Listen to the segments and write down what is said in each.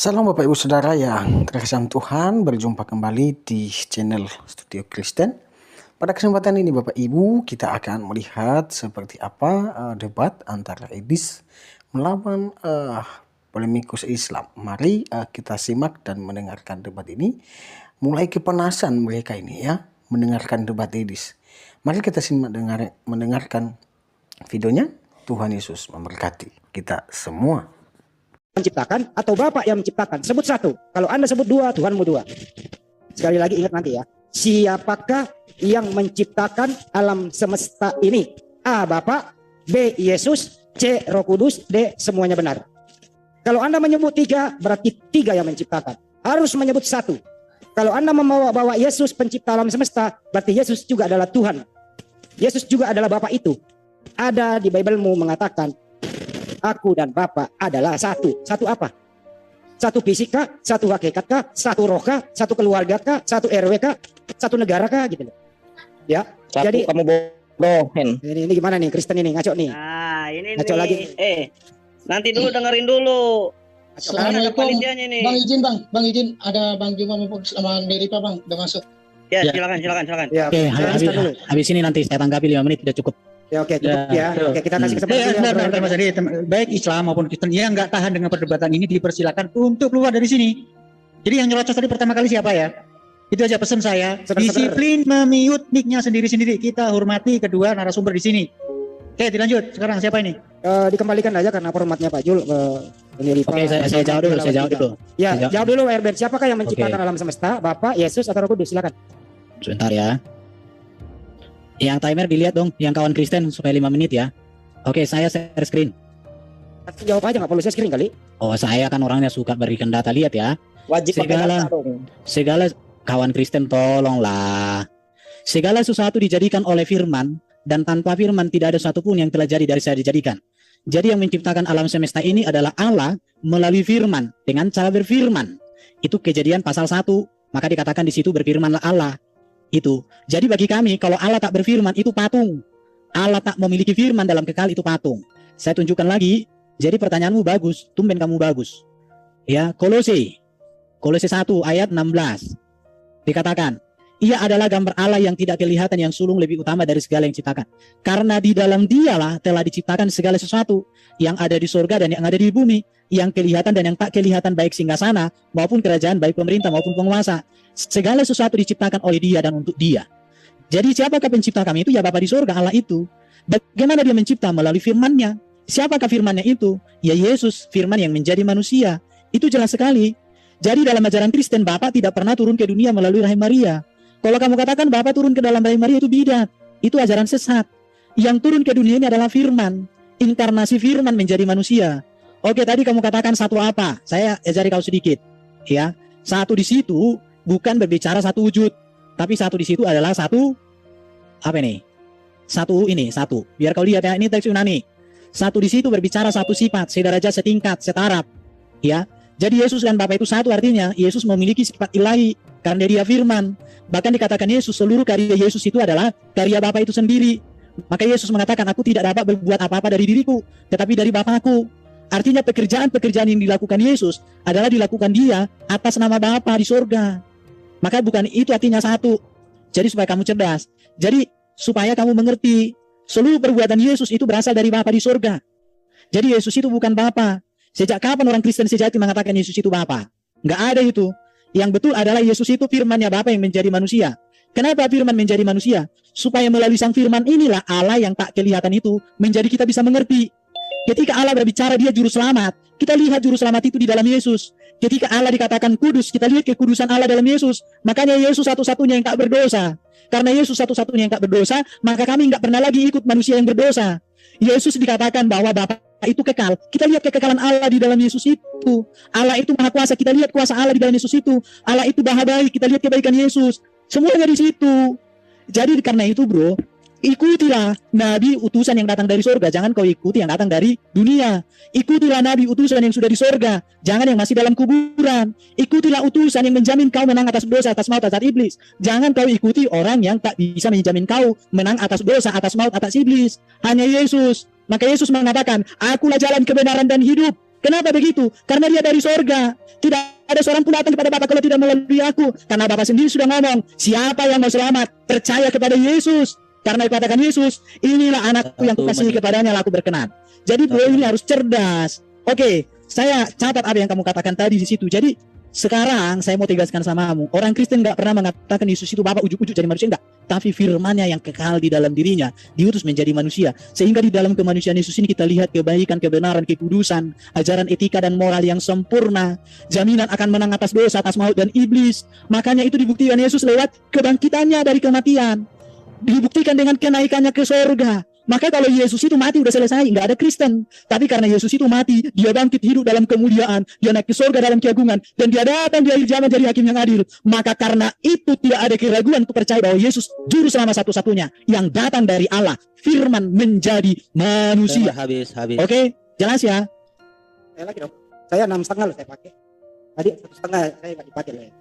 Salam Bapak Ibu Saudara yang terkasih Tuhan, berjumpa kembali di channel Studio Kristen. Pada kesempatan ini Bapak Ibu, kita akan melihat seperti apa debat antara Edis melawan polemikus Islam. Mari kita simak dan mendengarkan debat ini. Mulai kepanasan mereka ini ya, mendengarkan debat Edis. Mari kita simak mendengarkan videonya. Tuhan Yesus memberkati kita semua. Menciptakan atau Bapak yang menciptakan? Sebut satu. Kalau Anda sebut dua, Tuhanmu dua. Sekali lagi ingat nanti ya. Siapakah yang menciptakan alam semesta ini? A. Bapak, B. Yesus, C. Roh Kudus, D. Semuanya benar. Kalau Anda menyebut tiga, berarti tiga yang menciptakan. Harus menyebut satu. Kalau Anda membawa Yesus pencipta alam semesta, berarti Yesus juga adalah Tuhan. Yesus juga adalah Bapak itu. Ada di Biblemu mengatakan, aku dan Bapa adalah satu. Satu apa? Satu fisik kah? Satu hakikat kah? Satu roh kah? Satu keluarga kah? Satu RW kah? Satu negara kah? Gitu loh. Ya. Satu, jadi kamu bodohin. Ini gimana nih Kristen ini ngaco nih? Nah, ini ngaco nih. lagi. Nanti dulu dengerin dulu. Assalamualaikum. Nih. Bang izin, ada Bang Juma maupun sama Deripa Bang, udah masuk. Ya, silakan. Ya, oke, habis ini nanti saya tanggapi 5 menit sudah cukup. Ya oke, cukup ya. Oke, kita kasih kesempatan. Mas Adi, baik Islam maupun Kristen yang nggak tahan dengan perdebatan ini dipersilakan untuk keluar dari sini. Jadi yang nyerocos tadi pertama kali siapa ya? Itu aja pesan saya. Disiplin memute mic-nya sendiri-sendiri. Kita hormati kedua narasumber di sini. Oke, dilanjut. Sekarang siapa ini? Dikembalikan aja karena formatnya Pak Jul. Oke, saya jawab dulu. Ya, jawab dulu Herbert. Siapakah yang menciptakan alam semesta? Bapak, Yesus, atau Roh Kudus? Silakan. Sebentar ya. Yang timer dilihat dong, yang kawan Kristen supaya 5 menit ya. Oke, saya share screen. Jawab aja, nggak perlu share screen kali. Oh, saya kan orangnya suka berikan data, lihat ya. Wajib segala kawan Kristen tolonglah. Segala sesuatu dijadikan oleh firman, dan tanpa firman tidak ada satupun yang telah jadi dari saya dijadikan. Jadi yang menciptakan alam semesta ini adalah Allah melalui firman, dengan cara berfirman. Itu Kejadian pasal 1, maka dikatakan di situ berfirmanlah Allah. Itu. Jadi bagi kami kalau Allah tak berfirman itu patung. Allah tak memiliki firman dalam kekal itu patung. Saya tunjukkan lagi. Jadi pertanyaanmu bagus, tumben kamu bagus. Ya, Kolose 1 ayat 16. Dikatakan, ia adalah gambar Allah yang tidak kelihatan yang sulung lebih utama dari segala yang diciptakan. Karena di dalam dialah telah diciptakan segala sesuatu yang ada di surga dan yang ada di bumi, yang kelihatan dan yang tak kelihatan, baik singgasana maupun kerajaan, baik pemerintah maupun penguasa. Segala sesuatu diciptakan oleh Dia dan untuk Dia. Jadi siapakah pencipta kami itu? Ya Bapa di surga, Allah itu. Bagaimana Dia mencipta? Melalui firman-Nya. Siapakah firman-Nya itu? Ya Yesus, firman yang menjadi manusia. Itu jelas sekali. Jadi dalam ajaran Kristen, Bapa tidak pernah turun ke dunia melalui rahim Maria. Kalau kamu katakan Bapa turun ke dalam rahim Maria, itu bidat. Itu ajaran sesat. Yang turun ke dunia ini adalah firman. Inkarnasi firman menjadi manusia. Oke, tadi kamu katakan satu apa? Saya ajari kau sedikit. Ya, satu di situ bukan berbicara satu wujud, tapi satu di situ adalah satu apa ini? Satu. Biar kau lihat ya, ini teks Yunani. Satu di situ berbicara satu sifat, sederajat, setingkat, setaraf. Ya. Jadi Yesus dan Bapa itu satu, artinya Yesus memiliki sifat ilahi karena Dia firman. Bahkan dikatakan Yesus, seluruh karya Yesus itu adalah karya Bapa itu sendiri. Maka Yesus mengatakan, aku tidak dapat berbuat apa-apa dari diriku, tetapi dari Bapa-Ku. Artinya pekerjaan-pekerjaan yang dilakukan Yesus adalah dilakukan Dia atas nama Bapa di surga. Maka bukan itu artinya satu. Jadi supaya kamu cerdas. Jadi supaya kamu mengerti, seluruh perbuatan Yesus itu berasal dari Bapa di surga. Jadi Yesus itu bukan Bapa. Sejak kapan orang Kristen sejati mengatakan Yesus itu Bapa? Nggak ada itu. Yang betul adalah Yesus itu firman-Nya Bapa yang menjadi manusia. Kenapa firman menjadi manusia? Supaya melalui sang firman inilah Allah yang tak kelihatan itu menjadi kita bisa mengerti. Ketika Allah berbicara Dia juru selamat, kita lihat juru selamat itu di dalam Yesus. Ketika Allah dikatakan kudus, kita lihat kekudusan Allah dalam Yesus. Makanya Yesus satu-satunya yang tak berdosa. Karena Yesus satu-satunya yang tak berdosa, maka kami nggak pernah lagi ikut manusia yang berdosa. Yesus dikatakan bahwa Bapa itu kekal. Kita lihat kekekalan Allah di dalam Yesus itu. Allah itu maha kuasa, kita lihat kuasa Allah di dalam Yesus itu. Allah itu maha baik, kita lihat kebaikan Yesus. Semuanya di situ. Jadi karena itu bro, ikutilah Nabi utusan yang datang dari surga. Jangan kau ikuti yang datang dari dunia. Ikutilah Nabi utusan yang sudah di surga. Jangan yang masih dalam kuburan. Ikutilah utusan yang menjamin kau menang atas dosa, atas maut, atas iblis. Jangan kau ikuti orang yang tak bisa menjamin kau menang atas dosa, atas maut, atas iblis. Hanya Yesus. Maka Yesus mengatakan, akulah jalan kebenaran dan hidup. Kenapa begitu? Karena dia dari sorga. Tidak ada seorang pun datang kepada Bapa kalau tidak melalui aku. Karena Bapa sendiri sudah ngomong, siapa yang mau selamat, percaya kepada Yesus. Karena dikatakan Yesus, inilah anakku yang kukasihi, kepadanya lah aku berkenan. Jadi beliau ini harus cerdas. Oke, saya catat apa yang kamu katakan tadi di situ. Jadi sekarang saya mau tegaskan samamu, orang Kristen nggak pernah mengatakan Yesus itu Bapa ujuk-ujuk jadi manusia, enggak. Tapi firman-Nya yang kekal di dalam dirinya diutus menjadi manusia. Sehingga di dalam kemanusiaan Yesus ini kita lihat kebaikan, kebenaran, kekudusan, ajaran etika dan moral yang sempurna, jaminan akan menang atas dosa, atas maut dan iblis. Makanya itu dibuktikan Yesus lewat kebangkitannya dari kematian, dibuktikan dengan kenaikannya ke sorga. Maka kalau Yesus itu mati udah selesai, nggak ada Kristen. Tapi karena Yesus itu mati, dia bangkit hidup dalam kemuliaan, dia naik ke surga dalam keagungan, dan dia datang di akhir zaman jadi hakim yang adil. Maka karena itu tidak ada keraguan untuk percaya bahwa Yesus juru selamat satu-satunya yang datang dari Allah, firman menjadi manusia. Habis. Oke, jelas ya? Saya lagi dong. Saya 6,5 loh saya pakai. Tadi 1,5 saya nggak dipakai loh ya.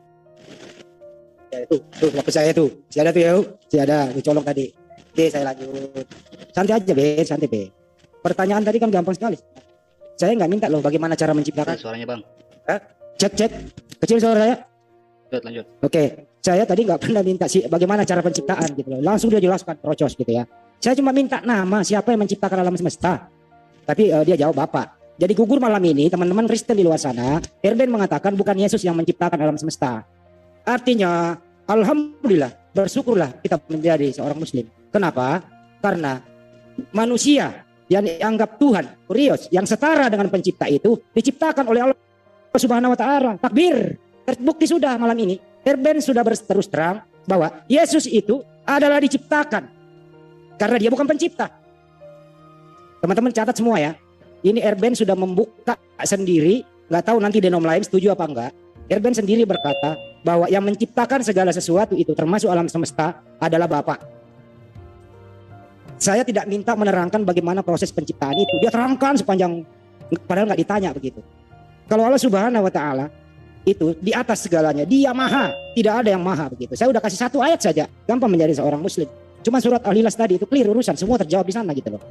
Ya tuh waktu saya tuh. Si ada tuh ya, si ada dicolong tadi. Oke, saya lanjut. Santai aja, Be, santai, Be. Pertanyaan tadi kan gampang sekali. Saya nggak minta loh bagaimana cara menciptakan. Suaranya Bang. Cek. Kecil suara saya. Lanjut. Oke, saya tadi nggak pernah minta sih bagaimana cara penciptaan gitu loh. Langsung dia jelaskan procos gitu ya. Saya cuma minta nama siapa yang menciptakan alam semesta. Tapi dia jawab Bapak. Jadi gugur malam ini teman-teman Kristen di luar sana, Erben mengatakan bukan Yesus yang menciptakan alam semesta. Artinya, alhamdulillah, bersyukurlah kita menjadi seorang muslim. Kenapa? Karena manusia yang dianggap Tuhan, Kurios, yang setara dengan pencipta itu diciptakan oleh Allah Subhanahu wa taala. Takbir. Terbukti sudah malam ini. Erben sudah terus terang bahwa Yesus itu adalah diciptakan karena dia bukan pencipta. Teman-teman catat semua ya. Ini Erben sudah membuka sendiri, nggak tahu nanti denom lain setuju apa enggak. Erben sendiri berkata bahwa yang menciptakan segala sesuatu itu termasuk alam semesta adalah Bapa. Saya tidak minta menerangkan bagaimana proses penciptaan itu. Dia terangkan sepanjang, padahal nggak ditanya begitu. Kalau Allah Subhanahu wa taala itu di atas segalanya, dia maha, tidak ada yang maha begitu. Saya udah kasih satu ayat saja, gampang menjadi seorang muslim. Cuma surat Al-Ikhlas tadi itu clear urusan, semua terjawab di sana gitu loh.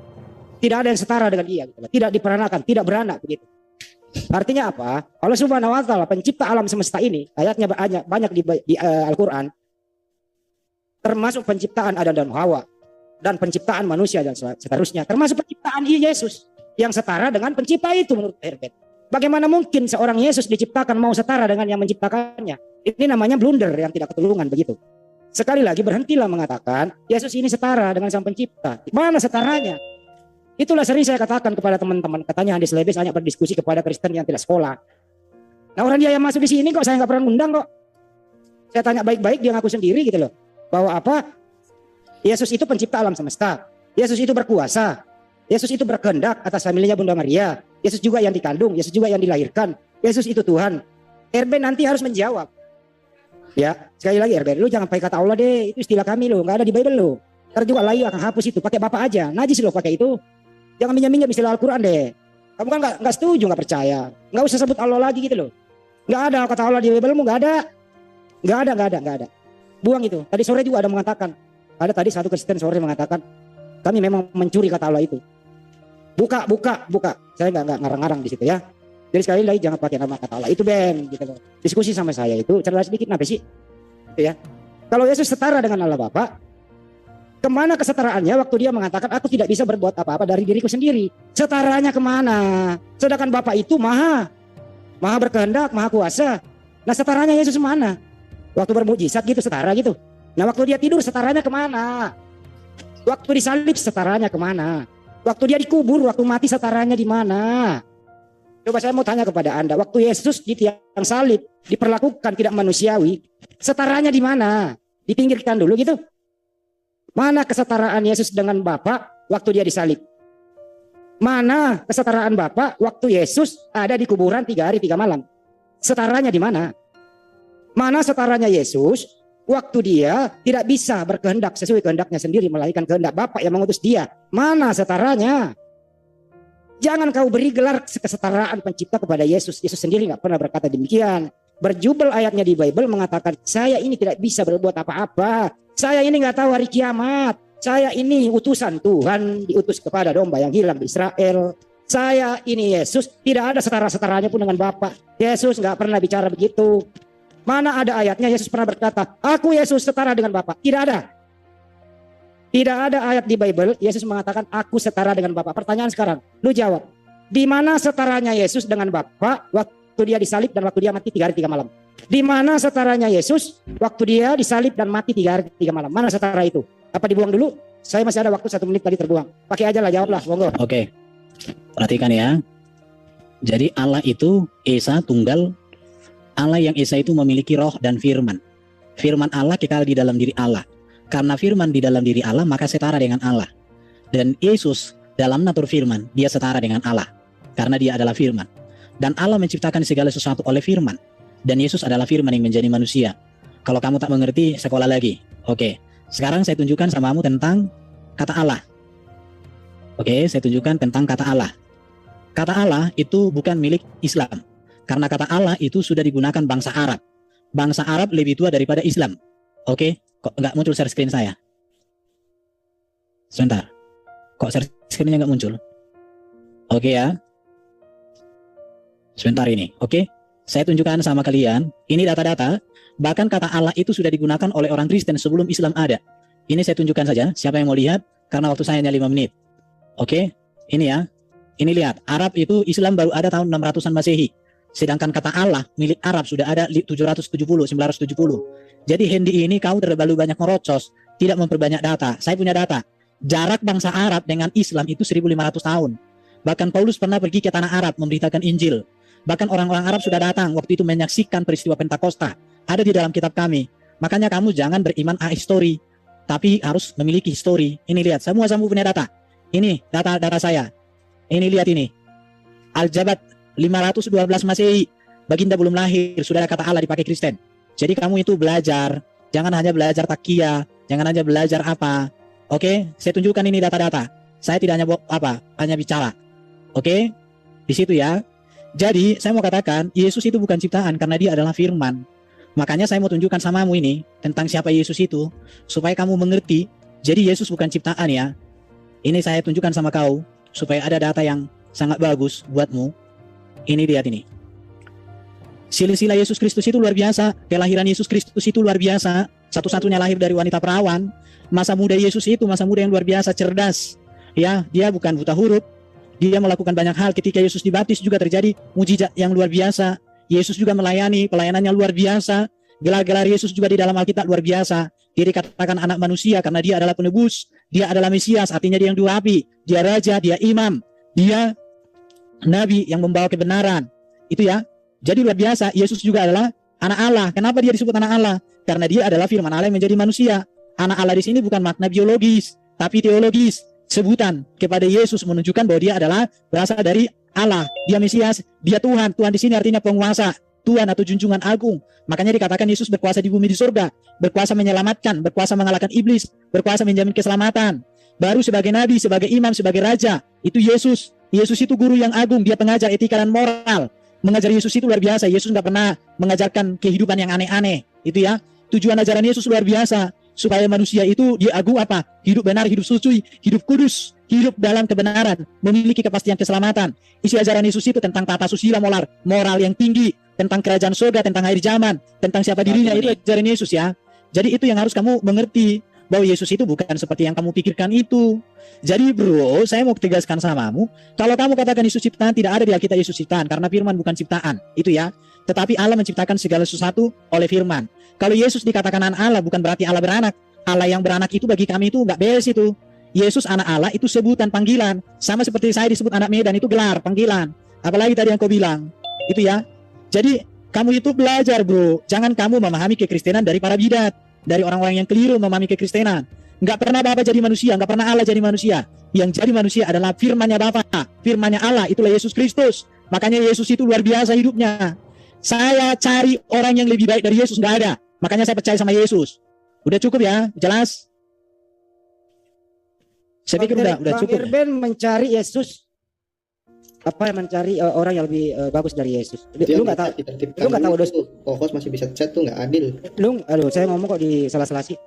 Tidak ada yang setara dengan dia gitu loh. Tidak diperanakan, tidak beranak begitu. Artinya apa? Allah Subhanahu wa taala pencipta alam semesta ini, ayatnya banyak di Al-Qur'an. Termasuk penciptaan Adam dan Hawa dan penciptaan manusia dan seterusnya, termasuk penciptaan Yesus yang setara dengan pencipta itu menurut Herbert. Bagaimana mungkin seorang Yesus diciptakan mau setara dengan yang menciptakannya? Ini namanya blunder yang tidak ketulungan begitu. Sekali lagi berhentilah mengatakan Yesus ini setara dengan sang pencipta. Mana setaranya? Itulah sering saya katakan kepada teman-teman. Katanya Andi Slebes hanya berdiskusi kepada Kristen yang tidak sekolah. Nah orang dia yang masuk di sini kok saya nggak pernah undang kok. Saya tanya baik-baik dia ngaku sendiri gitu loh. Bahwa apa? Yesus itu pencipta alam semesta. Yesus itu berkuasa. Yesus itu berkehendak atas familinya Bunda Maria. Yesus juga yang dikandung. Yesus juga yang dilahirkan. Yesus itu Tuhan. Erben nanti harus menjawab. Ya, sekali lagi Erben, lu jangan pakai kata Allah deh. Itu istilah kami lo, nggak ada di Bible lo. Ntar juga layu akan hapus itu. Pakai Bapak aja. Najis lo pakai itu. Jangan minjam-minjam istilah Al-Quran deh. Kamu kan nggak setuju, nggak percaya. Nggak usah sebut Allah lagi gitu loh. Nggak ada kata Allah di Bible mu, nggak ada. Nggak ada. Buang itu. Tadi sore juga ada mengatakan. Ada tadi satu Kristen sore mengatakan, kami memang mencuri kata Allah itu. Buka. Saya nggak ngarang-ngarang di situ ya. Jadi sekali lagi jangan pakai nama kata Allah. Itu Ben, gitu loh. Diskusi sama saya itu cerdas sedikit, kenapa sih? Gitu ya. Kalau Yesus setara dengan Allah Bapa, kemana kesetaraannya waktu dia mengatakan aku tidak bisa berbuat apa-apa dari diriku sendiri? Setaranya kemana? Sedangkan Bapa itu maha berkehendak, maha kuasa. Nah setaranya Yesus mana? Waktu bermujizat gitu setara gitu. Nah waktu dia tidur setaranya kemana? Waktu disalib setaranya kemana? Waktu dia dikubur, waktu mati setaranya di mana? Coba saya mau tanya kepada Anda, waktu Yesus di tiang salib diperlakukan tidak manusiawi, setaranya di mana? Dipinggirkan dulu gitu. Mana kesetaraan Yesus dengan Bapa waktu dia disalib? Mana kesetaraan Bapa waktu Yesus ada di kuburan 3 hari 3 malam? Setaranya di mana? Mana setaranya Yesus waktu dia tidak bisa berkehendak sesuai kehendaknya sendiri, melainkan kehendak Bapa yang mengutus dia? Mana setaranya? Jangan kau beri gelar kesetaraan pencipta kepada Yesus. Yesus sendiri nggak pernah berkata demikian. Berjubel ayatnya di Bible mengatakan, saya ini tidak bisa berbuat apa-apa. Saya ini nggak tahu hari kiamat. Saya ini utusan Tuhan, diutus kepada domba yang hilang di Israel. Saya ini Yesus, tidak ada setara-setaranya pun dengan Bapa. Yesus nggak pernah bicara begitu. Mana ada ayatnya Yesus pernah berkata, aku Yesus setara dengan Bapa? Tidak ada. Tidak ada ayat di Bible Yesus mengatakan aku setara dengan Bapa. Pertanyaan sekarang, lu jawab. Di mana setaranya Yesus dengan Bapa waktu dia disalib dan waktu dia mati 3 hari 3 malam? Di mana setaranya Yesus waktu dia disalib dan mati 3 hari 3 malam? Mana setara itu? Apa dibuang dulu? Saya masih ada waktu 1 menit tadi terbuang. Pakai aja lah, jawablah, monggo. Oke. Perhatikan ya. Jadi Allah itu Esa tunggal. Allah yang Esa itu memiliki roh dan firman. Firman Allah kekal di dalam diri Allah. Karena firman di dalam diri Allah maka setara dengan Allah. Dan Yesus dalam natur firman dia setara dengan Allah. Karena dia adalah firman. Dan Allah menciptakan segala sesuatu oleh firman. Dan Yesus adalah firman yang menjadi manusia. Kalau kamu tak mengerti, sekolah lagi. Oke. Sekarang saya tunjukkan samamu tentang kata Allah. Oke, saya tunjukkan tentang kata Allah. Kata Allah itu bukan milik Islam. Karena kata Allah itu sudah digunakan bangsa Arab. Bangsa Arab lebih tua daripada Islam. Oke, kok nggak muncul share screen saya? Sebentar. Kok share screen-nya nggak muncul? Oke ya. Sebentar ini. Oke, saya tunjukkan sama kalian. Ini data-data. Bahkan kata Allah itu sudah digunakan oleh orang Kristen sebelum Islam ada. Ini saya tunjukkan saja. Siapa yang mau lihat? Karena waktu saya hanya 5 menit. Oke, ini ya. Ini lihat. Arab itu Islam baru ada tahun 600-an Masehi. Sedangkan kata Allah milik Arab sudah ada 770, 970. Jadi Hendy ini kau terlalu banyak merocos. Tidak memperbanyak data. Saya punya data. Jarak bangsa Arab dengan Islam itu 1500 tahun. Bahkan Paulus pernah pergi ke tanah Arab memberitakan Injil. Bahkan orang-orang Arab sudah datang waktu itu menyaksikan peristiwa Pentakosta. Ada di dalam kitab kami. Makanya kamu jangan beriman ahistory, tapi harus memiliki history. Ini lihat, semua punya data. Ini data saya. Ini lihat ini. Al-Jabat 512 Masehi. Baginda belum lahir, sudah ada kata Allah dipakai Kristen. Jadi kamu itu belajar, jangan hanya belajar takia, jangan hanya belajar apa. Oke, saya tunjukkan ini data-data. Saya tidak hanya hanya bicara. Oke, di situ ya. Jadi saya mau katakan Yesus itu bukan ciptaan karena dia adalah firman. Makanya saya mau tunjukkan samamu ini tentang siapa Yesus itu supaya kamu mengerti. Jadi Yesus bukan ciptaan ya. Ini saya tunjukkan sama kau supaya ada data yang sangat bagus buatmu. Ini lihat ini. Silsilah Yesus Kristus itu luar biasa. Kelahiran Yesus Kristus itu luar biasa. Satu-satunya lahir dari wanita perawan. Masa muda Yesus itu masa muda yang luar biasa, cerdas. Ya, dia bukan buta huruf. Dia melakukan banyak hal. Ketika Yesus dibaptis juga terjadi mujizat yang luar biasa. Yesus juga melayani, pelayanannya luar biasa. Gelar-gelar Yesus juga di dalam Alkitab luar biasa. Dia dikatakan anak manusia karena dia adalah penebus. Dia adalah Mesias, artinya dia yang diurapi. Dia raja, dia imam. Dia nabi yang membawa kebenaran. Itu ya. Jadi luar biasa, Yesus juga adalah anak Allah. Kenapa dia disebut anak Allah? Karena dia adalah firman Allah yang menjadi manusia. Anak Allah di sini bukan makna biologis, tapi teologis. Sebutan kepada Yesus menunjukkan bahwa dia adalah berasal dari Allah. Dia Mesias, dia Tuhan. Tuhan di sini artinya penguasa. Tuhan atau junjungan agung. Makanya dikatakan Yesus berkuasa di bumi di surga. Berkuasa menyelamatkan, berkuasa mengalahkan iblis, berkuasa menjamin keselamatan. Baru sebagai nabi, sebagai imam, sebagai raja. Itu Yesus. Yesus itu guru yang agung. Dia pengajar etika dan moral. Mengajar Yesus itu luar biasa. Yesus nggak pernah mengajarkan kehidupan yang aneh-aneh. Itu ya. Tujuan ajaran Yesus luar biasa. Supaya manusia itu dia agung apa? Hidup benar, hidup suci, hidup kudus, hidup dalam kebenaran, memiliki kepastian keselamatan. Isi ajaran Yesus itu tentang tata susila moral yang tinggi, tentang kerajaan surga, tentang akhir zaman, tentang siapa dirinya. Itu ajaran Yesus ya. Jadi itu yang harus kamu mengerti, bahwa Yesus itu bukan seperti yang kamu pikirkan itu. Jadi bro, saya mau tegaskan samamu, kalau kamu katakan Yesus ciptaan, tidak ada di Alkitab Yesus ciptaan, karena firman bukan ciptaan. Itu ya. Tetapi Allah menciptakan segala sesuatu oleh firman. Kalau Yesus dikatakan anak Allah, bukan berarti Allah beranak. Allah yang beranak itu bagi kami itu nggak beres itu. Yesus anak Allah itu sebutan, panggilan. Sama seperti saya disebut anak Medan, itu gelar, panggilan. Apalagi tadi yang kau bilang. Itu ya. Jadi kamu itu belajar bro. Jangan kamu memahami kekristenan dari para bidat. Dari orang-orang yang keliru memahami kekristenan. Nggak pernah Bapa jadi manusia, nggak pernah Allah jadi manusia. Yang jadi manusia adalah firman-Nya Bapa, firman-Nya Allah, itulah Yesus Kristus. Makanya Yesus itu luar biasa hidupnya. Saya cari orang yang lebih baik dari Yesus, nggak ada. Makanya saya percaya sama Yesus. Udah cukup ya, jelas? Saya pikir udah cukup. Bang Irben mencari Yesus, apa yang mencari orang yang lebih bagus dari Yesus. Lu nggak tahu? Lu nggak tahu dos? Host masih bisa chat tuh nggak adil. Aduh, saya ngomong kok di salah-salah sih.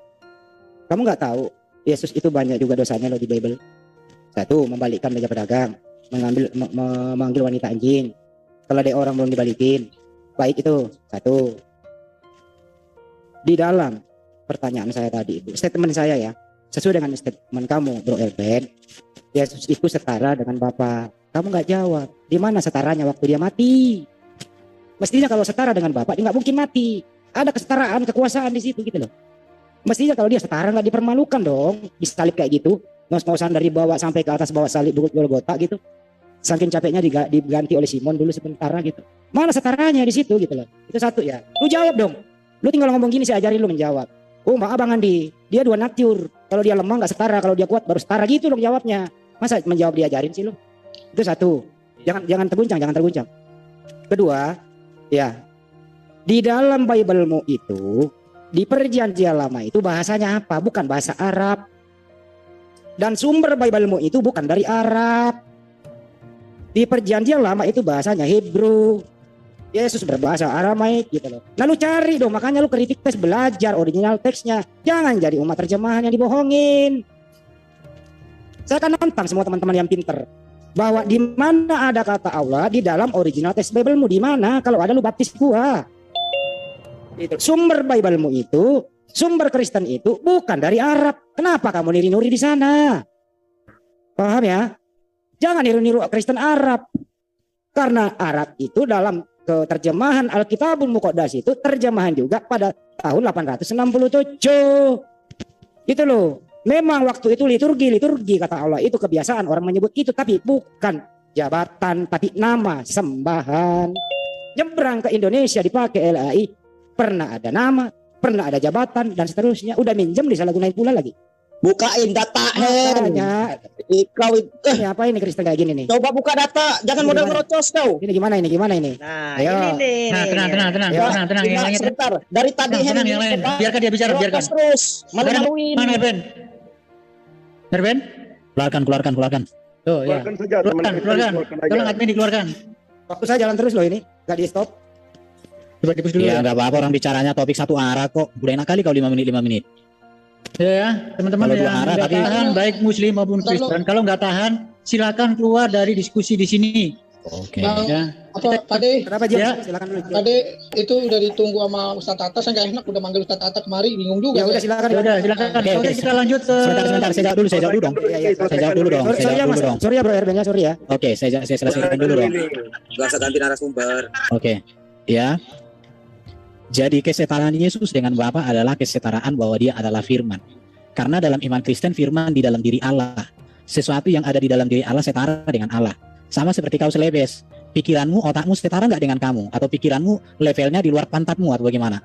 Kamu nggak tahu Yesus itu banyak juga dosanya loh di Bible. Satu, membalikkan meja pedagang. memanggil wanita anjing. Kalau ada orang belum dibalikin, baik itu satu. Di dalam pertanyaan saya tadi itu, statement saya ya, sesuai dengan statement kamu Bro Elben, Yesus itu setara dengan Bapa. Kamu nggak jawab, di mana setaranya waktu dia mati? Mestinya kalau setara dengan Bapa, dia nggak mungkin mati. Ada kesetaraan kekuasaan di situ gitu loh. Mestinya kalau dia setara nggak dipermalukan dong, disalib kayak gitu, ngos-ngosan dari bawah sampai ke atas bawa salib Golgota gitu. Saking capeknya diganti oleh Simon dulu sementara gitu. Mana setaranya di situ gitu loh. Itu satu ya. Lu jawab dong. Lu tinggal ngomong gini, saya ajarin lu menjawab. Oh maaf Bang Andi, dia dua natur. Kalau dia lemah nggak setara, kalau dia kuat baru setara gitu dong jawabnya. Masa menjawab diajarin sih lu? Itu satu. Jangan terguncang. Kedua, ya. Di dalam Bible-mu itu, di Perjanjian Lama itu bahasanya apa? Bukan bahasa Arab. Dan sumber Bible-mu itu bukan dari Arab. Di Perjanjian Lama itu bahasanya Hebrew. Yesus berbahasa Aramaik gitu loh. Nah lu cari dong, makanya lu kritik tes, belajar original teksnya. Jangan jadi umat terjemahan yang dibohongin. Saya akan nantang semua teman-teman yang pinter. Bahwa di mana ada kata Allah di dalam original teks Bible-mu, di mana? Kalau ada lu baptis gua. Gitu. Sumber Bible-mu itu, sumber Kristen itu bukan dari Arab. Kenapa kamu niru-niru di sana? Paham ya? Jangan niru-niru Kristen Arab. Karena Arab itu dalam terjemahan Alkitabul Muqaddas itu terjemahan juga pada tahun 867. Gitu loh. Memang waktu itu liturgi kata Allah itu kebiasaan orang menyebut itu, tapi bukan jabatan, tapi nama sembahan. Nyebrang ke Indonesia dipakai LAI, pernah ada nama, pernah ada jabatan dan seterusnya. Udah minjem disalahgunain pula lagi. Bukain data Makanya Kau ini apa ini Kristen kayak gini nih? coba buka data, jangan modal merocos kau. Ini gimana ini? Nah, Ayo. ini nih. Nah, tenang, Ya, Ingat, yang lain. sebentar. Dari tadi Tenang, yang lain. Biarkan dia bicara, biarkan. Terus malu-maluin. Mana Ben? Ben? Keluarkan. Tuh, ya. Keluarkan saja teman Keluarkan. Tolong admin dikeluarkan. Waktu saya jalan terus loh ini, gak di stop. Coba dipus dulu. Ya, enggak apa-apa, orang bicaranya topik satu arah kok. Udah enak kali kau 5 menit. Ya, teman-teman Kalau yang dua arah, nggak tapi- tahan, baik Muslim maupun Kristen. Kalau nggak tahan, silakan keluar dari diskusi di sini. Oke. Bang, Ya. apa Pade? Kenapa Jim? Ya. Silakan dulu. Pade itu udah ditunggu sama Ustadz Atta, saya nggak enak udah manggil Ustadz Atta kemari, bingung juga. Ya udah saya. silakan. Ya udah, silakan. Oke, Oke, kita lanjut. Sebentar, Saya jawab dulu dong. Saya jawab dulu dong. Sorry ya Mas, sorry ya Bro Erben ya, sorry ya. Oke, saya selesaikan dulu dong. Gak usah ganti narasumber. Oke, ya. Jadi kesetaraan Yesus dengan Bapa adalah kesetaraan bahwa dia adalah firman. Karena dalam iman Kristen firman di dalam diri Allah. Sesuatu yang ada di dalam diri Allah setara dengan Allah. Sama seperti kau selebes. Pikiranmu, otakmu setara nggak dengan kamu? Atau pikiranmu levelnya di luar pantatmu atau bagaimana?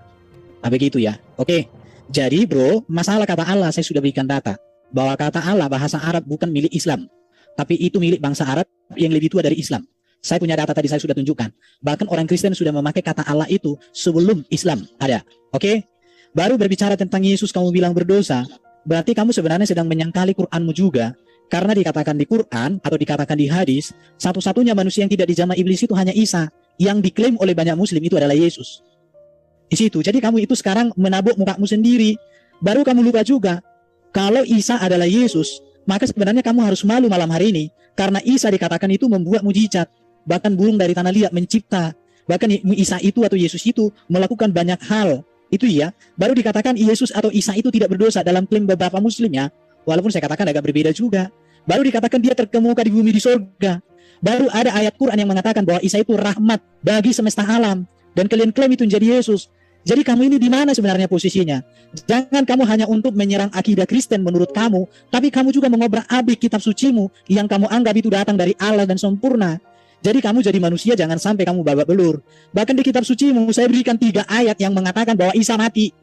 Nah, begitu ya. Oke. Jadi bro, masalah kata Allah saya sudah berikan data. Bahwa kata Allah bahasa Arab bukan milik Islam. Tapi itu milik bangsa Arab yang lebih tua dari Islam. Saya punya data tadi saya sudah tunjukkan. Bahkan orang Kristen sudah memakai kata Allah itu sebelum Islam ada. Oke? Baru berbicara tentang Yesus kamu bilang berdosa. Berarti kamu sebenarnya sedang menyangkali Qur'anmu juga. Karena dikatakan di Quran atau dikatakan di hadis, satu-satunya manusia yang tidak dijamah iblis itu hanya Isa. Yang diklaim oleh banyak muslim itu adalah Yesus. Di situ. Jadi kamu itu sekarang menabuk mukamu sendiri. Baru kamu lupa juga. Kalau Isa adalah Yesus, maka sebenarnya kamu harus malu malam hari ini. Karena Isa dikatakan itu membuat mujizat. Bahkan burung dari tanah liat mencipta. Bahkan Isa itu atau Yesus itu melakukan banyak hal. Itu ya. Baru dikatakan Yesus atau Isa itu tidak berdosa dalam klaim beberapa muslim ya. Walaupun saya katakan agak berbeda juga. Baru dikatakan dia terkemuka di bumi di sorga. Baru ada ayat Quran yang mengatakan bahwa Isa itu rahmat bagi semesta alam. Dan kalian klaim itu menjadi Yesus. Jadi kamu ini di mana sebenarnya posisinya? Jangan kamu hanya untuk menyerang akidah Kristen menurut kamu. Tapi kamu juga mengobrak-abrik kitab sucimu yang kamu anggap itu datang dari Allah dan sempurna. Jadi kamu jadi manusia jangan sampai kamu babak belur. Bahkan di kitab sucimu saya berikan 3 ayat yang mengatakan bahwa Isa mati.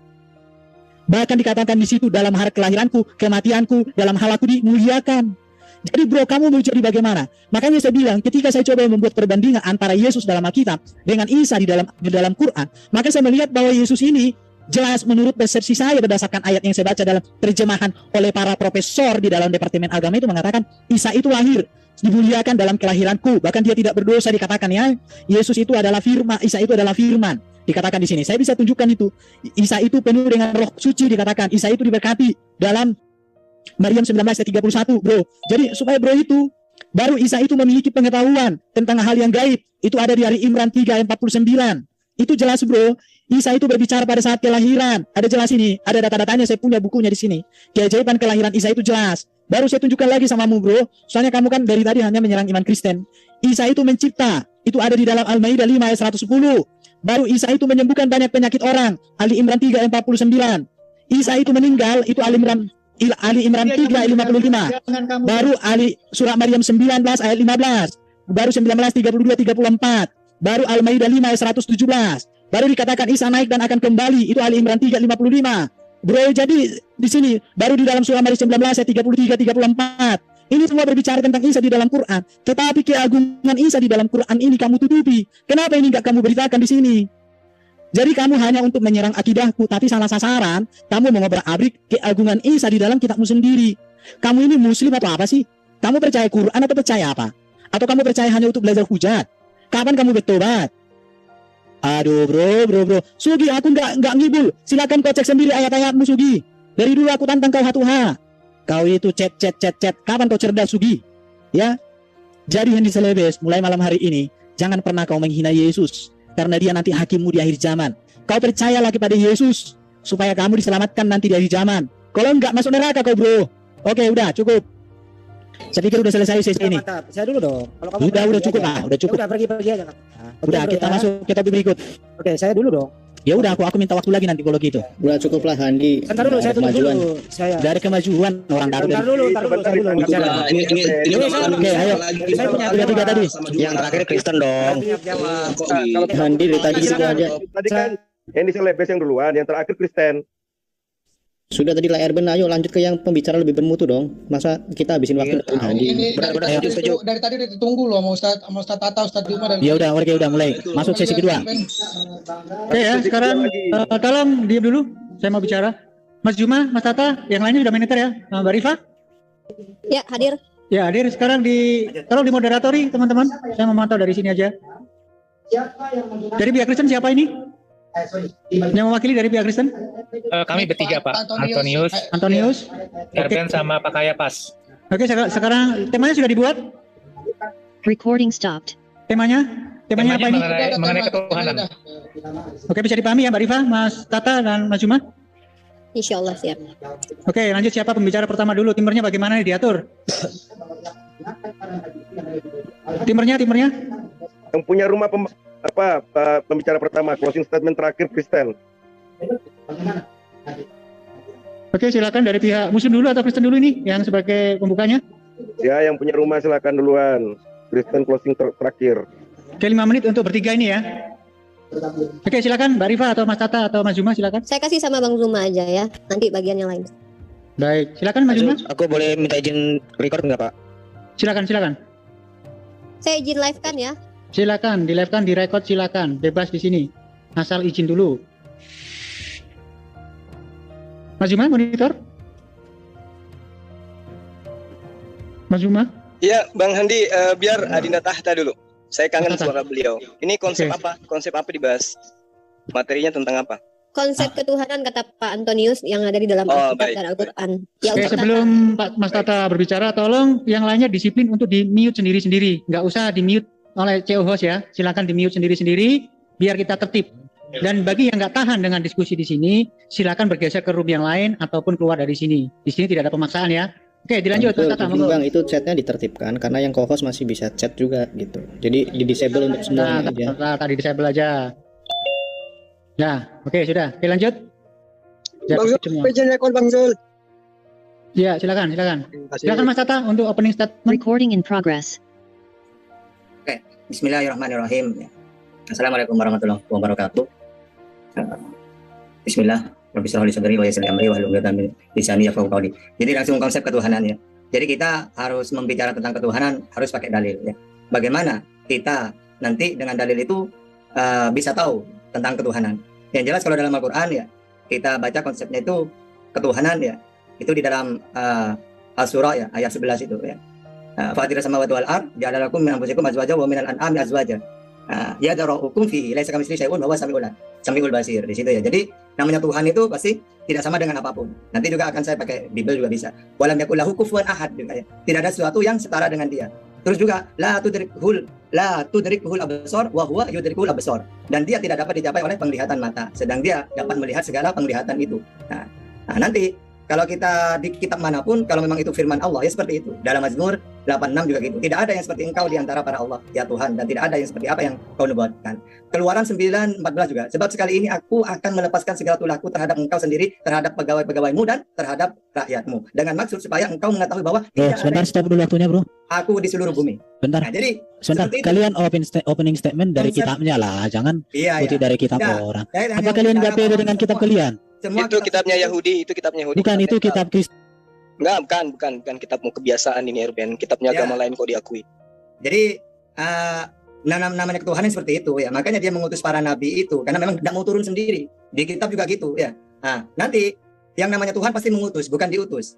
Bahkan dikatakan di situ dalam hari kelahiranku, kematianku, dalam hal aku dimuliakan. Jadi bro, kamu mau jadi bagaimana? Makanya saya bilang, ketika saya coba membuat perbandingan antara Yesus dalam Alkitab dengan Isa di dalam Quran, maka saya melihat bahwa Yesus ini jelas menurut persepsi saya berdasarkan ayat yang saya baca dalam terjemahan oleh para profesor di dalam Departemen Agama itu mengatakan Isa itu lahir dimuliakan dalam kelahiranku, bahkan dia tidak berdosa dikatakan ya. Yesus itu adalah firman, Isa itu adalah firman. Dikatakan di sini. Saya bisa tunjukkan itu. Isa itu penuh dengan roh suci dikatakan. Isa itu diberkati dalam Maryam 19 ayat 31, bro. Jadi supaya bro itu Baru Isa itu memiliki pengetahuan tentang hal yang gaib. Itu ada di Ali Imran 3 ayat 49. Itu jelas bro. Isa itu berbicara pada saat kelahiran. Ada jelas ini. Ada data-datanya, saya punya bukunya di sini. Keajaiban kelahiran Isa itu jelas. Baru saya tunjukkan lagi samamu bro. Soalnya kamu kan dari tadi hanya menyerang iman Kristen. Isa itu mencipta. Itu ada di dalam Al-Maidah 5 ayat 110. Baru Isa itu menyembuhkan banyak penyakit orang. Ali Imran 3 ayat 49. Isa itu meninggal. Itu Ali Imran 3 ayat 55. Baru surah Maryam 19 ayat 15. Baru 19 32 34. Baru Al-Maidah 5 ayat 117. Baru dikatakan Isa naik dan akan kembali. Itu Ali Imran 3 55. Bro, jadi di sini baru di dalam surah Maryam 19 ayat 33 34. Ini semua berbicara tentang Isa di dalam Quran. Tetapi keagungan Isa di dalam Quran ini kamu tutupi. Kenapa ini enggak kamu beritakan di sini? Jadi kamu hanya untuk menyerang akidahku, tapi salah sasaran. Kamu mau ngobrak-abrik keagungan Isa di dalam kitabmu sendiri. Kamu ini muslim atau apa sih? Kamu percaya Quran atau percaya apa? Atau kamu percaya hanya untuk belajar hujat? Kapan kamu bertobat? Aduh bro. Sugi, aku nggak ngibul. Silakan kau cek sendiri ayat-ayatmu Sugi. Dari dulu aku tantang kau hatuha. Kau itu chat. Kapan kau cerdas Sugi? Ya. Jadi Hendy Celebes, mulai malam hari ini, jangan pernah kau menghina Yesus. Karena dia nanti hakimmu di akhir zaman. Kau percayalah kepada Yesus. Supaya kamu diselamatkan nanti di akhir zaman. Kalau enggak masuk neraka kau bro. Oke udah cukup. Saya pikir udah selesai sesi ini. Mantap. Saya dulu dong. Kalau kamu Udah cukup aja. lah. Udah cukup. Udah pergi aja. Udah kita masuk ke topik berikut. Oke, saya dulu dong. Ya udah aku minta waktu lagi nanti kalau gitu. Udah cukup lah Handi. Bentar dulu, saya tutup dulu. Saya. Dari kemajuan orang baru. Bentar dulu. Saya dulu. Ini Oke, ayo. Saya punya Udah tiga tadi. yang terakhir Kristen dong. jawab. Handi dari tadi gitu aja. Tadi kan Hendy Celebes yang duluan, yang terakhir Kristen. Sudah tadi lah Erben, ayo lanjut ke yang pembicara lebih bermutu dong. Masa kita habisin waktu dengan Handi? Ini Benar, setuju. dari tadi udah ditunggu loh sama Ustaz Tata, Ustaz Bima. Ya udah, oke udah mulai. Masuk sesi kedua. Oke ya, sekarang tolong diam dulu. Saya mau bicara. Mas Juma, Mas Tata, yang lainnya sudah monitor ya. Mbak Rifa? Ya, hadir. Ya, hadir. Sekarang tolong dimoderatori teman-teman. Saya memantau dari sini aja. Dari pihak Kristen siapa ini? Yang mewakili dari pihak Kristen? Kami bertiga Pak, Antonius, Erben sama Pak Kayapas. Oke, sekarang temanya sudah dibuat? Recording stopped. Temanya apa ini? Mengenai ketuhanan. Oke, bisa dipahami ya Mbak Rifa, Mas Tata, dan Mas Juma? Insya Allah siap. Oke, lanjut siapa pembicara pertama dulu? Timernya bagaimana nih diatur? Timernya? Yang punya rumah pembicara pertama, closing statement terakhir Kristen. Oke, silakan dari pihak Muslim dulu atau Kristen dulu ini yang sebagai pembukanya? Ya, yang punya rumah silakan duluan. Kristen closing terakhir. Oke, 5 menit untuk bertiga ini ya. Oke, silakan Mbak Rifa atau Mas Tata atau Mas Juma silakan. Saya kasih sama Bang Zuma aja ya. Nanti bagian yang lain. Baik, silakan Mas Juma. Aku boleh minta izin record nggak Pak? Silakan. Saya izin live kan ya. Silakan, di live kan, di record silakan, bebas di sini. Asal izin dulu. Mas Juma monitor. Mas Juma. Iya, Bang Handi, biar Adinda Tahta dulu. Saya kangen suara beliau. Ini konsep Oke. apa? Konsep apa dibahas? Materinya tentang apa? Konsep ketuhanan kata Pak Antonius yang ada di dalam Alkitab baik. dan Al-Quran. Ya, Oke, Ustaz sebelum Pak Mas Tata berbicara, tolong yang lainnya disiplin untuk di-mute sendiri-sendiri. Nggak usah di-mute oleh CEO host ya. Silakan di-mute sendiri-sendiri biar kita tertib. Dan bagi yang nggak tahan dengan diskusi di sini, silakan bergeser ke room yang lain ataupun keluar dari sini. Di sini tidak ada pemaksaan ya. Oke, dilanjut Mas Tata. Betul, Bang, itu chatnya ditertibkan karena yang co-host masih bisa chat juga gitu. Jadi di disable untuk semuanya aja. Tadi disable aja. Ya, oke sudah. Oke, lanjut. Ya, semua. rekor Bang Zul. Ya, silakan. Silakan Mas Tata untuk opening statement. Recording in progress. Bismillahirrahmanirrahim. Assalamualaikum warahmatullahi wabarakatuh. Bismillah. Rabbi shrah li sadri wa yassir li amri wahlul 'uqdatam min lisani yafqahu qawli. Jadi langsung konsep ketuhanan ya. Jadi kita harus membicara tentang ketuhanan harus pakai dalil ya. Bagaimana kita nanti dengan dalil itu bisa tahu tentang ketuhanan. Yang jelas kalau dalam Al-Qur'an ya, kita baca konsepnya itu ketuhanan ya. Itu di dalam Al-Surah ya, ayat 11 itu ya. Fatirus samawati wal ard ja'ala lakum min anfusikum azwajan wa minal an'ami azwajan. Ya darukum fi laisa kamitslihi syai'un wa huwa samiul basir. Di situ ya. Jadi namanya Tuhan itu pasti tidak sama dengan apapun. Nanti juga akan saya pakai Bible juga bisa. Walam yakul lahu kufuwan ahad juga ya. Tidak ada sesuatu yang setara dengan dia. Terus juga la tudrikhul absar wa huwa yudrikhul absar. Dan dia tidak dapat dicapai oleh penglihatan mata, sedang dia dapat melihat segala penglihatan itu. Nah, nanti kalau kita di kitab manapun, kalau memang itu firman Allah, ya seperti itu. Dalam Mazmur 86 juga gitu. Tidak ada yang seperti engkau di antara para Allah, ya Tuhan. Dan tidak ada yang seperti apa yang kau nubuatkan. Keluaran 9:14 juga. Sebab sekali ini aku akan melepaskan segala tulahku terhadap engkau sendiri, terhadap pegawai-pegawaimu dan terhadap rakyatmu. Dengan maksud supaya engkau mengetahui bahwa sebentar, stop dulu waktunya, bro. Aku di seluruh bumi. Bentar. Nah, jadi sebentar, kalian opening statement dari kitabnya lah, jangan kutip dari kitab orang. Apa kalian nggak pede dengan kitab kalian? Itu kitabnya Yahudi, Bukan, itu kitab Kristen. Bukan kitabmu kebiasaan ini, Erben. Kitabnya agama lain kok diakui. Jadi namanya ketuhanan seperti itu ya. Makanya dia mengutus para nabi itu karena memang tidak mau turun sendiri. Di kitab juga gitu ya. Nah, nanti yang namanya Tuhan pasti mengutus, bukan diutus.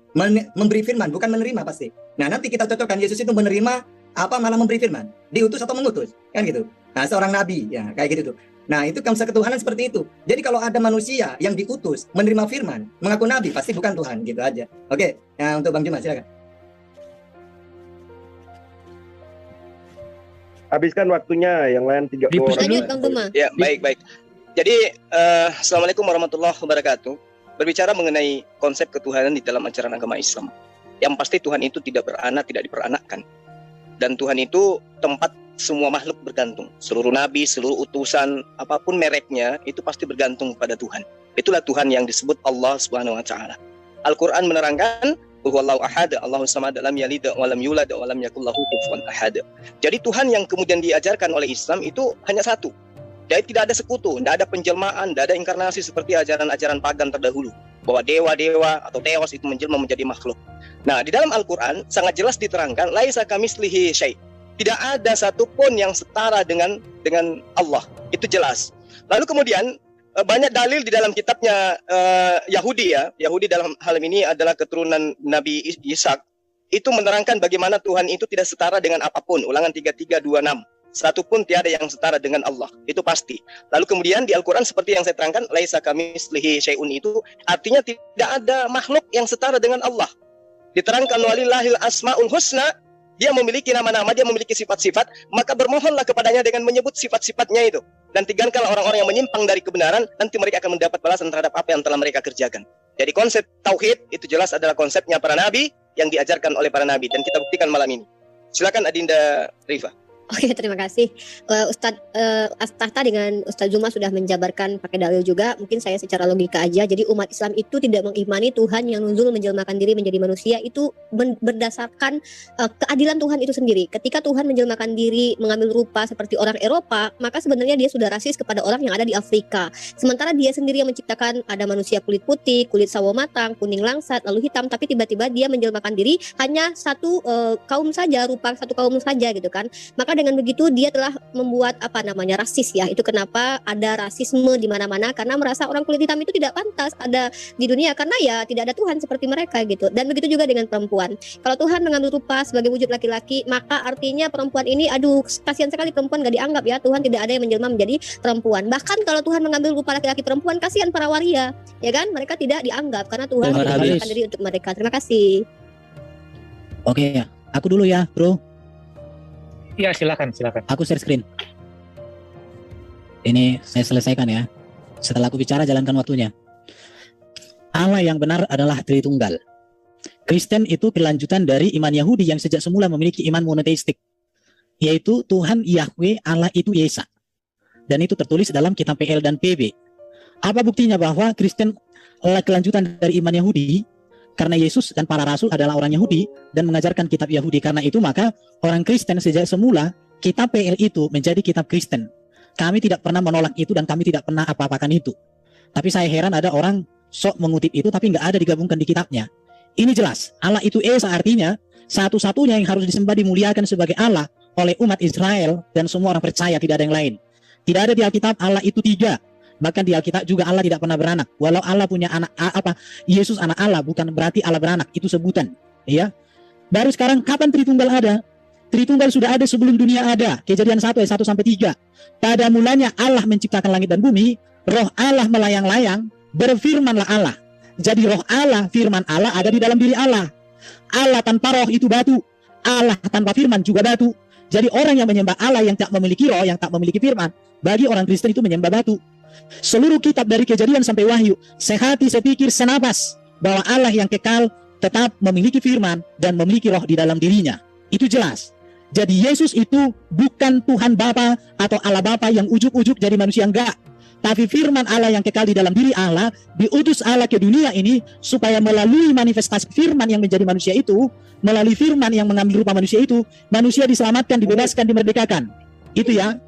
Memberi firman, bukan menerima pasti. Nah, nanti kita cocokkan Yesus itu menerima apa malah memberi firman? Diutus atau mengutus? Kan gitu. Nah, seorang nabi ya, kayak gitu tuh. Nah, itu konsep ketuhanan seperti itu. Jadi kalau ada manusia yang diutus menerima firman, mengaku nabi, pasti bukan Tuhan, gitu aja. Oke, nah untuk Bang Juma silakan. Habiskan waktunya, yang lain 30 orang. Ya, baik. Jadi, Assalamualaikum warahmatullahi wabarakatuh. Berbicara mengenai konsep ketuhanan di dalam ajaran agama Islam. Yang pasti Tuhan itu tidak beranak, tidak diperanakkan. Dan Tuhan itu tempat semua makhluk bergantung. Seluruh nabi, seluruh utusan, apapun mereknya, itu pasti bergantung pada Tuhan. Itulah Tuhan yang disebut Allah Subhanahu wa taala. Al-Qur'an menerangkan, "Huwallahu ahad, Allahus samad, lam yalid wa lam yulad wa lam yakul lahu kufuwan ahad." Jadi Tuhan yang kemudian diajarkan oleh Islam itu hanya satu. Jadi tidak ada sekutu, tidak ada penjelmaan, tidak ada inkarnasi seperti ajaran-ajaran pagan terdahulu, bahwa dewa-dewa atau teos itu menjelma menjadi makhluk. Nah, di dalam Al-Qur'an sangat jelas diterangkan, laisa kamitslihi syai'. Tidak ada satupun yang setara dengan Allah. Itu jelas. Lalu kemudian banyak dalil di dalam kitabnya Yahudi ya. Yahudi dalam hal ini adalah keturunan Nabi Ishak. Itu menerangkan bagaimana Tuhan itu tidak setara dengan apapun. Ulangan 33:26. Satupun tiada yang setara dengan Allah. Itu pasti. Lalu kemudian di Al-Quran seperti yang saya terangkan, laisa kamitslihi syai'un, itu artinya tidak ada makhluk yang setara dengan Allah. Diterangkan walillahil asmaul husna. Dia memiliki nama-nama, dia memiliki sifat-sifat, maka bermohonlah kepadanya dengan menyebut sifat-sifatnya itu. Dan tinggalkanlah orang-orang yang menyimpang dari kebenaran, nanti mereka akan mendapat balasan terhadap apa yang telah mereka kerjakan. Jadi konsep tauhid itu jelas adalah konsepnya para nabi yang diajarkan oleh para nabi, dan kita buktikan malam ini. Silakan Adinda Rifa. Oke, terima kasih. Ustadz Tahta dengan Ustadz Zuma sudah menjabarkan pakai dalil juga. Mungkin saya secara logika aja. Jadi umat Islam itu tidak mengimani Tuhan yang nuzul menjelmakan diri menjadi manusia itu berdasarkan keadilan Tuhan itu sendiri. Ketika Tuhan menjelmakan diri mengambil rupa seperti orang Eropa, maka sebenarnya dia sudah rasis kepada orang yang ada di Afrika. Sementara dia sendiri yang menciptakan ada manusia kulit putih, kulit sawo matang, kuning langsat, lalu hitam, tapi tiba-tiba dia menjelmakan diri hanya satu kaum saja, rupa satu kaum saja gitu kan. Maka dengan begitu dia telah membuat rasis ya. Itu kenapa ada rasisme di mana-mana, karena merasa orang kulit hitam itu tidak pantas ada di dunia karena ya tidak ada Tuhan seperti mereka gitu. Dan begitu juga dengan perempuan. Kalau Tuhan mengambil rupa sebagai wujud laki-laki, maka artinya perempuan ini kasihan sekali perempuan gak dianggap ya. Tuhan tidak ada yang menjelma menjadi perempuan. Bahkan kalau Tuhan mengambil rupa laki-laki perempuan, kasihan para waria, ya kan? Mereka tidak dianggap karena Tuhan tidak menjelmakan diri untuk mereka. Terima kasih. Oke, aku dulu ya, bro. Iya, silakan. Aku share screen. Ini saya selesaikan ya. Setelah aku bicara, jalankan waktunya. Allah yang benar adalah Tritunggal. Kristen itu kelanjutan dari iman Yahudi yang sejak semula memiliki iman monoteistik, yaitu Tuhan Yahweh Allah itu Yesa. Dan itu tertulis dalam kitab PL dan PB. Apa buktinya bahwa Kristen adalah kelanjutan dari iman Yahudi? Karena Yesus dan para rasul adalah orang Yahudi dan mengajarkan kitab Yahudi. Karena itu maka orang Kristen sejak semula kitab PL itu menjadi kitab Kristen. Kami tidak pernah menolak itu dan kami tidak pernah apa-apakan itu. Tapi saya heran ada orang sok mengutip itu tapi nggak ada digabungkan di kitabnya. Ini jelas Allah itu Esa, artinya satu-satunya yang harus disembah dimuliakan sebagai Allah oleh umat Israel dan semua orang percaya, tidak ada yang lain. Tidak ada di Alkitab Allah itu tiga. Bahkan di Alkitab juga Allah tidak pernah beranak. Walau Allah punya anak Yesus anak Allah, bukan berarti Allah beranak, itu sebutan, ya. Baru sekarang kapan Tritunggal ada? Tritunggal sudah ada sebelum dunia ada. Kejadian 1 ayat 1 sampai 3. Pada mulanya Allah menciptakan langit dan bumi, roh Allah melayang-layang, berfirmanlah Allah. Jadi roh Allah, firman Allah ada di dalam diri Allah. Allah tanpa roh itu batu. Allah tanpa firman juga batu. Jadi orang yang menyembah Allah yang tak memiliki roh, yang tak memiliki firman, bagi orang Kristen itu menyembah batu. Seluruh kitab dari Kejadian sampai Wahyu, sehati, sepikir, senapas, bahwa Allah yang kekal tetap memiliki firman dan memiliki roh di dalam dirinya. Itu jelas. Jadi Yesus itu bukan Tuhan Bapa atau Allah Bapa yang ujuk-ujuk jadi manusia, enggak. Tapi firman Allah yang kekal di dalam diri Allah, diutus Allah ke dunia ini supaya melalui manifestasi firman yang menjadi manusia itu, melalui firman yang mengambil rupa manusia itu, manusia diselamatkan, dibebaskan, dimerdekakan. Itu ya.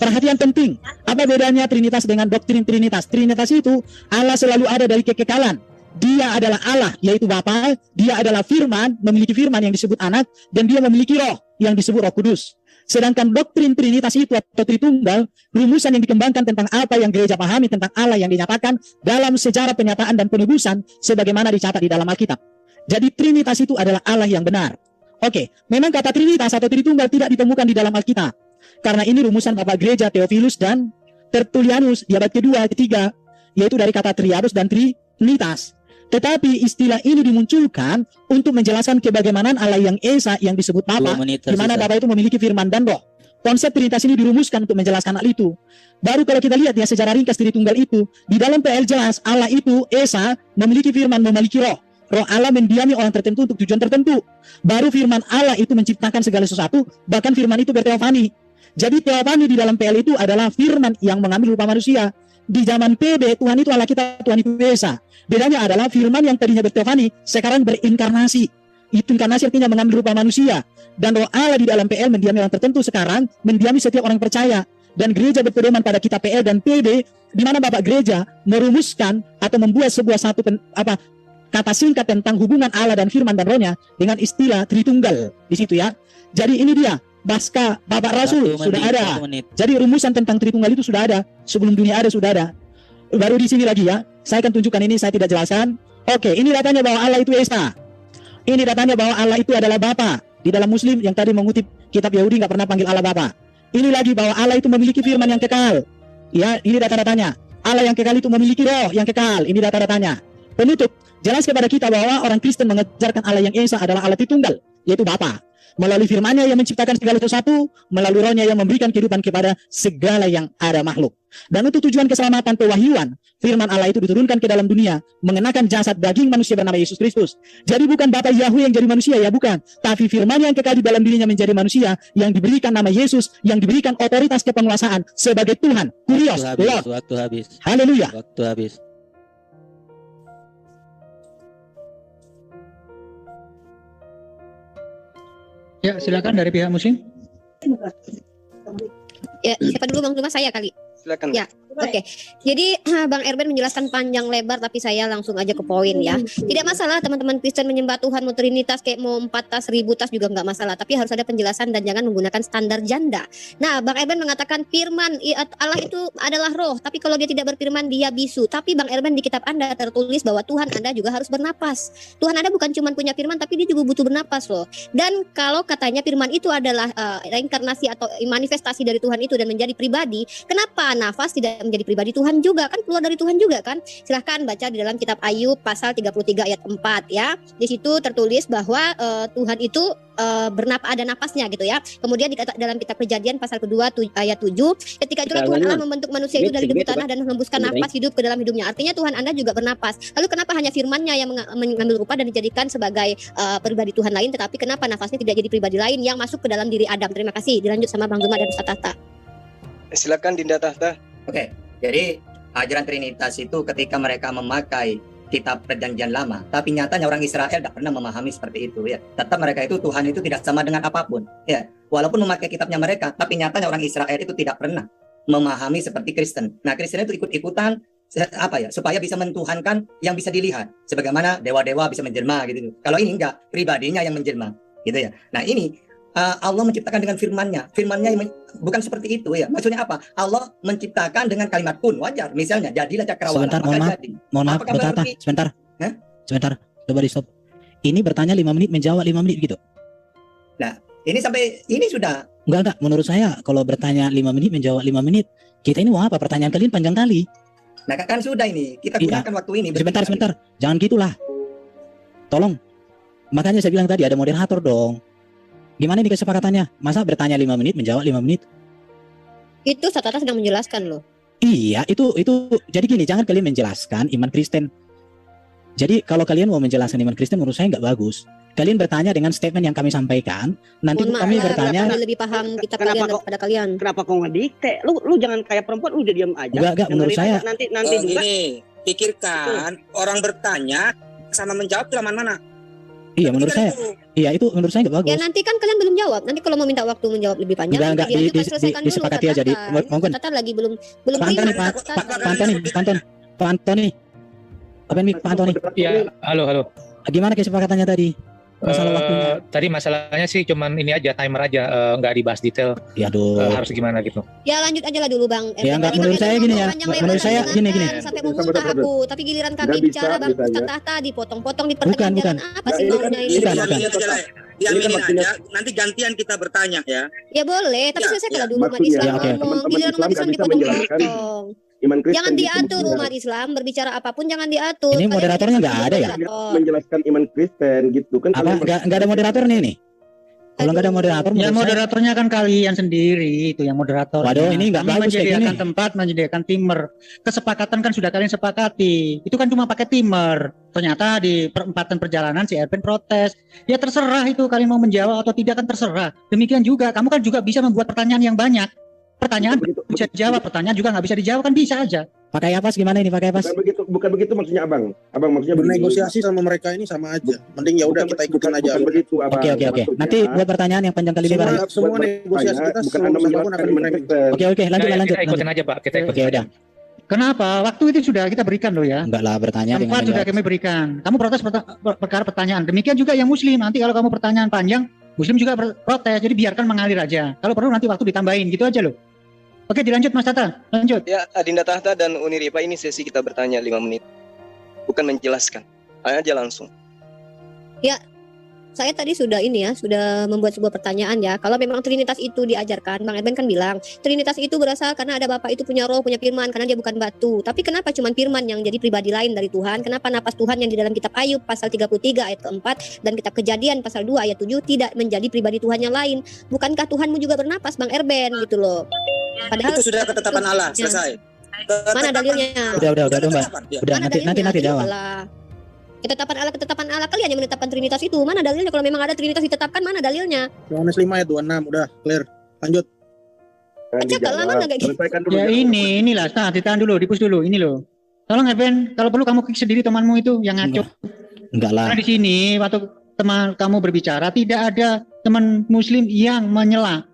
Perhatian penting. Apa bedanya Trinitas dengan doktrin Trinitas? Trinitas itu Allah selalu ada dari kekekalan. Dia adalah Allah, yaitu Bapa. Dia adalah firman, memiliki firman yang disebut anak, dan dia memiliki roh yang disebut Roh Kudus. Sedangkan doktrin Trinitas itu atau Tritunggal, rumusan yang dikembangkan tentang apa yang gereja pahami tentang Allah yang dinyatakan dalam sejarah penyataan dan penebusan sebagaimana dicatat di dalam Alkitab. Jadi Trinitas itu adalah Allah yang benar. Oke, memang kata Trinitas atau Tritunggal tidak ditemukan di dalam Alkitab. Karena ini rumusan Bapak Gereja Theophilus dan Tertullianus di abad kedua, ketiga, yaitu dari kata Triadus dan Trinitas. Tetapi istilah ini dimunculkan untuk menjelaskan kebagaimana Allah yang Esa yang disebut Bapa, di mana Bapa itu memiliki firman dan roh. Konsep Trinitas ini dirumuskan untuk menjelaskan hal itu. Baru kalau kita lihat ya sejarah ringkas Tritunggal itu, di dalam PL jelas Allah itu Esa memiliki firman, memiliki roh. Roh Allah mendiami orang tertentu untuk tujuan tertentu. Baru firman Allah itu menciptakan segala sesuatu, bahkan firman itu berteofani. Jadi teofani di dalam PL itu adalah firman yang mengambil rupa manusia. Di zaman PB, Tuhan itu Allah kita, Tuhan itu Esa. Bedanya adalah firman yang tadinya berteofani, sekarang berinkarnasi. Itu inkarnasi artinya mengambil rupa manusia. Dan roh Allah di dalam PL mendiami orang tertentu, sekarang mendiami setiap orang percaya. Dan gereja berpedoman pada kitab PL dan PB, di mana Bapak Gereja merumuskan atau membuat sebuah kata singkat tentang hubungan Allah dan firman dan rohnya dengan istilah Tritunggal. Di situ ya. Jadi ini dia. Pasca Bapak Rasul sudah ada. Jadi rumusan tentang Tritunggal itu sudah ada. Sebelum dunia ada sudah ada. Baru di sini lagi ya. Saya akan tunjukkan ini, saya tidak jelaskan. Oke, ini datanya bahwa Allah itu Esa. Ini datanya bahwa Allah itu adalah Bapa. Di dalam Muslim yang tadi mengutip kitab Yahudi nggak pernah panggil Allah Bapa. Ini lagi bahwa Allah itu memiliki firman yang kekal. Ya, ini data-datanya. Allah yang kekal itu memiliki roh yang kekal. Ini data-datanya. Penutup, jelas kepada kita bahwa orang Kristen mengajarkan Allah yang Esa adalah Allah Tritunggal, yaitu Bapa. Melalui firman-Nya yang menciptakan segala sesuatu, melalui rohnya yang memberikan kehidupan kepada segala yang ada makhluk. Dan untuk tujuan keselamatan pewahyuan, firman Allah itu diturunkan ke dalam dunia, mengenakan jasad daging manusia bernama Yesus Kristus. Jadi bukan Bapa Yahweh yang jadi manusia, ya bukan. Tapi firman yang kekal di dalam dirinya menjadi manusia, yang diberikan nama Yesus, yang diberikan otoritas kepenguasaan sebagai Tuhan. Kurios, Waktu habis. Haleluya. Waktu habis. Ya, silakan dari pihak Muslim. Ya, siapa dulu Bang Zuma? Saya kali. Silakan. Ya, oke. Jadi Bang Erben menjelaskan panjang lebar, tapi saya langsung aja ke poin ya. Tidak masalah teman-teman Kristen menyembah Tuhan, mau Trinitas kayak mau 4 tas 1000 tas juga nggak masalah. Tapi harus ada penjelasan dan jangan menggunakan standar janda. Nah, Bang Erben mengatakan firman Allah itu adalah roh, tapi kalau dia tidak berfirman dia bisu. Tapi Bang Erben di kitab Anda tertulis bahwa Tuhan Anda juga harus bernapas. Tuhan Anda bukan cuma punya firman, tapi dia juga butuh bernapas loh. Dan kalau katanya firman itu adalah reinkarnasi atau manifestasi dari Tuhan itu dan menjadi pribadi, kenapa nafas tidak menjadi pribadi Tuhan juga? Kan keluar dari Tuhan juga kan? Silahkan baca di dalam kitab Ayub pasal 33 ayat 4 ya. Di situ tertulis bahwa Tuhan itu ada napasnya gitu ya. Kemudian dalam kitab Kejadian pasal kedua ayat 7, ketika itulah Tuhan Allah membentuk manusia itu dari debu tanah dan menghembuskan napas hidup ke dalam hidupnya. Artinya Tuhan Anda juga bernapas. Lalu kenapa hanya firman-Nya yang mengambil rupa dan dijadikan sebagai pribadi Tuhan lain, tetapi kenapa nafasnya tidak jadi pribadi lain yang masuk ke dalam diri Adam? Terima kasih. Dilanjut sama Bang Zuma dan Ustaz Tahta. Silakan Dinda Tahta. Oke, jadi ajaran Trinitas itu ketika mereka memakai kitab perjanjian lama, tapi nyatanya orang Israel tidak pernah memahami seperti itu ya. Tetap mereka itu Tuhan itu tidak sama dengan apapun ya. Walaupun memakai kitabnya mereka, tapi nyatanya orang Israel itu tidak pernah memahami seperti Kristen. Nah, Kristen itu ikut-ikutan supaya bisa mentuhankan yang bisa dilihat, sebagaimana dewa-dewa bisa menjelma gitu. Kalau ini enggak, pribadinya yang menjelma gitu ya. Nah, ini Allah menciptakan dengan firman-Nya. Firman-Nya bukan seperti itu ya. Maksudnya apa? Allah menciptakan dengan kalimat kun, wajar. Misalnya, jadilah cakrawala. Sebentar, mohon maaf, Betata. Sebentar, coba di stop. Ini bertanya 5 menit, menjawab 5 menit gitu. Nah, ini sampai ini sudah. Enggak. Menurut saya, kalau bertanya 5 menit, menjawab 5 menit, kita ini mau apa? Pertanyaan kalian panjang kali. Nah, kan sudah ini. Kita gunakan waktu ini. Sebentar. Jangan gitulah. Tolong. Makanya saya bilang tadi ada moderator dong. Gimana ini kesepakatannya? Masa bertanya 5 menit, menjawab 5 menit? Itu Ustaz Tata sedang menjelaskan loh. Iya, itu jadi gini, jangan kalian menjelaskan iman Kristen. Jadi kalau kalian mau menjelaskan iman Kristen menurut saya nggak bagus. Kalian bertanya dengan statement yang kami sampaikan, nanti Mohon kami maaf, bertanya. kami lebih paham kitab Kenapa kalian kok- daripada kalian. Kenapa kok ngedikte? Lu jangan kayak perempuan, udah diam aja. Enggak, menurut Dengerin saya- aja, nanti juga. Gini, pikirkan orang bertanya sama menjawab itu mana? Iya, menurut saya. Iya, itu menurut saya nggak bagus. Ya nanti kan kalian belum jawab. Nanti kalau mau minta waktu menjawab lebih panjang, Enggak, nanti dia juga selesaikan dulu. disepakati Ustaz aja. Tata. Mungkin Ustaz Tata lagi belum Pak Antoni, clear, Ustaz Tata. Pak Antoni. Apa ini Pak Antoni? Ya, halo. Gimana kesepakatannya tadi? Masalah waktunya. Tadi masalahnya sih cuman ini aja, timer aja, nggak dibahas detail. Ya aduh. Harus gimana gitu. Ya lanjut aja lah dulu Bang. Ya, enggak, Tadi menurut kalian saya ngomong gini ya, panjang lebar menurut saya dan gini. dengarkan sampai mau muntah aku. Tapi giliran kami Nggak bisa, bicara Bang bisa Ustaz aja. Tata dipotong-potong di pertengahan Bukan. jalan. Apa sih Nah, ini maunya kan- ini? Bukan. Diaminin aja lah. Diaminin aja. Nanti gantian kita bertanya ya. Ya boleh, tapi Ya, selesaikanlah ya, dulu umat maksudnya, Islam ya, oke. ngomong. Teman-teman Giliran Islam umat Islam nggak bisa menjelaskan dipotong-potong. iman Kristen Jangan gitu, diatur maksudnya. umat Islam berbicara apapun jangan diatur. Ini Kalian moderatornya nggak ada ya? moderator. Menjelaskan iman Kristen gitu kan. Apa kalian- enggak ada moderator nih? Kalau nggak ada moderator, Ya menurut saya- moderatornya kan kalian sendiri, itu yang moderator. Waduh, ini nggak Kami bagus kayak menyediakan gini. tempat, menyediakan timer. Kesepakatan kan sudah kalian sepakati. Itu kan cuma pakai timer. Ternyata di perempatan perjalanan si Erben protes. Ya terserah itu kalian mau menjawab atau tidak kan terserah. Demikian juga, kamu kan juga bisa membuat pertanyaan yang banyak. Pertanyaan bisa dijawab, pertanyaan juga nggak bisa dijawab kan bisa aja. Pakai apa gimana ini pakai apa? Bukan begitu maksudnya abang. Abang maksudnya begini. Bernegosiasi sama mereka ini sama aja. Mending ya udah kita ikutin aja. Bukan begitu abang. Oke. Maksudnya, Nanti buat pertanyaan yang panjang kali lebar. Semua negosiasi kita bukan Anda menjelaskan iman Kristen. Oke, lanjut. Kita ikutin aja Pak, kita ikutin. Oke, udah. Kenapa? Waktu itu sudah kita berikan loh ya. Enggak lah bertanya dengan Tempat sudah menjawab. kami berikan. Kamu protes perkara pertanyaan. Demikian juga yang Muslim. Nanti kalau kamu pertanyaan panjang, Muslim juga protes. Jadi biarkan mengalir aja. Kalau perlu nanti waktu ditambahin gitu aja loh. Oke, dilanjut Mas Tata. Lanjut. Ya, Adinda Tahta dan Uniripa, ini sesi kita bertanya 5 menit. Bukan menjelaskan. Aja langsung. Ya, saya tadi sudah membuat sebuah pertanyaan ya. Kalau memang Trinitas itu diajarkan, Bang Edben kan bilang, Trinitas itu berasal karena ada Bapa itu punya roh, punya firman, karena dia bukan batu. Tapi kenapa cuma firman yang jadi pribadi lain dari Tuhan? Kenapa napas Tuhan yang di dalam kitab Ayub pasal 33 ayat keempat dan kitab Kejadian pasal 2 ayat 7 tidak menjadi pribadi Tuhan yang lain? Bukankah Tuhanmu juga bernapas, Bang Erben gitu loh? Padahal Itu sudah ketetapan Allah, selesai. Mana dalilnya? Udah, Mbak. Udah, Mana nanti jawab. Iyalah. Ketetapan Allah kalian yang menetapkan Trinitas itu. Mana dalilnya? Kalau memang ada Trinitas ditetapkan, mana dalilnya? Yohanes 5 ayat 26 udah clear. Lanjut. Cakap lah, mana kayak gitu. Ya inilah. Nah, ditahan dulu, dipus dulu. Ini loh. Tolong Erben, kalau perlu kamu klik sendiri temanmu itu yang ngaco. Enggak lah. Karena di sini waktu teman kamu berbicara tidak ada teman Muslim yang menyela.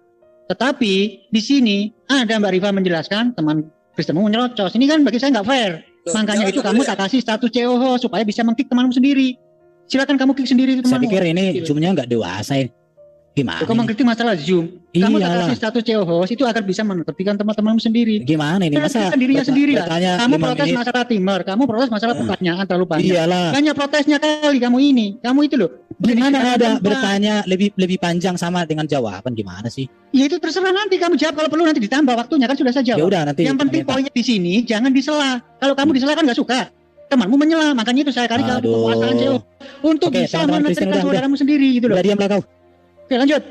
Tetapi di sini ada Mbak Rifa menjelaskan teman Kristenmu menyelocos. Ini kan bagi saya nggak fair. Makanya itu kamu tak kasih status COH supaya bisa mengklik temanmu sendiri. Silakan kamu klik sendiri itu Saya temanmu. pikir ini zoomnya nggak dewasa ini. Gimana? Kamu mengkritik masalah Zoom. Kamu tak Iyalah. kasih status COH itu agar bisa menertibkan teman-temanmu sendiri. Gimana ini? Masa dirinya sendiri lah. bertanya Kamu 5 protes menit? masalah timer, kamu protes masalah pertanyaan terlalu banyak. Iyalah. Banyak protesnya kali kamu ini. Kamu itu loh. Gimana Jadi, ada tempat. bertanya lebih panjang sama dengan jawaban gimana sih? Ya itu terserah nanti kamu jawab, kalau perlu nanti ditambah waktunya kan sudah saya jawab. Ya udah, nanti Yang penting minta. poinnya di sini jangan disela. Kalau kamu disela kan nggak suka. Temanmu menyela, makanya itu saya kali kalau Aduh. kekuasaan CEO untuk Oke, bisa teman-teman Kristen, menertibkan udah. saudaramu sendiri gitu loh. Udah diam lah kau. Oke, lanjut.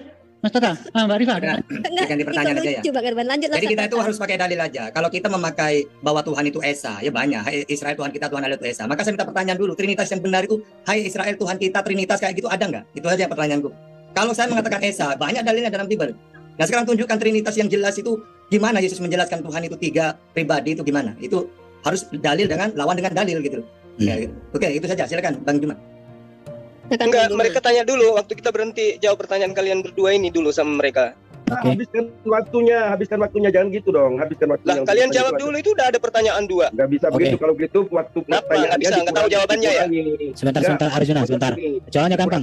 Mas Tata, Mbak Rifa. Ganti pertanyaan aja ya. Coba Gerban lanjut lah. Jadi kita itu harus pakai dalil aja. Kalau kita memakai bahwa Tuhan itu Esa, ya banyak. Hai Israel Tuhan kita, Tuhan Allah itu Esa. Maka saya minta pertanyaan dulu. Trinitas yang benar itu, Hai Israel Tuhan kita, Trinitas kayak gitu ada nggak? Itu aja pertanyaanku. Kalau saya mengatakan Esa, banyak dalilnya dalam Bible. Nah sekarang tunjukkan Trinitas yang jelas itu gimana Yesus menjelaskan Tuhan itu 3 pribadi itu gimana? Itu harus dalil dengan lawan dengan dalil gitu. Ya, oke, itu saja. Silakan Bang Juma. Enggak, mereka tanya dulu waktu kita berhenti jawab pertanyaan kalian berdua ini dulu sama mereka. Habiskan waktunya, jangan gitu dong. Habiskan waktunya. Lah kalian jawab dulu, itu udah ada pertanyaan 2. Nggak bisa begitu. Kalau begitu waktu Nggak bisa, nggak tahu jawabannya ya? Sebentar Arjuna, sebentar. Jawabannya gampang.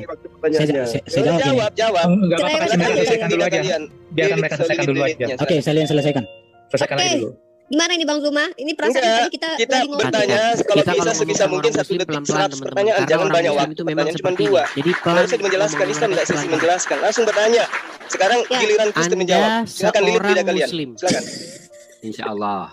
Saya jawab ini. Jawab. Enggak apa-apa, Silakan selesaikan dulu aja. kalian. Biarkan mereka selesaikan dulu aja. Oke, saya selesaikan. Selesaikan aja dulu. Gimana ini Bang Zuma? Ini perasaan Enggak, tadi kita kita lagi ngomong. bertanya kalau bisa sebisa mungkin 1 detik 100 pertanyaan, jangan banyak waktu. Pertanyaan cuma 2. Jadi Kalau saya menjelaskan, Islam tidak sesi menjelaskan, langsung bertanya. Sekarang giliran Kristen menjawab. Silakan Lilit, tidak kalian. Silakan. Insya Allah.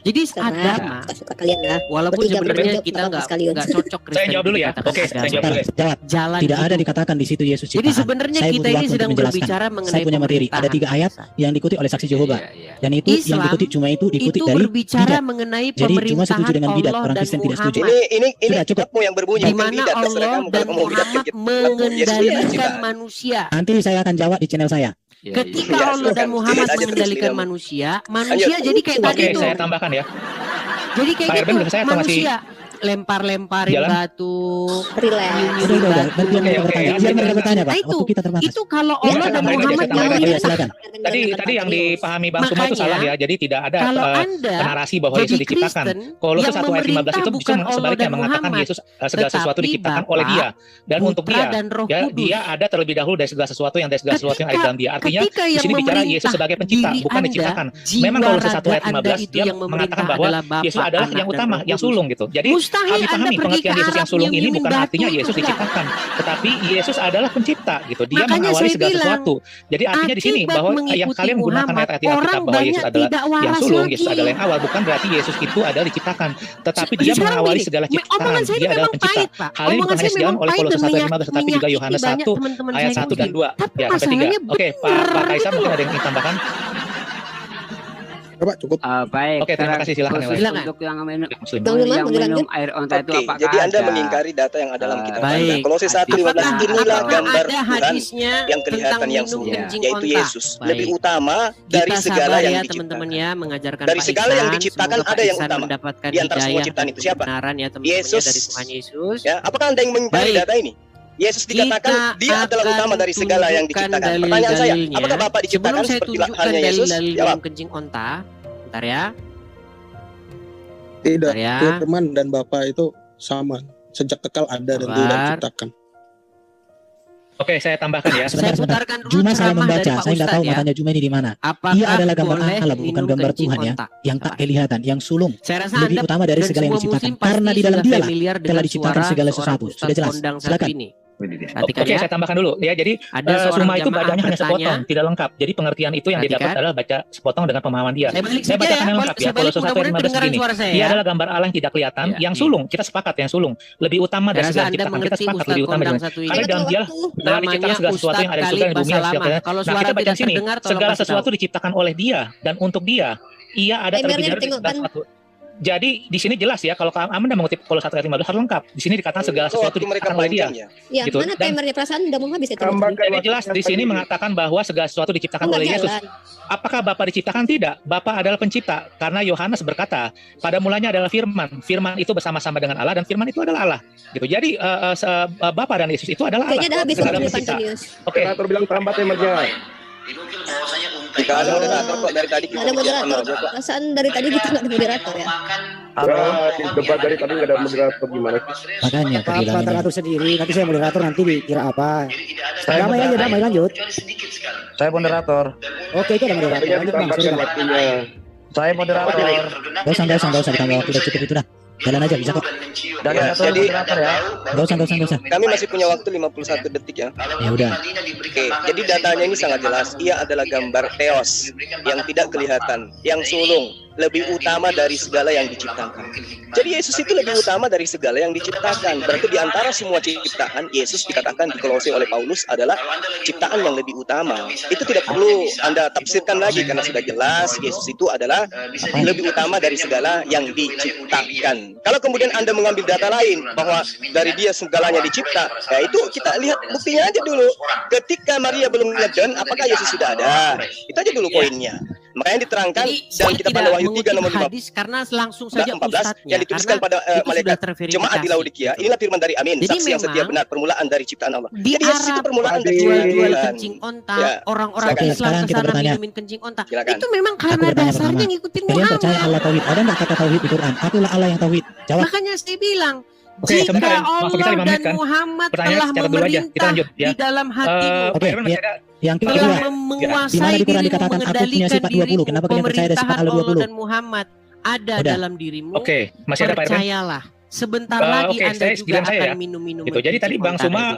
Jadi Terserah, agama, suka kalian lah. walaupun Bertiga sebenarnya berunjuk, kita apa-apa nggak sekalian. cocok Kristen. Saya jawab dulu ya. dikatakan Oke, saya agama. jawab dulu ya. Jawab. Jalan Tidak hidup. ada dikatakan di situ Yesus Jadi ciptaan. sebenarnya Saya kita butuh ini waktu sedang untuk menjelaskan. berbicara Saya mengenai punya materi sendiri. Ada 3 ayat yang diikuti oleh saksi Jehovah. Dan itu yang Islam diikuti cuma itu diikuti itu dari berbicara bidat. mengenai Jadi cuma setuju pemerintahan dengan bidat, Allah orang dan Kristen tidak setuju. Muhammad. Ini Sudah cukup. kitabmu yang berbunyi Di kan mana bidat, terserah Allah kamu. dan Kalau mau bidat Muhammad Yesus tidak mengendalikan cinta. manusia. Nanti saya akan jawab di channel saya. Ketika Ya, Allah dan silakan. Muhammad Aja terus mengendalikan bidangmu. manusia, manusia jadi kayak tadi Oke, tuh. saya tambahkan ya. Jadi kayak Pak gitu, Erben udah selesai atau masih manusia lempar-lemparin jalan? batu, Relax. nyuri-nyuri Udah, batu. biar mereka bertanya. Biar mereka bertanya, Pak. Nah itu, Waktu kita terbatas. itu kalau Ya, Allah saya dan tambahin aja, Muhammad saya yang tambahin aja. Iya, merintah. silakan. Tadi yang dipahami Bang Suma itu salah ya. Jadi tidak ada Kalau Anda narasi bahwa Yesus jadi diciptakan. Kristen, Kolose yang 1 ayat 15 itu memerintah justru bukan Allah sebaliknya dan mengatakan Muhammad, Yesus segala sesuatu tetapi diciptakan Bapa, oleh Dia dan untuk Putra Dia. dan Roh Ya, Kudus. Dia ada terlebih dahulu dari segala sesuatu yang dari segala sesuatu yang ada di dalam Dia. Artinya ketika di yang sini bicara Yesus memerintah sebagai pencipta, diri bukan Anda, diciptakan. jiwa Memang Kolose 1 ayat raga Anda 15 itu dia yang memerintah mengatakan bahwa adalah Bapa, Yesus adalah Anak, yang dan utama, Roh yang Kudus. sulung gitu. Jadi Mustahil kami Anda pahami pergi pengertian ke Yesus yang Arab sulung ini nyium-nyiumin bukan artinya batu, Yesus enggak. diciptakan, tetapi Yesus adalah pencipta gitu. Dia Makanya mengawali saya segala bilang, sesuatu. Jadi artinya di sini akibat bahwa yang mengikuti kalian gunakan Muhammad, ayat-ayat di Alkitab orang bahwa Yesus banyak adalah tidak yang waras sulung, lagi. Yesus adalah yang awal, bukan berarti Yesus itu adalah diciptakan, tetapi dia Sekarang mengawali gini, segala ciptaan. omongan saya ini Dia adalah memang pencipta. pahit, Pak. Hal ini Omongan bukan hanya saya sejalan memang oleh pahit Kolose dan 1 ayat 15 tetapi juga menyakiti Yohanes banyak 1 teman-teman ayat saya 1 dan 2 Tapi ya sampai 3. masalahnya Oke, Pak benar Kaisar gitu mungkin loh. ada yang ingin tambahkan? Pak, cukup. Baik. Oke, terima kasih, silakan yang lain. Silakan. Untuk yang minum, Muslim. Bang Luma, yang mau dilanjut? minum air onta itu Oke, apakah jadi Anda ada mengingkari data yang ada dalam kitab baik, Anda. Kolose 1:15 apakah- inilah apakah gambar ada Tuhan hadisnya yang kelihatan tentang yang minum sungguh, kencing yaitu onta? Yesus. Baik. Lebih utama dari Kita segala sabar yang ya diciptakan. teman-teman ya, mengajarkan Dari Pak segala yang Ihsan. diciptakan Semoga ada Pak yang Ihsan utama. mendapatkan Di antara semua hidayah ciptaan dan itu siapa? kebenaran ya teman-teman ya Yesus. dari Tuhan Yesus. Ya, apakah Anda yang mengingkari Baik. data ini? Yesus dikatakan Kita dia adalah akan utama dari segala yang tunjukkan diciptakan. Pertanyaan saya, dalil-dalilnya. apakah Bapak diciptakan Sebelum saya seperti tunjukkan halnya Yesus? dalil-dalil Jawab. minum kencing onta, bentar ya. Tidak, Bentar ya. Firman dan Bapa itu sama. Sejak kekal ada dan tidak Sabar. diciptakan. Oke, saya tambahkan ya. Sebentar, Saya sebentar. putarkan dulu Juma salah ceramah dari membaca. Pak Saya nggak tahu Ustadz ya. matanya Juma ini di mana. Apakah Ia adalah gambar boleh Allah, bukan minum gambar kencing Tuhan ya, onta? yang tak kelihatan, yang sulung. Saya rasa Lebih Anda utama dari dan segala yang semua diciptakan. muslim pasti Karena di dalam sudah Dialah familiar telah dengan diciptakan suara segala seorang sesuatu. Ustadz Sudah jelas. kondang satu Silakan. ini. Perhatikan Oke, ya. saya tambahkan dulu ya. Jadi Ada seorang Suma itu jamaah bacanya hanya bertanya. sepotong, tidak lengkap. Jadi pengertian itu yang didapat Perhatikan. adalah baca sepotong dengan pemahaman dia. Saya balik Saya saja bacakan ya. yang lengkap ya. Saya balik, Kolose 1 ayat mudah-mudahan 15 kedengaran begini. suara saya Dia ya. adalah gambar Allah yang tidak kelihatan, Ya, yang nih. sulung. Kita sepakat yang sulung. Lebih utama Saya dari rasa segala Anda ciptaan. Kita mengerti sepakat Ustadz lebih utama dari kondang satu ini. karena dalam Dialah telah Namanya diciptakan segala sesuatu yang ada di Ustadz surga dan di Khalid bumi dan Basalamah. segala. Kalau Nah, suara kita baca tidak di sini, terdengar, tolong segala kasih sesuatu tahu. diciptakan oleh Dia dan untuk Dia. Ia ada terlebih Timernya dahulu dari ditengok segala kan? sesuatu. Jadi di sini jelas ya, kalau Anda mengutip Kolose 1 ayat 15 harus lengkap. Di sini dikatakan segala sesuatu Waktu mereka diciptakan oleh Dia. panjang ya. Ya, Gitu. mana Dan timernya, perasaan udah mau habis ya tadi. jadi jelas di sini mengatakan bahwa segala sesuatu diciptakan Oh, nggak oleh Yesus. jalan. Apakah Bapa diciptakan? Tidak. Bapa adalah pencipta. Karena Yohanes berkata, pada mulanya adalah Firman. Firman itu bersama-sama dengan Allah dan Firman itu adalah Allah. Gitu. Jadi Bapa dan Yesus itu adalah Allah. Kayaknya udah habis Tidak ada waktunya pencipta. Pantonius. Oke. Moderator bilang terlambat timernya. Tidak ada moderator kok dari tadi Nggak ada moderator. Perasaan dari tadi kita nggak ada moderator ya. Ya, debat dari tadi nggak ada moderator gimana sih? Makanya Apa kebilangan. teratur sendiri. Nanti saya moderator nanti dikira apa. Damai aja, damai lanjut. Saya moderator. Oke, itu ada moderator. Artinya Lanjut bang, sorry ditambahkan bang. waktunya. Saya moderator. Gak usah ditambah waktu, udah cukup itu dah. Jalan aja bisa kok. Dan Ya, satu jadi moderator ya. Gak usah. kami masih punya waktu 51 detik ya. Ya udah. Oke, jadi datanya ini sangat jelas. Ia adalah gambar Theos yang tidak kelihatan, yang sulung, lebih utama dari segala yang diciptakan. Jadi Yesus itu lebih utama dari segala yang diciptakan. Berarti di antara semua ciptaan, Yesus dikatakan di Kolose oleh Paulus adalah ciptaan yang lebih utama. Itu tidak perlu Anda tafsirkan lagi karena sudah jelas Yesus itu adalah lebih utama dari segala yang diciptakan. Kalau kemudian Anda mengambil data lain bahwa dari Dia segalanya dicipta, ya itu kita lihat buktinya aja dulu. Ketika Maria belum ngeden, apakah Yesus sudah ada? Itu aja dulu poinnya. Makanya diterangkan dalam kitab Anda Wahyu 3 nomor 15 hadis karena langsung saja 14 ustadznya yang dituliskan pada malaikat jemaat di Laodikia. Inilah firman dari Amin, Jadi saksi yang setia memang benar, permulaan dari ciptaan Allah. di Jadi Yesus itu Arab permulaan dari jual-jual ciptaan. kencing onta, Ya, orang-orang silakan. Islam Sekarang kita kesana bertanya. minumin kencing onta. Silakan. Itu memang Aku karena bertanya dasarnya pertama. ngikutin Kalian percaya Muhammad. Allah tauhid? Ada nggak kata tauhid di Quran? Akulah Allah yang tauhid. Jawab. Makanya saya bilang, Oke, jika sebentar ya. Waktu kita 5 Allah menit dan kan. Muhammad Pertanyaan telah secara dulu aja. Kita memerintah lanjut ya. di dalam hatimu, Oke, yang kedua. telah Di menguasai mana di Quran dirimu, dikatakan aku punya mengendalikan sifat 20? dirimu, Kenapa kalian percaya ada sifat pemerintahan Allah Allah 20? dan Muhammad ada Udah. dalam dirimu, Oke, masih ada Pak Erben? percayalah sebentar lagi Oke, Anda juga giliran saya akan ya. minum-minum Gitu. Jadi tadi Bang Suma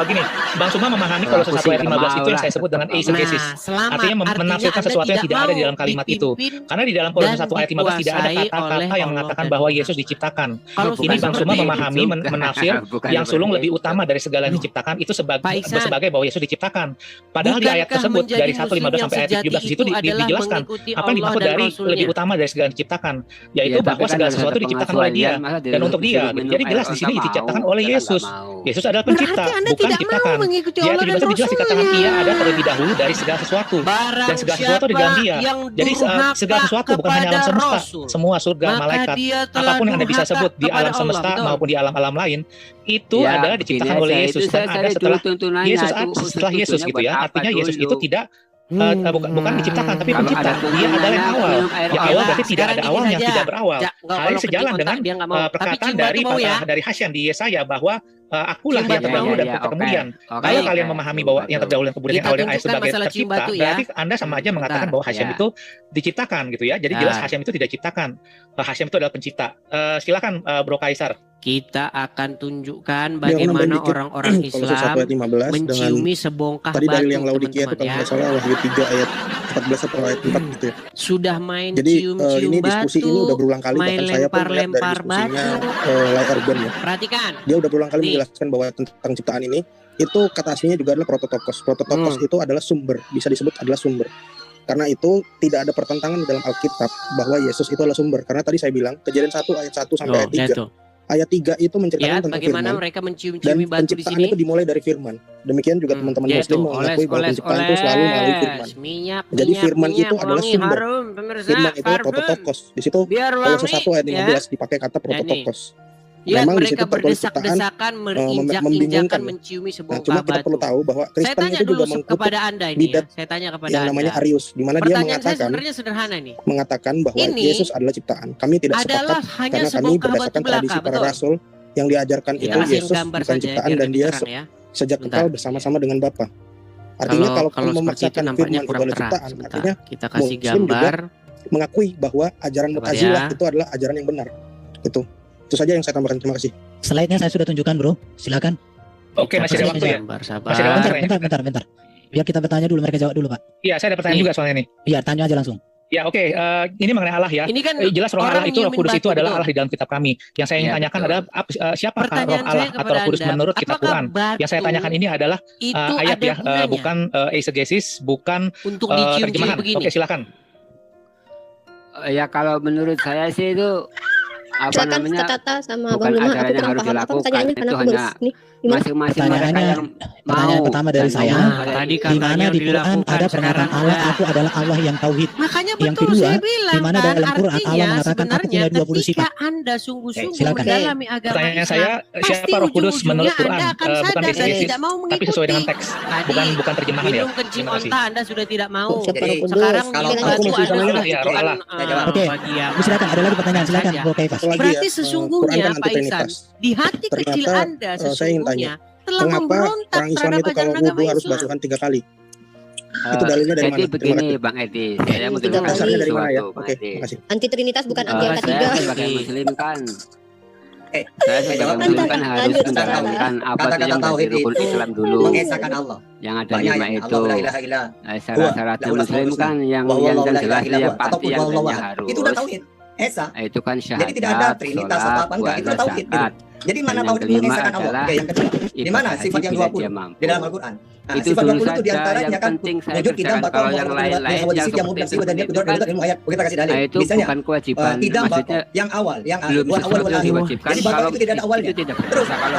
gini, Bang Suma memahami kalau sesuatu ayat 15 itu yang saya sebut dengan eisegesis. Artinya menafsirkan sesuatu yang tidak ada di dalam kalimat itu. Karena di dalam Kolose 1 ayat 15 tidak ada kata-kata yang mengatakan bahwa Yesus diciptakan. Ini Bang Suma memahami menafsir yang sulung lebih utama dari segala yang diciptakan itu sebagai bahwa Yesus diciptakan. Padahal di ayat tersebut dari 1:15 sampai ayat 17 itu dijelaskan apa yang dimaksud dari lebih utama dari segala yang diciptakan, yaitu bahwa segala sesuatu diciptakan oleh Dia dan untuk Dia. Jadi jelas di sini diciptakan oleh Yesus. Yesus adalah pencipta, bukan diciptakan. Dia 17 itu jelas dikatakan Ia ada terlebih dahulu dari segala sesuatu dan segala sesuatu di dalam Dia. Jadi segala sesuatu bukan hanya alam semesta, semua surga, malaikat, apapun yang Anda bisa sebut di alam semesta maupun di alam-alam lain itu adalah diciptakan oleh Yesus dan ada setelah Yesus gitu ya. Artinya Yesus itu tidak bukan diciptakan tapi pencipta. Dia adalah yang awal. Yang awal berarti tidak ada awalnya, tidak berawal. Hal ini sejalan dengan perkataan dari Hasyam di Yesaya bahwa akulah yang terdahulu dan kemudian. Kalau kalian memahami bahwa yang terdahulu dan kemudian awal dan akhir sebagai tercipta, berarti Anda sama aja mengatakan bahwa Hasyam itu diciptakan gitu ya. Jadi jelas Hasyam itu tidak diciptakan. Hasyam itu adalah pencipta. Silakan Bro Kaisar. Kita akan tunjukkan bagaimana orang-orang Islam menciumi sebongkah tadi batu, dalil yang Laodikia itu kalau nggak salah Wahyu 3 ayat 14 atau ayat 4 gitu ya. Sudah main jadi cium-cium ini diskusi batu, ini udah berulang kali, main bahkan saya pun melihat dari diskusinya Lai Urban ya. Perhatikan. Dia udah berulang kali menjelaskan bahwa tentang ciptaan ini itu kata aslinya juga adalah prototokos. Prototokos itu adalah sumber, bisa disebut adalah sumber. Karena itu tidak ada pertentangan di dalam Alkitab bahwa Yesus itu adalah sumber. Karena tadi saya bilang Kejadian 1 ayat 1 sampai ayat 3. Ayat 3 itu menceritakan tentang bagaimana firman mereka dan mencium-ciumi batu di penciptaan sini. itu dimulai dari firman. Demikian juga teman-teman Muslim mengakui bahwa penciptaan itu selalu melalui firman. Jadi firman itu adalah sumber. Firman itu prototokos. Di situ kalau 1 ayat 15 dipakai kata prototokos. Ya, memang mereka berdesak-desakan membingungkan, menciumi Nah, sebongkah cuma kita perlu tahu bahwa Kristen itu juga mengkutuk kepada Anda ini ya. Saya tanya kepada yang namanya Arius, di mana dia mengatakan bahwa ini Yesus adalah ciptaan. Kami tidak sepakat karena kami berdasarkan tradisi para rasul yang diajarkan itu Yesus bukan ciptaan dan Dia sejak kekal bersama-sama dengan Bapa. Artinya kalau memaksakan firman itu adalah ciptaan, artinya kita kasih Muslim gambar juga mengakui bahwa ajaran Mu'tazilah itu adalah ajaran yang benar. Itu saja yang saya tambahkan. Terima kasih. Slide-nya saya sudah tunjukkan, Bro. Silakan. Oke, masih ada waktu ya? Masih ada waktu. Bentar. Biar kita bertanya dulu, mereka jawab dulu, Pak. Iya, saya ada pertanyaan juga soalnya nih. Iya, tanya aja langsung. Ya, oke. Ini mengenai Allah ya. Ini kan jelas Roh Allah itu, Roh Kudus itu adalah Allah di dalam kitab kami. Yang saya ingin tanyakan adalah siapakah Roh Allah atau Roh Kudus menurut kitab Quran? Yang saya tanyakan ini adalah ayat ya, bukan eisegesis, bukan terjemahan. Oke, silakan. Ya kalau menurut saya sih itu apa Silakan namanya Tata sama bukan Bang Luma, ajaran aku yang kurang harus paham apa dilakukan, pertanyaannya karena itu aku hanya baru nih. Gimana? masing-masing mereka yang Pertanyaan pertama dari saya, tadi di mana di Quran ada pernyataan Allah, aku adalah Allah yang tauhid. Makanya yang betul kedua, saya bilang di mana kan, dalam Quran Allah mengatakan aku punya 20 sifat. Anda sungguh-sungguh Silakan. mendalami agama Pertanyaan Islam, saya, siapa Roh Kudus menurut Quran? Bukan dan eisegesis, tidak mau tapi sesuai dengan teks, bukan terjemahan ya. minum kencing Terima kasih. onta Anda sudah tidak mau. Jadi, Sekarang kalau minum aku batu masih Anda sama sudah ya, tidak Allah. Oke, silakan. Ada lagi pertanyaan, silakan. Bro Kaifas. Berarti sesungguhnya Pak Iksan, di hati kecil Ternyata, Anda saya ingin tanya, sesungguhnya telah mengapa memberontak orang Islam terhadap itu kalau ajaran agama wudhu harus Islam. basuhan 3 kali? Itu dalilnya dari Jadi mana? Terima begini kasih. Bang Edi, saya mau Tiga terangkan kali. Dari mana ya? sesuatu, Bang Oke, Edi. terima kasih. Anti Trinitas bukan anti angka Saya 3. sebagai Muslim kan, saya saya sebagai jawab Muslim dulu. kan harus Lanjut, menjalankan apa itu Kata-kata yang tauhid menjadi rukun itu Islam dulu. mengesahkan Allah. Yang ada Banyak 5 yang itu. Allah la ilaha illa Syarat-syarat lahul Muslim asmaul kan yang wa huwa yang la ilaha jelas illa ya huwa, pasti ataupun yang wallahu lainnya ahad. harus. Itu udah tauhid. Esa. Itu kan Jadi tidak ada syahadat, trinitas sholat, atau apa enggak, itu puasa, tauhid gitu. zakat. Jadi mana Dan tauhid yang kelima mengesahkan Allah? adalah Oke, yang kedua. Di mana ibadah sifat yang haji bila 20 dia mampu. di dalam Al-Qur'an? Itu Sifat dulu 20 itu saja diantaranya yang kan penting saya wujud tidak kerjakan. bakal Kalau yang lain-lain yang seperti itu kan kita kasih dalil. itu Misalnya bukan kewajiban. tidak bakal Maksudnya yang awal, yang belum awal sesuatu wal yang akhir. diwajibkan. Jadi bakal Kalau itu tidak ada awalnya. itu tidak Terus berdosa kalau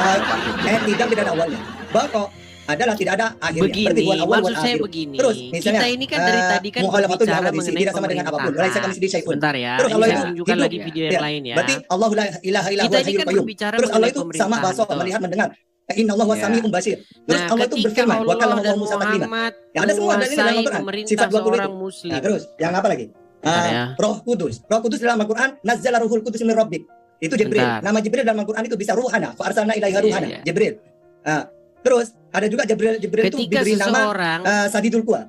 tidak ada awalnya. Bakal adalah tidak ada akhirnya. Berarti Begini, wal awal maksud wal saya akhir. begini. Terus misalnya Kita ini kan dari tadi kan mukhalafatun berbicara muhawadisi, mengenai tidak sama dengan apapun. pemerintahan. Laisa kamitslihi syai'un. Sebentar ya, Terus ini Allah saya itu tunjukkan hidup. lagi video yang lain ya. Berarti Allahu la ilaha illa Kita huwal ini hayyul kan qayyum. berbicara Terus Allah mengenai itu sama pemerintahan, basar, betul. melihat mendengar. Inna Allah wasami'un basir. Terus Nah, Allah itu ketika berfirman, wa Allah kallama dan Allah Musa taklima. Muhammad Ya ada semua dalil dalam menguasai Al-Qur'an. pemerintah Sifat 20 seorang itu. muslim. Nah, terus yang apa lagi? Ya. Roh Kudus. Roh Kudus dalam Al-Qur'an nazzala ruhul qudus min rabbik. Itu Jibril. Bentar. Nama Jibril dalam Al-Qur'an itu bisa ruhana, fa arsalna ilaiha ruhana. Iya. Jibril. Terus ada juga Jibril itu Ketika diberi nama seseorang Sadidul Quwa.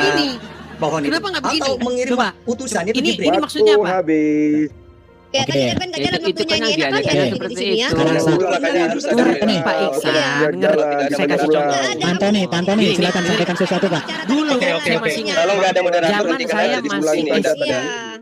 begini? Pohon Kenapa nggak begini? atau mengirim Coba. utusan itu Ini Jibril. maksudnya apa? Habis. Ya Oke. tadi kan katanya dalam waktunya ini enak kali ya dialeknya di seperti sini ya. itu. Makanya harus ada Pak Iksan, dengar saya kasih contoh. Pak Antoni, Gini, silakan sampaikan sesuatu Pak. Dulu Oke, saya masih ingat. Kalau nggak ada moderator Zaman nanti kan saya ada diskusi masih ini. Iya.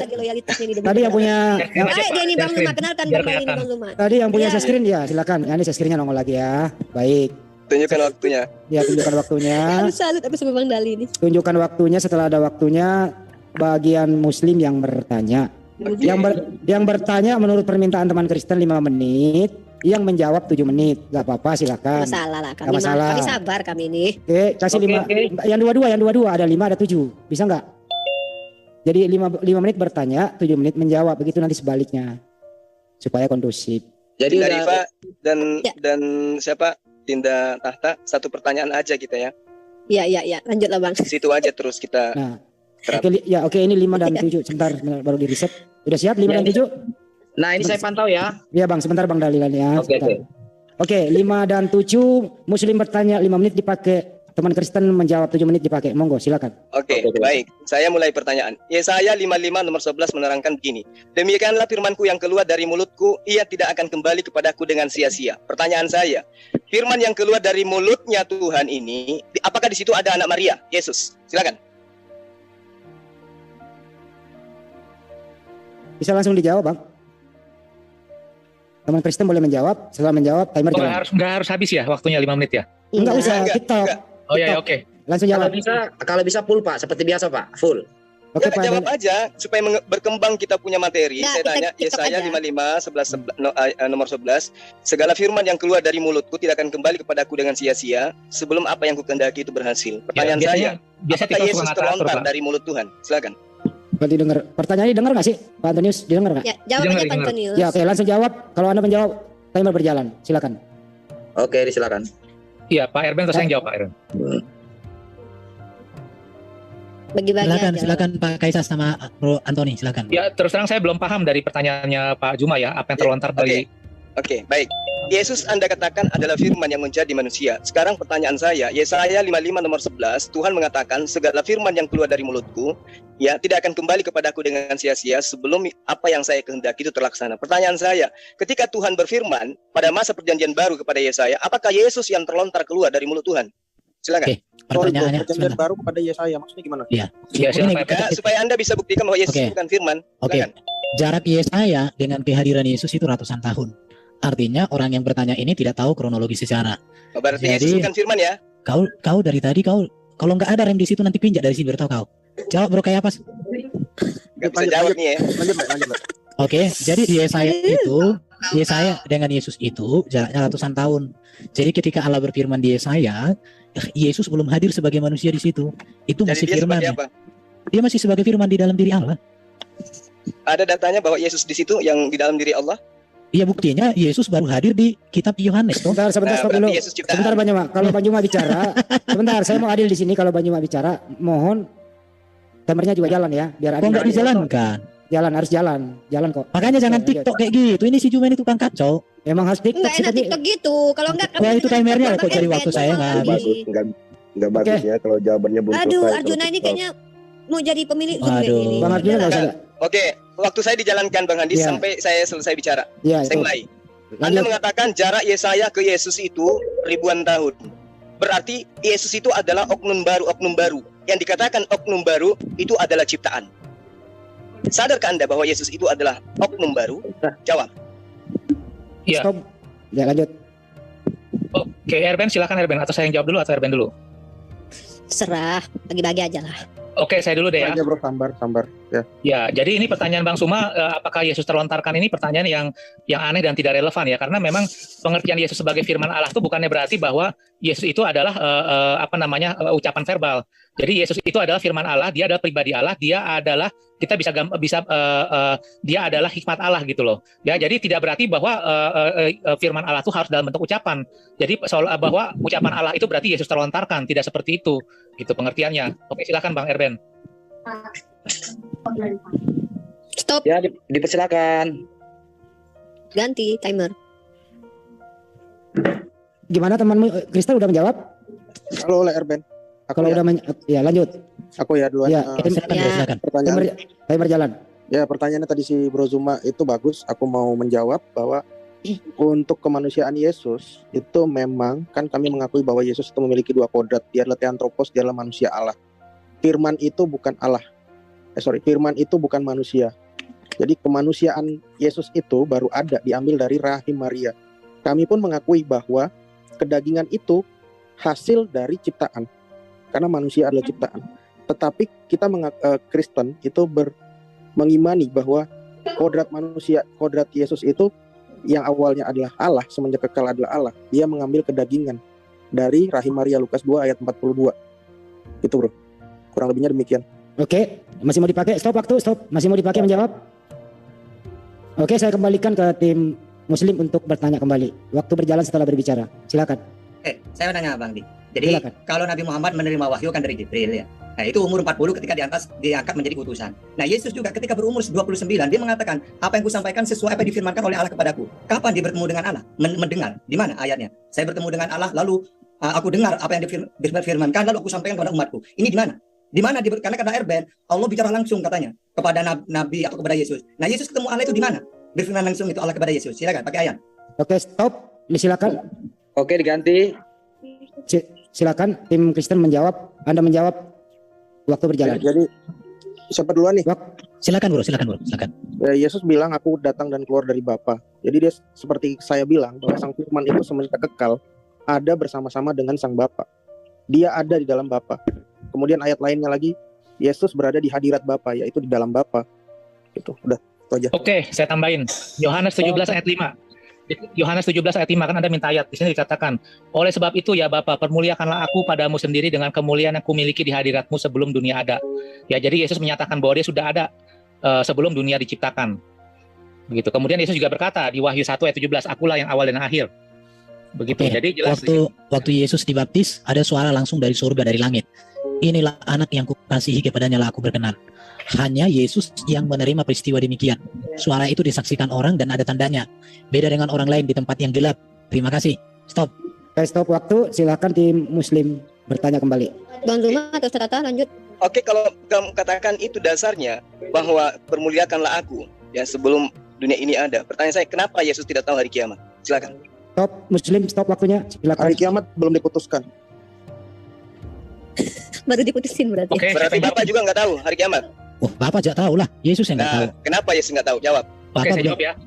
saking loyalitasnya di Tadi yang punya Baik dia ini Bang Zuma, kenalkan Bang ini Bang Zuma. tadi yang punya Iya. share screen ya, silakan. Ya, ini share screen-nya nongol lagi ya. Baik. Tunjukkan waktunya. Ya, tunjukkan waktunya. Salut aku sama Bang Dali ini. Tunjukkan waktunya, setelah ada waktunya bagian muslim yang bertanya. Yang bertanya menurut permintaan teman Kristen 5 menit, yang menjawab 7 menit. Gak apa-apa, silakan. Masalah lah, Gak masalah. kami sabar kami ini. Oke, kasih 5. Yang dua-dua ada 5 ada 7. Bisa nggak? Jadi 5 menit bertanya, 7 menit menjawab. Begitu nanti sebaliknya. Supaya kondusif. Jadi Rifa dan siapa? Dinda Tahta, satu pertanyaan aja kita ya. Iya, lanjutlah Bang. Situ aja terus kita. Nah. Oke, ini 5 dan 7. Sebentar baru di reset. Udah siap 5 dan 7? Nah, ini saya pantau ya. Iya Bang, sebentar Bang Dalilan ya. Oke, 5 dan 7 Muslim bertanya 5 menit dipakai. Teman Kristen menjawab 7 menit dipakai. Monggo, silakan. Oke, baik. Saya mulai pertanyaan. Yesaya 55 nomor 11 menerangkan begini. Demikianlah firmanku yang keluar dari mulutku, ia tidak akan kembali kepadaku dengan sia-sia. Pertanyaan saya, firman yang keluar dari mulutnya Tuhan ini, apakah di situ ada anak Maria, Yesus? Silakan. Bisa langsung dijawab, Bang. Teman Kristen boleh menjawab. Setelah menjawab, timer jalan. Nggak harus habis ya waktunya 5 menit ya? Enggak usah, TikTok. Oh ya, oke. Langsung jawab. Kalau bisa full Pak, seperti biasa Pak, full. Oke, ya, jawab aja supaya berkembang kita punya materi. Saya tanya Yesaya 55 nomor 11, segala firman yang keluar dari mulutku tidak akan kembali kepadaku dengan sia-sia sebelum apa yang kukehendaki itu berhasil. Pertanyaan saya, apakah Yesus terlontar dari mulut Tuhan? Silakan. Berarti dengar. Pertanyaannya dengar nggak sih, Pak Antonius? Didengar nggak? Ya, jawab aja Pak Antonius. Ya, oke, langsung jawab. Kalau Anda menjawab, timer berjalan. Silakan. Oke, silakan. Iya, Pak Erben terus yang jawab, Pak Erben. Bagi-bagi silakan Pak Kaisar sama Bro Antoni, silakan. Ya, terus terang saya belum paham dari pertanyaannya Pak Juma ya, apa yang terlontar dari. Oke, baik. Yesus Anda katakan adalah firman yang menjadi manusia. Sekarang pertanyaan saya, Yesaya 55 nomor 11, Tuhan mengatakan segala firman yang keluar dari mulutku ya tidak akan kembali kepadaku dengan sia-sia sebelum apa yang saya kehendaki itu terlaksana. Pertanyaan saya, ketika Tuhan berfirman pada masa perjanjian baru kepada Yesaya, apakah Yesus yang terlontar keluar dari mulut Tuhan? Silakan. Pertanyaannya perjanjian baru kepada Yesaya, maksudnya gimana? Iya. Supaya Anda bisa buktikan bahwa Yesus bukan firman. Oke. Jarak Yesaya dengan kehadiran Yesus itu ratusan tahun. Artinya orang yang bertanya ini tidak tahu kronologi sejarah. Berarti Yesus bukan firman ya? Kau dari tadi kalau nggak ada rem di situ nanti pinjak dari sini beritahu kau. Jawab Bro kayak apa? Gak bisa jawab nih ya. Lanjut. Oke, jadi di Yesaya dengan Yesus itu jaraknya ratusan tahun. Jadi ketika Allah berfirman di Yesaya, Yesus belum hadir sebagai manusia di situ. Itu masih firman. Dia masih sebagai firman di dalam diri Allah. Ada datanya bahwa Yesus di situ yang di dalam diri Allah? Iya, buktinya Yesus baru hadir di kitab Yohanes. Sebentar stop dulu. Sebentar Bang Juma. Kalau Bang Juma bicara, sebentar saya mau adil di sini. Kalau Bang Juma bicara, mohon timernya juga jalan ya, biar adil. Kok nggak dijalankan? Harus jalan kok. Makanya jangan TikTok kayak gitu. Ini si Juma ini tukang kacau. Emang harus TikTok sih. Enggak enak TikTok gitu. Kalau enggak wah itu timernya kok jadi waktu saya nggak habis. Nggak bagus ya kalau jawabannya belum selesai. Aduh, Arjuna ini kayaknya mau jadi pemilik Zoom ini. Bang Arjuna nggak usah. Oke, waktu saya dijalankan Bang Andi sampai saya selesai bicara. Saya mulai. Anda mengatakan jarak Yesaya ke Yesus itu ribuan tahun. Berarti Yesus itu adalah oknum baru. Yang dikatakan oknum baru itu adalah ciptaan. Sadarkah Anda bahwa Yesus itu adalah oknum baru? Jawab. Iya. Stop. Ya lanjut. Oke, Erben silakan Erben. Atau saya yang jawab dulu atau Erben dulu? Serah, bagi-bagi aja lah. Oke, saya dulu deh ya. Aja bro, sambar ya. Ya, jadi ini pertanyaan Bang Suma, apakah Yesus terlontarkan ini pertanyaan yang aneh dan tidak relevan ya, karena memang pengertian Yesus sebagai firman Allah itu bukannya berarti bahwa Yesus itu adalah ucapan verbal. Jadi Yesus itu adalah firman Allah, dia adalah pribadi Allah, dia adalah kita dia adalah hikmat Allah gitu loh. Ya, jadi tidak berarti bahwa firman Allah itu harus dalam bentuk ucapan. Jadi soal bahwa ucapan Allah itu berarti Yesus terlontarkan, tidak seperti itu. Gitu pengertiannya. Oke, silakan Bang Erben. Stop. Ya, dipersilakan. Ganti timer. Gimana temanmu Kristen udah menjawab? Kalau oleh Erben. Kalau udah ya lanjut. Aku ya duluan. Ya, silakan. Timer jalan. Ya, pertanyaannya tadi si Bro Zuma itu bagus. Aku mau menjawab bahwa untuk kemanusiaan Yesus itu memang kan kami mengakui bahwa Yesus itu memiliki dua kodrat. Dia adalah Theanthropos, dia adalah manusia Allah. Firman itu bukan Allah. Firman itu bukan manusia. Jadi kemanusiaan Yesus itu baru ada diambil dari rahim Maria. Kami pun mengakui bahwa kedagingan itu hasil dari ciptaan. Karena manusia adalah ciptaan. Tetapi kita Kristen itu mengimani bahwa kodrat manusia, kodrat Yesus itu yang awalnya adalah Allah, semenjak kekal adalah Allah, dia mengambil kedagingan dari rahim Maria, Lukas 2 ayat 42. Itu bro, kurang lebihnya demikian. Oke, masih mau dipakai? Stop waktu, stop. Masih mau dipakai menjawab? Oke, saya kembalikan ke tim Muslim untuk bertanya kembali. Waktu berjalan setelah berbicara. Silakan. Saya mau tanya Bang Di. Jadi kalau Nabi Muhammad menerima wahyu kan dari Jibril ya. Nah itu umur 40 ketika diangkat menjadi utusan. Nah Yesus juga ketika berumur 29 dia mengatakan apa yang kusampaikan sesuai apa yang difirmankan oleh Allah kepadaku. Kapan dia bertemu dengan Allah? Mendengar. Di mana ayatnya? Saya bertemu dengan Allah lalu aku dengar apa yang difirmankan lalu aku sampaikan kepada umatku. Ini di mana? Di mana? Karena kata Erben Allah bicara langsung katanya kepada Nabi atau kepada Yesus. Nah Yesus ketemu Allah itu di mana? Berfirman langsung itu Allah kepada Yesus. Silakan pakai ayat. Oke, stop. Silakan. Oke, diganti. Silakan tim Kristen menjawab. Anda menjawab. Waktu berjalan. Jadi siapa duluan nih? Silakan bro, silakan. Yesus bilang aku datang dan keluar dari Bapa. Jadi dia seperti saya bilang bahwa Sang Firman itu semenjak kekal ada bersama-sama dengan Sang Bapa. Dia ada di dalam Bapa. Kemudian ayat lainnya lagi, Yesus berada di hadirat Bapa, yaitu di dalam Bapa. Itu udah itu aja. Oke, saya tambahin. Yohanes 17 ayat 5. Yohanes 17 ayat 5 kan Anda minta ayat. Di sini dikatakan, oleh sebab itu ya Bapa, permuliakanlah aku padamu sendiri dengan kemuliaan yang kumiliki di hadiratmu sebelum dunia ada. Ya, jadi Yesus menyatakan bahwa dia sudah ada sebelum dunia diciptakan. Begitu. Kemudian Yesus juga berkata di Wahyu 1 ayat 17, akulah yang awal dan akhir. Begitu. Jadi jelas waktu Yesus dibaptis ada suara langsung dari surga, dari langit. Inilah anak yang kukasihi, kepadanya lah aku berkenan. Hanya Yesus yang menerima peristiwa demikian. Suara itu disaksikan orang dan ada tandanya. Beda dengan orang lain di tempat yang gelap. Terima kasih. Stop. Stop waktu. Silakan tim Muslim bertanya kembali. Bang Zuma atau Ustaz Atta lanjut. Oke, kalau kamu katakan itu dasarnya bahwa permuliakanlah aku ya sebelum dunia ini ada. Pertanyaan saya, kenapa Yesus tidak tahu hari kiamat? Silakan. Stop Muslim, stop waktunya. Silakan. Hari kiamat belum diputuskan. Baru diputusin berarti. Oke, berarti Bapak juga nggak tahu hari kiamat. Oh, Bapak tidak tahu lah. Yesus yang nggak tahu. Kenapa Yesus nggak tahu? Jawab.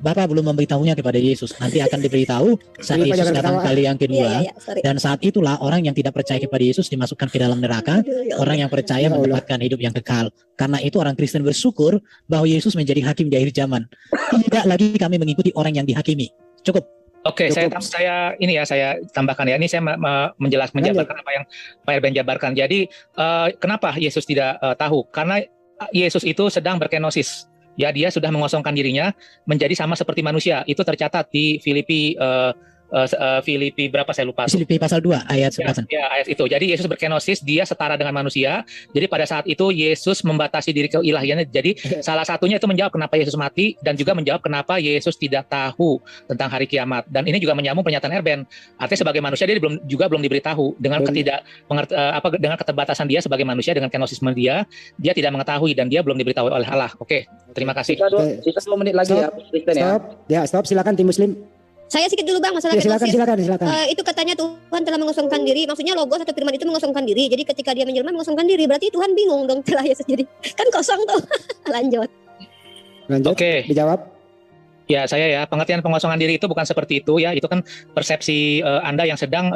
Bapak belum memberitahunya kepada Yesus. Nanti akan diberitahu saat Yesus datang kali yang kedua. Dan saat itulah orang yang tidak percaya kepada Yesus dimasukkan ke dalam neraka. Orang yang percaya mendapatkan hidup yang kekal. Karena itu orang Kristen bersyukur bahwa Yesus menjadi hakim di akhir zaman. Tidak lagi kami mengikuti orang yang dihakimi. Cukup. Oke, saya tambahkan ya. Ini saya menjabarkan apa yang Pak Erben jabarkan. Jadi kenapa Yesus tidak tahu? Karena Yesus itu sedang berkenosis. Ya, dia sudah mengosongkan dirinya menjadi sama seperti manusia. Itu tercatat di Filipi berapa saya lupa. Filipi pasal 2 ayat 11. Ya, ayat itu. Jadi Yesus berkenosis, dia setara dengan manusia. Jadi pada saat itu Yesus membatasi diri keilahiannya. Jadi salah satunya itu menjawab kenapa Yesus mati dan juga menjawab kenapa Yesus tidak tahu tentang hari kiamat. Dan ini juga menyambung pernyataan Erben. Artinya sebagai manusia dia belum diberitahu dengan dengan keterbatasan dia sebagai manusia dengan kenosisme dia tidak mengetahui dan dia belum diberitahu oleh Allah. Oke, terima kasih. Kita 10 menit lagi ya, Kristen ya. Stop, silakan tim Muslim. Saya sedikit dulu Bang masalah kenosis. Silakan. Itu katanya Tuhan telah mengosongkan diri. Maksudnya logos atau firman itu mengosongkan diri. Jadi ketika dia menjelma mengosongkan diri, berarti Tuhan bingung dong telah Yesus jadi kan kosong tuh. Lanjut. Oke. Dijawab. Ya, pengertian pengosongan diri itu bukan seperti itu ya. Itu kan persepsi Anda yang sedang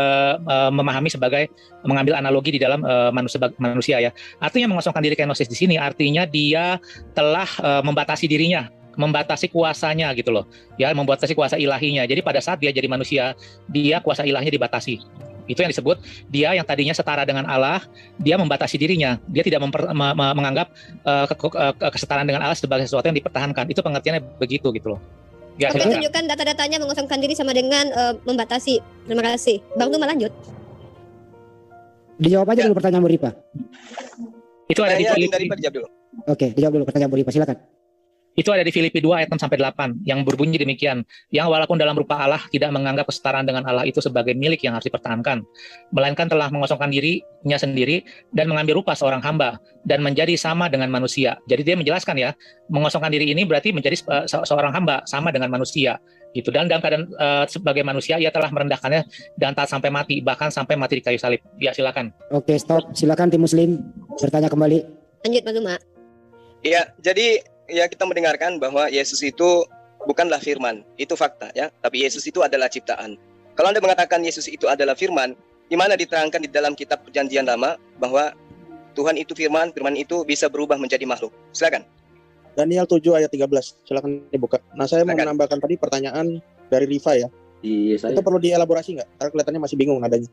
memahami sebagai mengambil analogi di dalam manusia ya. Artinya mengosongkan diri kenosis di sini artinya dia telah membatasi dirinya, membatasi kuasanya gitu loh. Ya, membatasi kuasa ilahinya. Jadi pada saat dia jadi manusia, dia kuasa ilahinya dibatasi. Itu yang disebut dia yang tadinya setara dengan Allah, dia membatasi dirinya. Dia tidak menganggap kesetaraan dengan Allah sebagai sesuatu yang dipertahankan. Itu pengertiannya begitu gitu loh. Ya, oke, tunjukkan data-datanya mengosongkan diri sama dengan membatasi. Terima kasih. Bang Tuma lanjut. Dijawab aja dulu pertanyaan Bu Ripa. Itu ada di Filipi. Oke, dijawab dulu pertanyaan Bu Ripa, silakan. Itu ada di Filipi 2 ayat 6-8 yang berbunyi demikian. Yang walaupun dalam rupa Allah tidak menganggap kesetaraan dengan Allah itu sebagai milik yang harus dipertahankan, melainkan telah mengosongkan dirinya sendiri dan mengambil rupa seorang hamba dan menjadi sama dengan manusia. Jadi dia menjelaskan ya, mengosongkan diri ini berarti menjadi seorang hamba sama dengan manusia. Gitu. Dan dalam keadaan sebagai manusia ia telah merendahkannya dan taat sampai mati, bahkan sampai mati di kayu salib. Ya, silakan. Oke, stop. Silakan tim Muslim bertanya kembali. Lanjut Mas Zuma. Iya, jadi ya kita mendengarkan bahwa Yesus itu bukanlah firman, itu fakta ya, tapi Yesus itu adalah ciptaan. Kalau Anda mengatakan Yesus itu adalah firman, di mana diterangkan di dalam kitab Perjanjian Lama bahwa Tuhan itu firman, firman itu bisa berubah menjadi makhluk. Silakan. Daniel 7 ayat 13. Silakan dibuka. Nah, saya mau menambahkan tadi pertanyaan dari Riva ya. Iya, Itu perlu dielaborasi nggak? Karena kelihatannya masih bingung nadanya.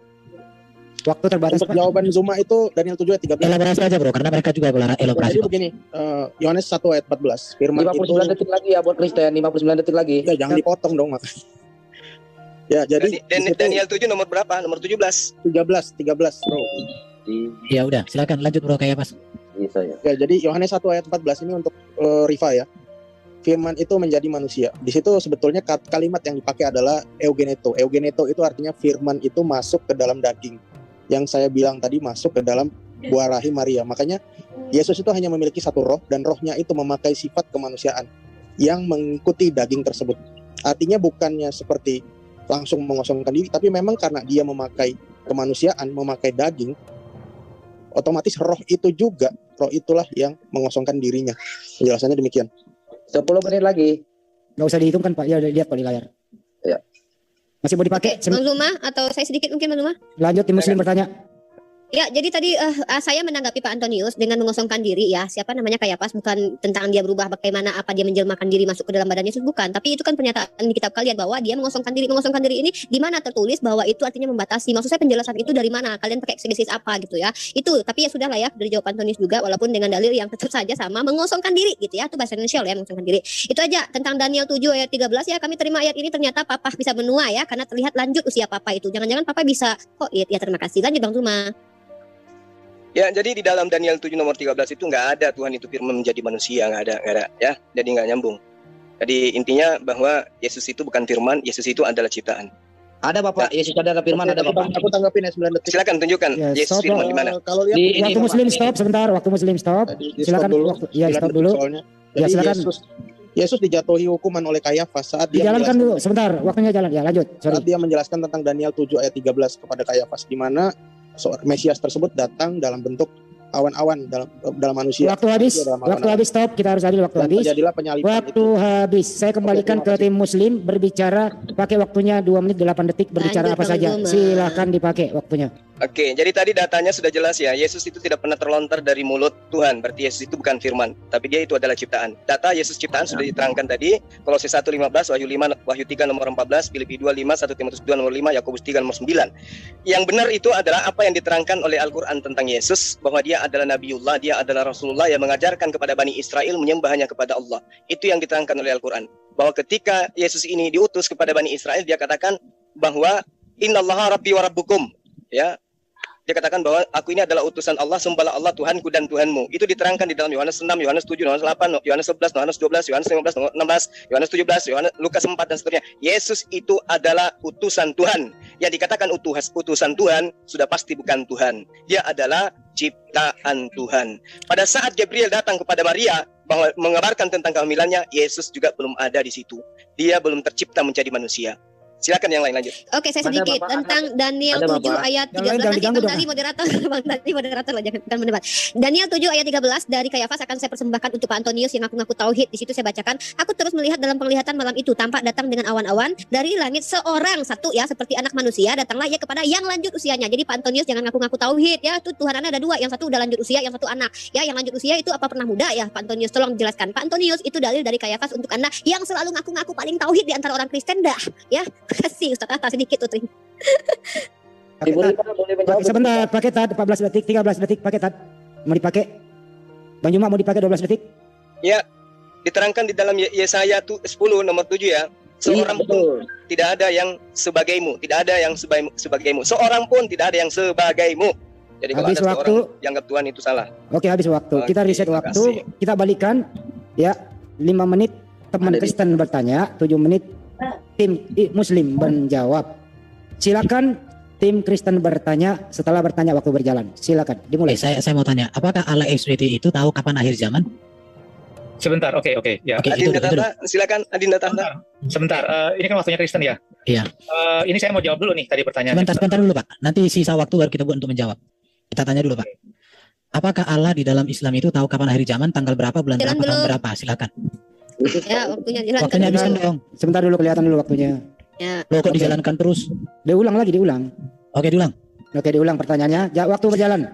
Waktu terbatas. Untuk jawaban Zuma itu Daniel 7 ayat 13. Elaborasi aja bro, karena mereka juga elaborasi. Jadi begini, Yohanes 1 ayat 14. Firman 59 itu detik lagi ya buat Kristen, 59 detik lagi. Ya, jangan dipotong dong, Mak. Ya, jadi Daniel 7 nomor berapa? Nomor 17. 13, Bro. Ya udah, silakan lanjut bro kayak pas. Ya, jadi Yohanes 1 ayat 14 ini untuk Riva ya. Firman itu menjadi manusia. Di situ sebetulnya kalimat yang dipakai adalah eugeneto. Eugeneto itu artinya firman itu masuk ke dalam daging. Yang saya bilang tadi masuk ke dalam buah rahim Maria. Makanya Yesus itu hanya memiliki satu roh dan rohnya itu memakai sifat kemanusiaan yang mengikuti daging tersebut. Artinya bukannya seperti langsung mengosongkan diri, tapi memang karena dia memakai kemanusiaan, memakai daging, otomatis roh itu juga, roh itulah yang mengosongkan dirinya. Penjelasannya demikian. 10 menit lagi. Nggak usah dihitung kan Pak, ya udah lihat Pak di layar. Ya. Masih mau dipakai? Bang Zuma atau saya sedikit mungkin Bang Zuma? Lanjut, tim Muslim bertanya. Ya, jadi tadi saya menanggapi Pak Antonius dengan mengosongkan diri ya. Siapa namanya Kayafas, bukan tentang dia berubah bagaimana apa dia menjelmakan diri masuk ke dalam badan Yesus, bukan. Tapi itu kan pernyataan di kitab kalian bahwa dia mengosongkan diri. Mengosongkan diri ini di mana tertulis bahwa itu artinya membatasi. Maksud saya penjelasan itu dari mana? Kalian pakai eksegesis apa gitu ya. Itu, tapi ya sudah lah ya dari jawab Antonius juga walaupun dengan dalil yang tetap saja sama mengosongkan diri gitu ya. Itu bahasa Indonesia ya, mengosongkan diri. Itu aja tentang Daniel 7 ayat 13 ya. Kami terima ayat ini ternyata Papa bisa menua ya karena terlihat lanjut usia Papa itu. Jangan-jangan Papa bisa kok ya terima kasih. Lanjut Bang Zuma. Ya, jadi di dalam Daniel 7 nomor 13 itu nggak ada Tuhan itu firman menjadi manusia, nggak ada ya. Jadi nggak nyambung. Jadi intinya bahwa Yesus itu bukan firman, Yesus itu adalah ciptaan. Ada Bapak, Yesus adalah firman, ada Bapak. Aku tanggapin ya 9 detik. Silakan tunjukkan Ya, Yesus stop, firman di mana? Kalau lihat waktu Muslim stop sebentar, waktu Muslim stop. Silakan waktu, ya stop dulu. Soalnya. Ya Jadi silakan. Yesus dijatuhi hukuman oleh Kayafas saat dia Dijalankan dulu sebentar, waktunya jalan. Ya lanjut. Saat dia menjelaskan tentang Daniel 7 ayat 13 kepada Kayafas, di mana Mesias tersebut datang dalam bentuk awan-awan dalam manusia. Waktu habis stop, kita harus adil waktu habis. Terjadilah penyaliban Waktu habis. Saya kembalikan ke tim Muslim berbicara pakai waktunya 2 menit 8 detik berbicara apa saja. Silahkan dipakai waktunya. Oke, jadi tadi datanya sudah jelas ya. Yesus itu tidak pernah terlontar dari mulut Tuhan. Berarti Yesus itu bukan firman, tapi dia itu adalah ciptaan. Data Yesus ciptaan sudah diterangkan tadi. Kolose 1:15, Wahyu 5, Wahyu 3 nomor 14, Filipi 2:5, 1 Timotius 2 nomor 5, Yakobus 3 nomor 9. Yang benar itu adalah apa yang diterangkan oleh Al-Qur'an tentang Yesus, bahwa dia adalah Nabiullah, dia adalah Rasulullah yang mengajarkan kepada Bani Israel menyembah hanya kepada Allah. Itu yang diterangkan oleh Al-Qur'an. Bahwa ketika Yesus ini diutus kepada Bani Israel, dia katakan bahwa innallaha rabbi wa rabbukum. Ya, dia katakan bahwa aku ini adalah utusan Allah, sembahlah Allah Tuhanku dan Tuhanmu. Itu diterangkan di dalam Yohanes 6, Yohanes 7, Yohanes 8, Yohanes 11, Yohanes 12, Yohanes 15, Yohanes 16, Yohanes 17, Yohanes Lukas 4 dan seterusnya. Yesus itu adalah utusan Tuhan. Yang dikatakan utusan Tuhan sudah pasti bukan Tuhan. Dia adalah ciptaan Tuhan. Pada saat Gabriel datang kepada Maria bahwa mengabarkan tentang kehamilannya, Yesus juga belum ada di situ. Dia belum tercipta menjadi manusia. Silakan yang lain lanjut. Oke, saya sedikit tentang Daniel 7 ayat 13. Nanti Bang Dali moderator, Bang Dali moderator lah, jangan mendebat. Daniel 7 ayat 13 dari Kayafas akan saya persembahkan untuk Pak Antonius yang ngaku-ngaku tauhid. Di situ saya bacakan, aku terus melihat dalam penglihatan malam itu tampak datang dengan awan-awan dari langit seorang satu ya seperti anak manusia, datanglah ia kepada yang lanjut usianya. Jadi Pak Antonius jangan ngaku-ngaku tauhid ya. Itu Tuhan Anda ada dua, yang satu udah lanjut usia, yang satu anak. Ya, yang lanjut usia itu apa pernah muda ya? Pak Antonius tolong jelaskan. Pak Antonius itu dalil dari Kayafas untuk Anda yang selalu ngaku-ngaku paling tauhid di antara orang Kristen dah ya. Terima kasih Ustaz Atta sedikit tuh. Sebentar, pakai tad 14 detik, 13 detik pakai tad. Mau dipakai? Bang Juma mau dipakai 12 detik? Ya, diterangkan di dalam Yesaya 10 nomor 7 ya. Seorang pun tidak ada yang sebagaimu, tidak ada yang sebagaimu. Seorang pun tidak ada yang sebagaimu. Jadi kalau habis ada waktu, seorang yang anggap Tuhan itu salah. Oke, habis waktu. Kita reset waktu, kita balikan ya 5 menit teman Kristen bertanya, 7 menit tim Muslim menjawab. Silakan tim Kristen bertanya, setelah bertanya waktu berjalan. Silakan dimulai. Saya mau tanya, apakah Allah SWT itu tahu kapan akhir zaman? Sebentar, oke ya. Adinda Tata, silakan Adinda Tata. Sebentar, ini kan waktunya Kristen ya. Iya. Ini saya mau jawab dulu nih tadi pertanyaan. Sebentar dulu Pak. Nanti sisa waktu baru kita buat untuk menjawab. Kita tanya dulu Pak. Apakah Allah di dalam Islam itu tahu kapan akhir zaman, tanggal berapa, bulan berapa, tahun berapa? Silakan. Ya, waktunya jalan. Waktunya habiskan dong. Sebentar dulu, kelihatan dulu waktunya. Ya. Loh kok dijalankan terus? Diulang lagi, diulang. Oke, diulang. Oke, diulang pertanyaannya. Waktu berjalan.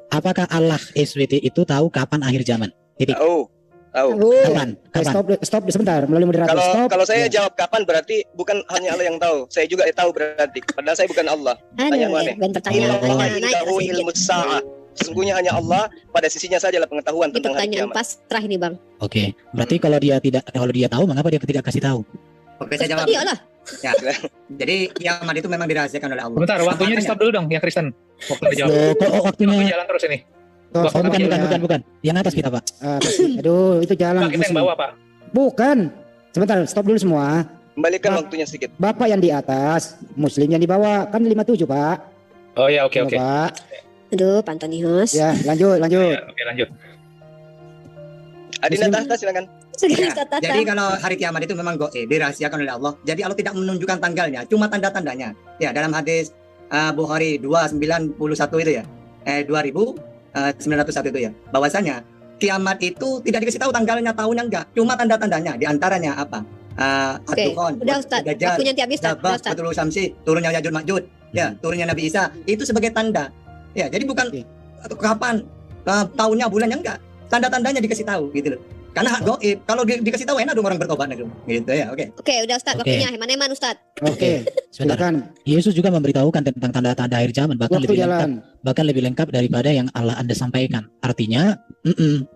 Apakah Allah SWT itu tahu kapan akhir zaman? Titik. Oh. Tahu. Stop sebentar, melalui moderator. Kalau saya jawab kapan berarti bukan hanya Allah yang tahu. Saya juga tahu berarti. Padahal saya bukan Allah. Tanya aneh. Ilmu sa'ah. Sesungguhnya hanya Allah pada sisinya saja lah pengetahuan tentang hari kiamat. Pertanyaan pasrah ini, Bang. Oke, berarti kalau dia tahu, mengapa dia tidak kasih tahu? Oke, saya jawab. Iyalah. Ya, jadi kiamat itu memang dirahasiakan oleh Allah. Bentar, waktunya di stop dulu dong yang Kristen. Waktu dijawab. Waktunya jalan terus ini. Bukan. Yang atas kita, Pak. Aduh, itu jalan. Kita yang bawah, Pak. Bukan. Sebentar, stop dulu semua. Kembalikan waktunya sedikit. Bapak yang di atas, Muslim yang di bawah. Kan 57, Pak. Oh ya, oke. Pak. Aduh, Pak Antonius. Ya, lanjut. Ya, oke, lanjut. Adina Tahta, silakan. Jadi kalau hari kiamat itu memang goib, dirahasiakan oleh Allah. Jadi Allah tidak menunjukkan tanggalnya, cuma tanda-tandanya. Ya, dalam hadis Bukhari 291 itu ya. 2901 itu ya. Bahwasanya kiamat itu tidak dikasih tahu tanggalnya, tahunnya enggak, cuma tanda-tandanya. Di antaranya apa? Ad-Dukhan, udah Ustaz, waktunya nanti habis Ustaz. Betul Samsi, turunnya Ya'juj Ma'juj, ya, turunnya Nabi Isa, itu sebagai tanda. Ya, jadi bukan kapan, tahunnya, bulannya enggak. Tanda-tandanya dikasih tahu gitu loh. Karena goib, kalau dikasih tahu enak dong orang bertobat gitu ya. Oke, udah Ustaz, waktunya heman-heman Ustaz. Oke, silakan. Yesus juga memberitahukan tentang tanda-tanda akhir zaman, bahkan lebih lengkap daripada yang Allah Anda sampaikan. Artinya,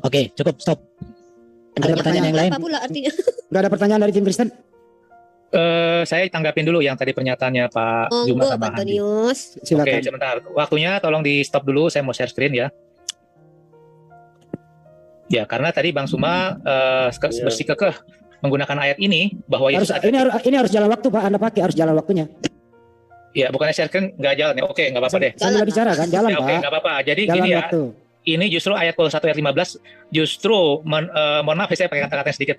oke, cukup, stop. Ada pertanyaan yang lain? Apa pula artinya? Nggak ada pertanyaan dari tim Kristen? Saya tanggapin dulu yang tadi pernyataannya Pak Juma sama Handi. Oke, sebentar. Waktunya tolong di stop dulu, saya mau share screen ya. Ya, karena tadi Bang Suma bersikukuh menggunakan ayat ini bahwa Yesus ini harus jalan waktu, Pak. Anda pakai harus jalan waktunya. Ya, bukannya share screen nggak jalan ya. Oke, nggak apa-apa deh. Saya bicara kan, jalan, ya, Pak. Oke, nggak apa-apa. Jadi jalan gini ya. Waktu. Ini justru ayat 1 ayat 15 justru mohon maaf saya pakai kata-kata yang sedikit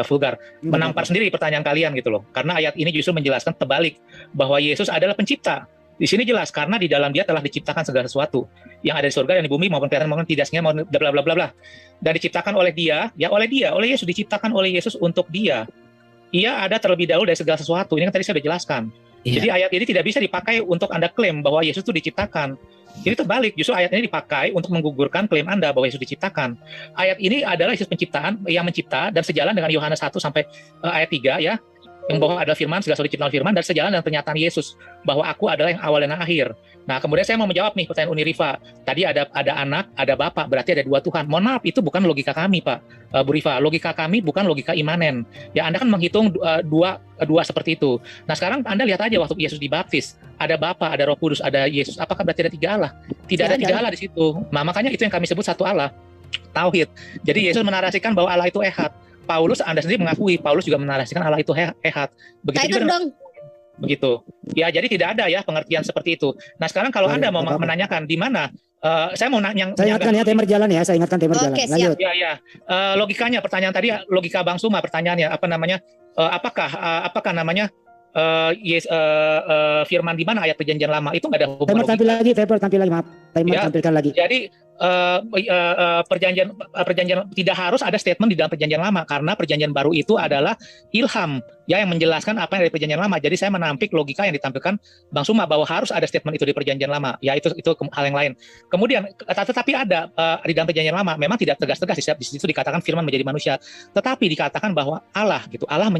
vulgar, menampar sendiri pertanyaan kalian gitu loh. Karena ayat ini justru menjelaskan terbalik bahwa Yesus adalah pencipta. Di sini jelas karena di dalam Dia telah diciptakan segala sesuatu yang ada di surga dan di bumi maupun kelihatan maupun tidak, maupun bla bla bla bla. Dan diciptakan oleh Dia, ya oleh Yesus, diciptakan oleh Yesus untuk Dia. Ia ada terlebih dahulu dari segala sesuatu. Ini kan tadi saya sudah jelaskan. Jadi ayat ini tidak bisa dipakai untuk Anda klaim bahwa Yesus itu diciptakan. Jadi terbalik, justru ayat ini dipakai untuk menggugurkan klaim Anda bahwa Yesus diciptakan. Ayat ini adalah Yesus penciptaan, yang mencipta, dan sejalan dengan Yohanes 1 sampai ayat 3 ya, yang bahwa adalah firman, segala sesuatu diciptakan firman, dan sejalan dengan pernyataan Yesus bahwa aku adalah yang awal dan akhir. Nah, kemudian saya mau menjawab nih pertanyaan Uni Rifa. Tadi ada anak, ada bapak, berarti ada dua Tuhan. Mohon maaf, itu bukan logika kami, Pak Bu Rifa. Logika kami bukan logika imanen. Ya, Anda kan menghitung dua seperti itu. Nah, sekarang Anda lihat aja waktu Yesus dibaptis, ada Bapa, ada Roh Kudus, ada Yesus. Apakah berarti ada tiga Allah? Tidak ada tiga Allah di situ. Nah, makanya itu yang kami sebut satu Allah. Tauhid. Jadi Yesus menarasikan bahwa Allah itu ehad. Paulus, Anda sendiri mengakui, Paulus juga menarasikan Allah itu ehad. Begitu juga dong. Begitu. Ya, jadi tidak ada ya pengertian seperti itu. Nah, sekarang kalau Anda mau menanyakan di mana, saya mau nanya. Saya ingatkan ya timer jalan ya, saya ingatkan timer jalan. Lanjut. Ya. Logikanya, pertanyaan tadi logika Bang Suma, pertanyaannya apa namanya? Apakah namanya firman di mana ayat perjanjian lama itu nggak ada hubungan. Timer tampil lagi, maaf. Tampilkan lagi. Jadi perjanjian tidak harus ada statement di dalam perjanjian lama, karena perjanjian baru itu adalah ilham ya yang menjelaskan apa yang dari perjanjian lama. Jadi saya menampik logika yang ditampilkan Bang Suma bahwa harus ada statement itu di perjanjian lama. Ya itu hal yang lain. Kemudian tetapi ada di dalam perjanjian lama memang tidak tegas-tegas di situ dikatakan firman menjadi manusia, tetapi dikatakan bahwa Allah gitu. Allah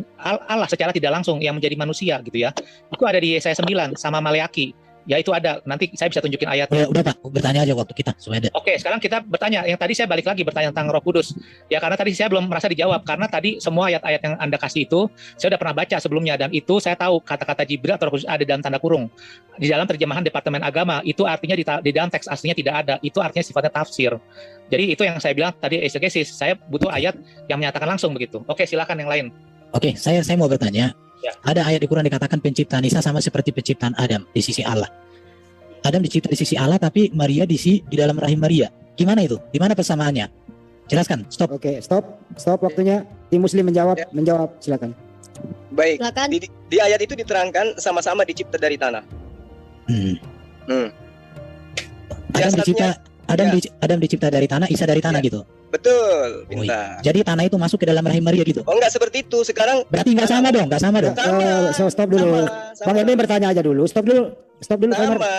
secara tidak langsung yang menjadi manusia gitu ya. Itu ada di Yesaya 9 sama Maleaki. Ya itu ada, nanti saya bisa tunjukin ayatnya. Udah Pak, bertanya aja waktu kita. Oke, sekarang kita bertanya. Yang tadi saya balik lagi bertanya tentang Roh Kudus. Ya karena tadi saya belum merasa dijawab. Karena tadi semua ayat-ayat yang Anda kasih itu, saya udah pernah baca sebelumnya. Dan itu saya tahu kata-kata Jibril atau Roh Kudus ada dalam tanda kurung. Di dalam terjemahan Departemen Agama, itu artinya di dalam teks aslinya tidak ada. Itu artinya sifatnya tafsir. Jadi itu yang saya bilang tadi exegesis. Saya butuh ayat yang menyatakan langsung begitu. Oke, silakan yang lain. Oke, saya mau bertanya. Ya. Ada ayat di Quran dikatakan penciptaan Isa sama seperti penciptaan Adam di sisi Allah. Adam dicipta di sisi Allah, tapi Maria di dalam rahim Maria. Gimana itu? Di mana persamaannya? Jelaskan. Stop. Oke, stop waktunya. Tim Muslim menjawab. Silakan. Baik. Di ayat itu diterangkan sama-sama dicipta dari tanah. Adam dicipta dari tanah, Isa dari tanah gitu. Betul, pintar. Jadi tanah itu masuk ke dalam rahim Maria gitu. Oh, enggak seperti itu. Sekarang berarti enggak sama dong. Stop dulu. Bang Edwin bertanya aja dulu. Stop dulu. Sama.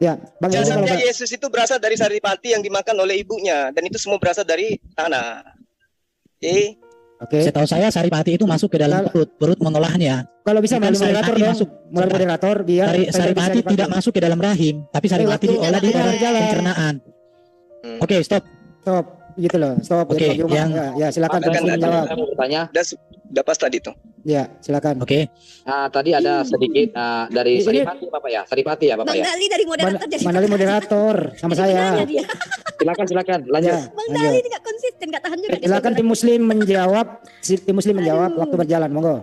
Ya, Bang Edwin. Jasadnya Yesus itu berasal dari saripati yang dimakan oleh ibunya, dan itu semua berasal dari tanah. Oke. Setahu saya Saripati itu masuk ke dalam perut mengolahnya. Kalau bisa Bukan melalui moderator Saripati dong. masuk. Melalui moderator biar Saripati tidak masuk ke dalam rahim, tapi Saripati diolah di pencernaan. Oke, stop. Stop. Gitu loh. Stop. Oke, yang ya silakan menjawab. Bertanya. Udah pas tadi tuh. Ya, silakan. Oke. Tadi ada sedikit dari Saripati Bapak ya. Saripati ya Bapak Bang ya. Dali dari moderator jadi Mandali moderator sama saya. Silakan lanjut. Bang Dali tidak konsisten, nggak tahan juga. Silakan tim muslim menjawab. Tim muslim menjawab waktu berjalan, monggo.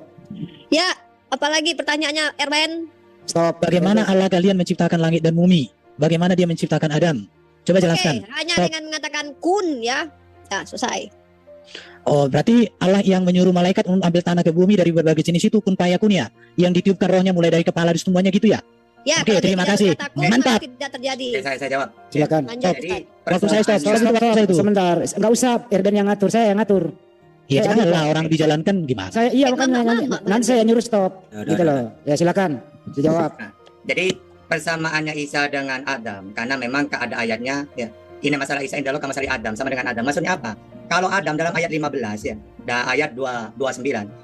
Ya, apalagi pertanyaannya Erben? Stop. Bagaimana Allah kalian menciptakan langit dan bumi? Bagaimana dia menciptakan Adam? Coba jelaskan. Hanya dengan mengatakan kun ya. Ya, selesai. Oh, berarti Allah yang menyuruh malaikat untuk ambil tanah ke bumi dari berbagai jenis itu kun fayakun ya, yang ditiupkan rohnya mulai dari kepala di semuanya gitu ya? Ya, oke, terima kasih. Mantap. Tidak terjadi. Saya jawab. Silakan. Jadi Waktu saya stop. Sebentar, enggak usah Erben yang ngatur, saya yang ngatur. Ya janganlah orang dijalankan gimana? Saya makanya nanti saya nyuruh stop. Gitu loh. Ya silakan dijawab. Jadi persamaannya Isa dengan Adam karena memang ada ayatnya ya. Ini masalah Isa indalah ke masalah Adam sama dengan Adam. Maksudnya apa? Kalau Adam dalam ayat 15 ya, ayat 29.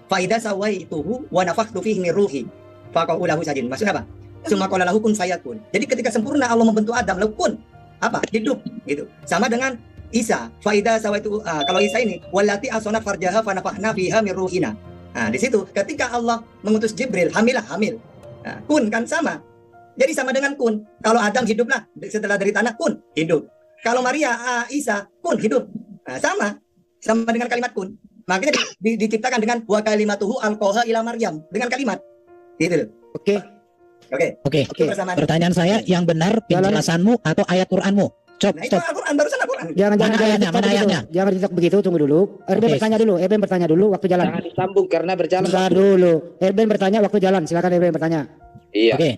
Fa idza sawaituhu wa nafakhtu fihi min ruhi faqa'u lahu sajidin. Maksudnya apa? Summa qala lahu kun fayakun. Jadi ketika sempurna Allah membentuk Adam, lalu kun apa? Hidup gitu. Sama dengan Isa. Fa idza sawaitu kalau Isa ini wallati asana farjaha fa nafakhna fiha min ruhina. Nah, di situ ketika Allah mengutus Jibril, hamil. Nah, kun kan sama. Jadi sama dengan kun. Kalau Adam hiduplah setelah dari tanah kun hidup. Kalau Maria Isa kun hidup. Nah, sama dengan kalimat kun. Makanya diciptakan dengan wa kalimatuhu alqaha ila Maryam dengan kalimat. Gitu loh. Oke. Pertanyaan saya yang benar penjelasanmu atau ayat Qur'anmu? Stop. Al-Qur'an barusan Al-Qur'an. Jangan ayatnya. Jangan ditak begitu, tunggu dulu. Erben bertanya dulu waktu jalan. Jangan disambung karena berjalan. Bentar dulu. Erben bertanya waktu jalan. Silakan Erben bertanya. Iya. Oke.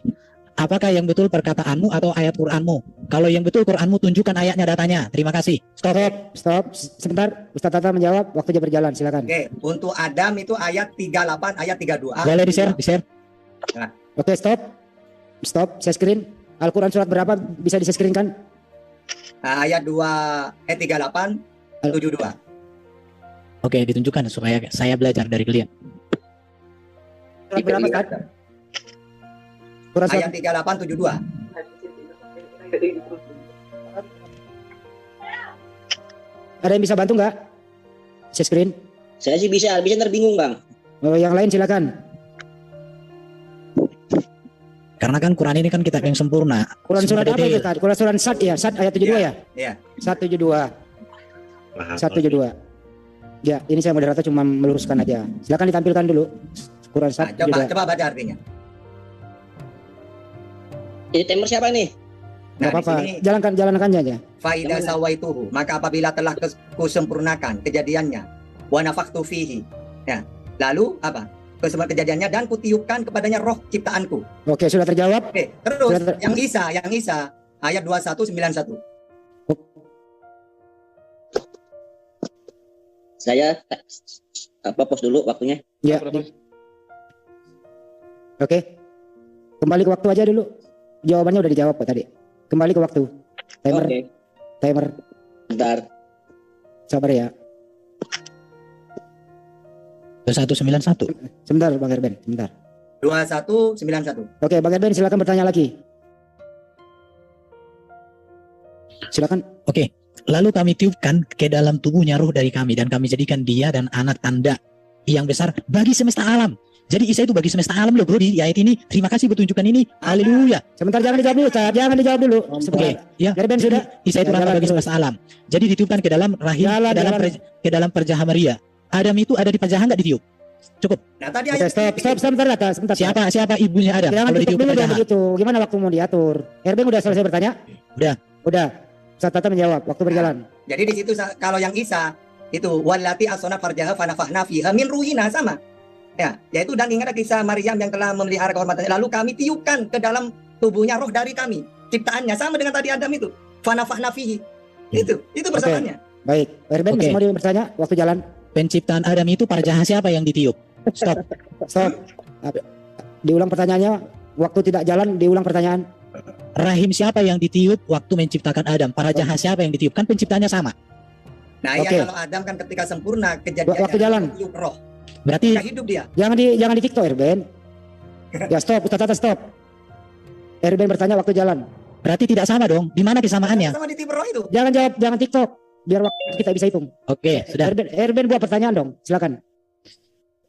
Apakah yang betul perkataanmu atau ayat Qur'anmu? Kalau yang betul Qur'anmu, tunjukkan ayatnya, datanya. Terima kasih. Stop. Sebentar. Ustaz Tata menjawab. Waktunya berjalan. Silakan. Oke. Untuk Adam itu ayat 38, ayat 32. Boleh di-share. Nah. Oke, stop. Saya screen. Al-Quran surat berapa bisa di-screen kan? Ayat 38, 72. Oke, ditunjukkan supaya saya belajar dari kalian. Surat berapa kan? Ayat 38, 72. Ada yang bisa bantu nggak? Saya screen. Saya sih bisa terbingung Bang. Oh, yang lain silakan. Karena kan Quran ini kan kitab yang sempurna. Quran surat apa itu kan? Quran surat Sad ya? Sad ayat 72 ya? Iya. 172. 172. Ya, ini saya moderator cuma meluruskan aja. Silakan ditampilkan dulu. Quran Sad. Coba baca artinya. Ini timer siapa nih? Nggak apa-apa. Jalankan aja. Faida sawaituhu, maka apabila telah kusempurnakan kejadiannya, wa nafakhtu fihi. Ya. Lalu apa? Kejadiannya dan kutiupkan kepadanya roh ciptaanku. Oke, sudah terjawab. Oke, terus yang Isa ayat 2191. Saya pos dulu waktunya. Ya. Oke. Kembali ke waktu aja dulu. Jawabannya udah dijawab kok tadi. Kembali ke waktu. Timer. Bentar. Sabar ya. 2191. Sebentar Bang Erben, sebentar. 2191. Oke, Bang Erben silakan bertanya lagi. Silakan. Oke. Lalu kami tiupkan ke dalam tubuhnya roh dari kami dan kami jadikan dia dan anak tanda yang besar bagi semesta alam. Jadi Isa itu bagi semesta alam loh bro di ayat ini. Terima kasih bertunjukan ini. Haleluya. Sebentar, jangan dijawab dulu, Ustaz. Jangan dijawab dulu. Oke, ya. Erben sudah. Isa itu rangka bagi semesta alam. Jadi ditiupkan ke dalam rahim, ke dalam perjaha Maria. Adam itu ada di perjaha nggak ditiup? Cukup. Nah, tadi stop, sebentar. Siapa ibunya Adam? Jangan kalau ditiup ditiup dulu begitu. Gimana waktu mau diatur? Erben udah selesai bertanya? Udah. Ustaz Tata menjawab. Waktu berjalan. Jadi di situ kalau yang Isa itu wallati asona farjaha fanafakhna fiha min ruhina sama. Ya, yaitu dan ingat kisah Maryam yang telah memelihara kehormatannya. Lalu kami tiupkan ke dalam tubuhnya roh dari kami. Ciptaannya sama dengan tadi Adam itu. Fanafakhna fihi. Itu persamaannya. Baik. Erben masih mau bertanya? Waktu jalan. Penciptaan Adam itu parjaha siapa yang ditiup? Stop. Diulang pertanyaannya. Waktu tidak jalan, diulang pertanyaan. Rahim siapa yang ditiup waktu menciptakan Adam? Parjaha siapa yang ditiup? Kan penciptanya sama. Nah, Oke. ya kalau Adam kan ketika sempurna kejadiannya Waktu jalan. roh. Berarti Ketika hidup dia. Jangan di TikTok Erben. Ya stop, Ustaz Tata stop. Erben bertanya waktu jalan. berarti tidak sama dong. Di mana kesamaannya? Sama di tim roh itu. Jangan jawab, jangan TikTok. Biar waktu kita bisa hitung. Oke, sudah. Erben buat pertanyaan dong. Silakan.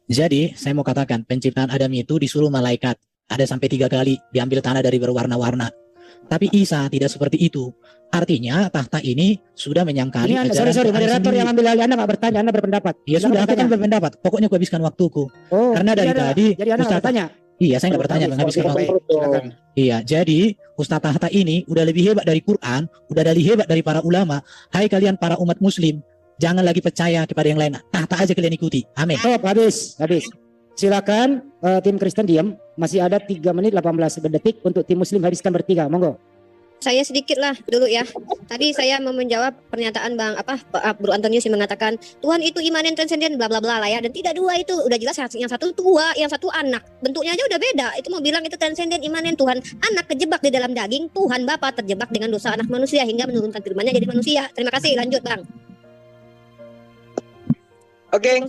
Jadi saya mau katakan penciptaan Adam itu disuruh malaikat. Ada sampai 3 kali diambil tanah dari berwarna-warna. Tapi Isa tidak seperti itu. Artinya tahta ini sudah menyangkali Ini ajaran sorry, Tuhan moderator sendiri. yang ambil alih, Anda nggak bertanya, Anda berpendapat. Ya Silakan sudah, aku kan bertanya. berpendapat. Pokoknya aku habiskan waktuku. Oh, Karena dari tadi jadi Anda nggak Ustaz- bertanya. Iya, saya nggak bertanya, menghabiskan waktu. Iya, jadi Ustaz Tahta ini udah lebih hebat dari Quran, udah lebih hebat dari para ulama. Hai kalian para umat muslim, jangan lagi percaya kepada yang lain. Tahta aja kalian ikuti. Amin. Stop, habis. Silakan tim Kristen diam. Masih ada 3 menit 18 detik untuk tim Muslim habiskan bertiga. Monggo. Saya sedikit lah dulu ya. Tadi saya mau menjawab pernyataan Bro Antonius yang mengatakan Tuhan itu imanen transenden bla bla bla lah ya, dan tidak dua itu udah jelas, yang satu tua, yang satu anak. Bentuknya aja udah beda. Itu mau bilang itu transenden imanen, Tuhan anak kejebak di dalam daging, Tuhan Bapa terjebak dengan dosa anak manusia hingga menurunkan firman-Nya jadi manusia. Terima kasih, lanjut Bang. Oke.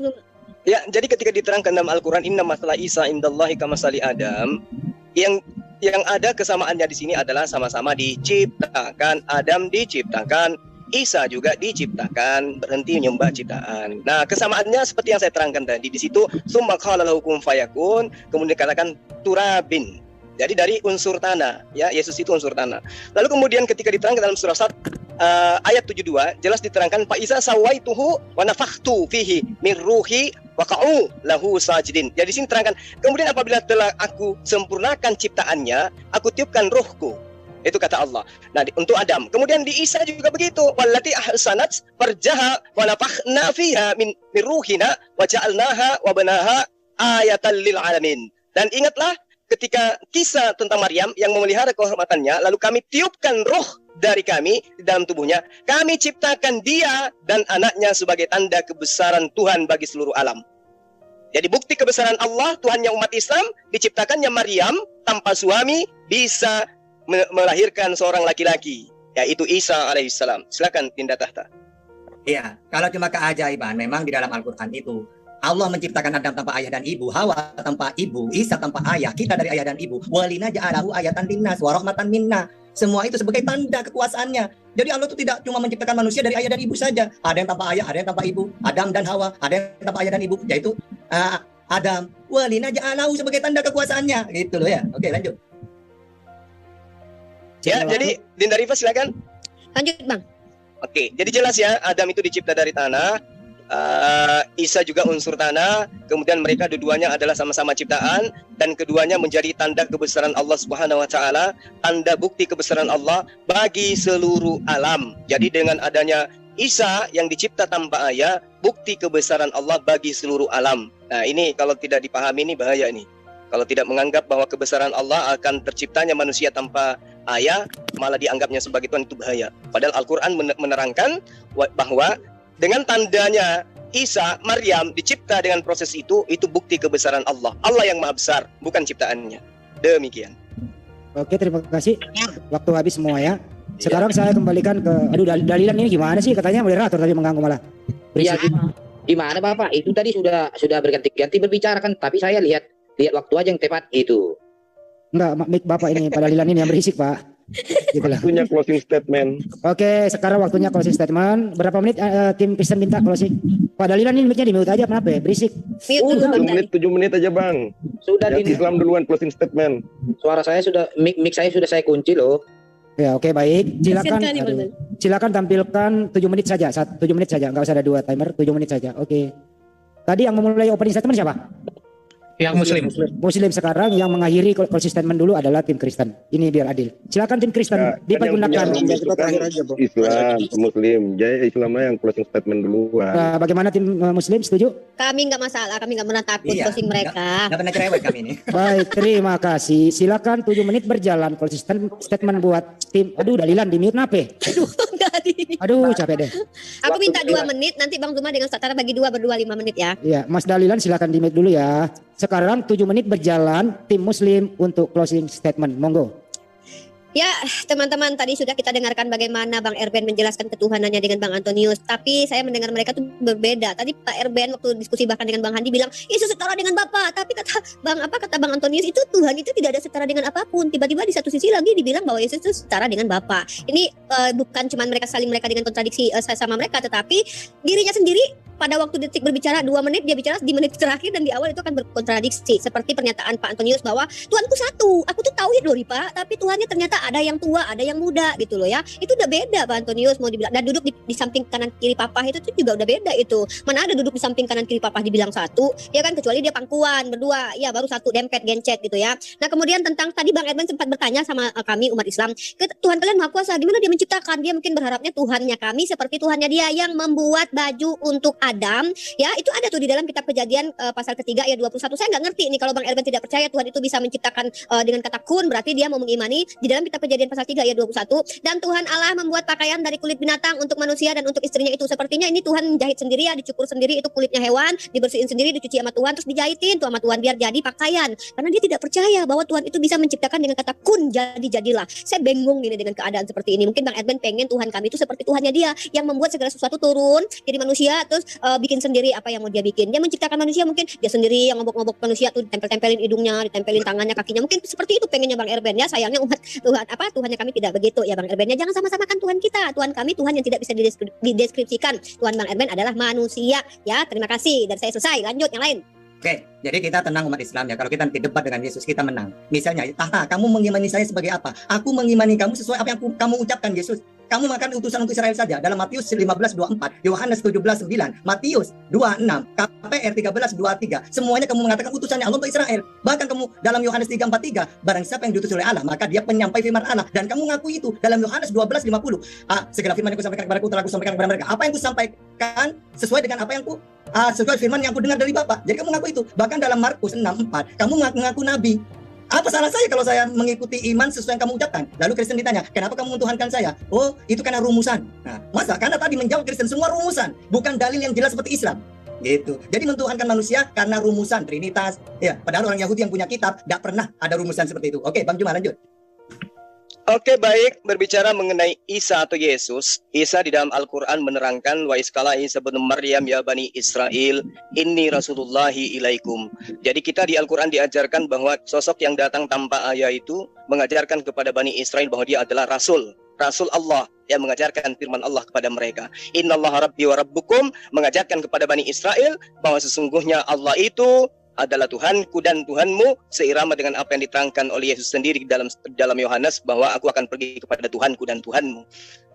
Ya, jadi ketika diterangkan dalam Al-Qur'an inna masalah Isa indallahi kamasali Adam, yang ada kesamaannya di sini adalah sama-sama diciptakan. Adam diciptakan, Isa juga diciptakan, berhenti menyembah ciptaan. Nah, kesamaannya seperti yang saya terangkan tadi di situ, summa qala lahu kun fayakun, kemudian dikatakan turabin. Jadi dari unsur tanah, ya, Yesus itu unsur tanah. Lalu kemudian ketika diterangkan dalam surah ayat 72 jelas diterangkan fa iza sawaituhu wa nafakhtu fihi min ruhi wa qa'u lahu sajidin. Jadi sini terangkan kemudian apabila telah aku sempurnakan ciptaannya, aku tiupkan ruhku. Itu kata Allah. Nah, untuk Adam. Kemudian di Isa juga begitu. Wallati ahsanat farjaha wa nafakhna fiha min ruhina wa ja'alnaha wa banaha ayatan lil alamin. Dan ingatlah ketika kisah tentang Maryam yang memelihara kehormatannya, lalu kami tiupkan roh dari kami di dalam tubuhnya. Kami ciptakan dia dan anaknya sebagai tanda kebesaran Tuhan bagi seluruh alam. Jadi bukti kebesaran Allah, Tuhannya umat Islam, diciptakannya Maryam tanpa suami bisa melahirkan seorang laki-laki, yaitu Isa alaihissalam. Silakan Dinda Tahta. Iya, kalau cuma keajaiban, memang di dalam Al-Quran itu Allah menciptakan Adam tanpa ayah dan ibu, Hawa tanpa ibu, Isa tanpa ayah, kita dari ayah dan ibu. Walina ja'alahu ayatan linnas wa rahmatan minna. Semua itu sebagai tanda kekuasaannya. Jadi Allah itu tidak cuma menciptakan manusia dari ayah dan ibu saja. Ada yang tanpa ayah, ada yang tanpa ibu. Adam dan Hawa, ada yang tanpa ayah dan ibu, yaitu Adam. Walina ja'alahu sebagai tanda kekuasaannya. Gitu loh ya. Oke, lanjut. Ya, jadi Dinda Rifa silakan. Lanjut Bang. Oke, jadi jelas ya, Adam itu dicipta dari tanah, Isa juga unsur tanah, kemudian mereka keduanya adalah sama-sama ciptaan, dan keduanya menjadi tanda kebesaran Allah Subhanahu wa taala, tanda bukti kebesaran Allah bagi seluruh alam. Jadi dengan adanya Isa yang dicipta tanpa ayah, bukti kebesaran Allah bagi seluruh alam. Nah, ini kalau tidak dipahami ini bahaya nih. Kalau tidak menganggap bahwa kebesaran Allah akan terciptanya manusia tanpa ayah, malah dianggapnya sebagai Tuhan, itu bahaya. Padahal Al-Quran menerangkan bahwa dengan tandanya Isa, Maryam dicipta dengan proses itu bukti kebesaran Allah. Allah yang maha besar, bukan ciptaannya. Demikian. Oke, terima kasih. Waktu habis semua ya. Sekarang saya kembalikan ke, dalilan ini gimana sih? Katanya moderator tadi mengganggu malah. Iya, gimana Bapak? Itu tadi sudah berganti-ganti berbicara kan, tapi saya lihat waktu aja yang tepat itu. Enggak, mic Bapak ini, Pak dalilan ini yang berisik, Pak. Gitulah. Waktunya closing statement. Oke, sekarang waktunya closing statement. Berapa menit tim Kristen minta closing? Pak dalilan ini mic-nya di mute aja, kenapa ya? Berisik. 7 menit aja Bang. Sudah ya, Islam duluan closing statement. Suara saya sudah, mic saya sudah saya kunci loh. Ya, oke, baik. Silakan tampilkan 7 menit saja. 7 menit saja, enggak usah ada 2 timer, 7 menit saja. Oke. Tadi yang memulai opening statement siapa? Pihak Muslim. Muslim sekarang yang mengakhiri closing statement dulu adalah tim Kristen. Ini biar adil. Silakan tim Kristen dipergunakan. Islam, Muslim. Jadi Islamnya yang closing statement duluan. Bagaimana tim Muslim, setuju? Kami nggak masalah, kami nggak pernah takut closing mereka. Nggak pernah cerewet kami ini. Baik, terima kasih. Silakan 7 menit berjalan closing statement buat tim. Aduh, dalilan di mute nape? Aduh, capek deh. Aku minta 2 menit, nanti Bang Zuma dengan Ustaz Tara bagi 2 berdua 5 menit ya. Iya, Mas Dalilan silakan di mute dulu ya. Sekarang 7 menit berjalan tim Muslim untuk closing statement. Monggo. Ya, teman-teman, tadi sudah kita dengarkan bagaimana Bang Erben menjelaskan ketuhanannya dengan Bang Antonius. Tapi saya mendengar mereka tuh berbeda. Tadi Pak Erben waktu diskusi bahkan dengan Bang Handi bilang, Yesus setara dengan Bapa. Tapi kata Bang Antonius itu Tuhan itu tidak ada setara dengan apapun. Tiba-tiba di satu sisi lagi dibilang bahwa Yesus itu setara dengan Bapa. Ini bukan cuma mereka dengan kontradiksi sama mereka, tetapi dirinya sendiri pada waktu detik berbicara 2 menit, dia bicara di menit terakhir dan di awal itu akan berkontradiksi. Seperti pernyataan Pak Antonius bahwa Tuhanku satu, aku tuh tauhid loh Pak, tapi Tuhannya ternyata ada yang tua, ada yang muda gitu loh ya. Itu udah beda Pak Antonius mau dibilang. Dan duduk di samping kanan kiri Papa itu tuh juga udah beda itu. Mana ada duduk di samping kanan kiri Papa dibilang satu, ya kan, kecuali dia pangkuan berdua, ya baru satu dempet gencet gitu ya. Nah kemudian tentang tadi Bang Edman sempat bertanya sama kami umat Islam, Tuhan kalian Maha Kuasa, gimana dia menciptakan? Dia mungkin berharapnya Tuhannya kami seperti Tuhannya dia yang membuat baju untuk Adam, ya itu ada tuh di dalam kitab Kejadian pasal ketiga ayat 21. Saya nggak ngerti ini kalau Bang Erben tidak percaya Tuhan itu bisa menciptakan dengan kata kun, berarti dia mau mengimani di dalam kitab Kejadian pasal 3 ayat 21, dan Tuhan Allah membuat pakaian dari kulit binatang untuk manusia dan untuk istrinya itu. Sepertinya ini Tuhan menjahit sendiri ya, dicukur sendiri itu kulitnya hewan, dibersihin sendiri, dicuci sama Tuhan, terus dijahitin tuh sama Tuhan biar jadi pakaian. Karena dia tidak percaya bahwa Tuhan itu bisa menciptakan dengan kata kun, jadilah. Saya bingung ini dengan keadaan seperti ini. Mungkin Bang Edben pengen Tuhan kami itu seperti Tuhannya dia yang membuat segala sesuatu turun jadi manusia, terus bikin sendiri apa yang mau dia bikin. Dia menciptakan manusia, mungkin dia sendiri yang ngobok-ngobok manusia tuh, ditempel-tempelin hidungnya, ditempelin tangannya, kakinya. Mungkin seperti itu pengennya Bang Erben ya. Sayangnya umat Tuhannya kami tidak begitu ya Bang Erben ya. Jangan sama-samakan Tuhan kita. Tuhan kami Tuhan yang tidak bisa dideskripsikan. Tuhan Bang Erben adalah manusia ya. Terima kasih dan saya selesai. Lanjut yang lain. Oke, jadi kita tenang umat Islam ya. Kalau kita nanti debat dengan Yesus, kita menang. Misalnya, kamu mengimani saya sebagai apa? Aku mengimani kamu sesuai apa yang kamu ucapkan, Yesus. Kamu makan utusan untuk Israel saja. Dalam Matius 15:24, Yohanes 17:9, Matius 2:6, KPR 13:23. Semuanya kamu mengatakan utusannya Allah untuk Israel. Bahkan kamu dalam Yohanes 3:43, barang siapa yang diutus oleh Allah, maka dia penyampai firman Allah. Dan kamu ngakui itu dalam Yohanes 12:50. Segala firman yang kusampaikan kepadaku telah kusampaikan kepada mereka. Apa yang kusampaikan sesuai dengan apa yang sesuai firman yang aku dengar dari Bapa. Jadi kamu ngaku itu. Bahkan dalam Markus 6:4, kamu ngaku nabi. Apa salah saya kalau saya mengikuti iman sesuai yang kamu ucapkan? Lalu Kristen ditanya, kenapa kamu mentuhankan saya? Oh, itu karena rumusan. Nah, masa? Karena tadi menjawab Kristen semua rumusan, bukan dalil yang jelas seperti Islam. Gitu. Jadi mentuhankan manusia karena rumusan Trinitas. Ya, padahal orang Yahudi yang punya kitab tidak pernah ada rumusan seperti itu. Oke, Bang Juma lanjut. Oke, baik, berbicara mengenai Isa atau Yesus, Isa di dalam Al-Quran menerangkan wa iskala Isa bin Maryam ya bani Israel inni rasulullahi ilaikum. Jadi kita di Al-Quran diajarkan bahwa sosok yang datang tanpa ayah itu mengajarkan kepada Bani Israel bahwa dia adalah Rasul Allah yang mengajarkan firman Allah kepada mereka. Innallaha rabbi wa rabbukum, mengajarkan kepada Bani Israel bahwa sesungguhnya Allah itu adalah Tuhanku dan Tuhanmu, seirama dengan apa yang diterangkan oleh Yesus sendiri dalam Yohanes bahwa aku akan pergi kepada Tuhanku dan Tuhanmu.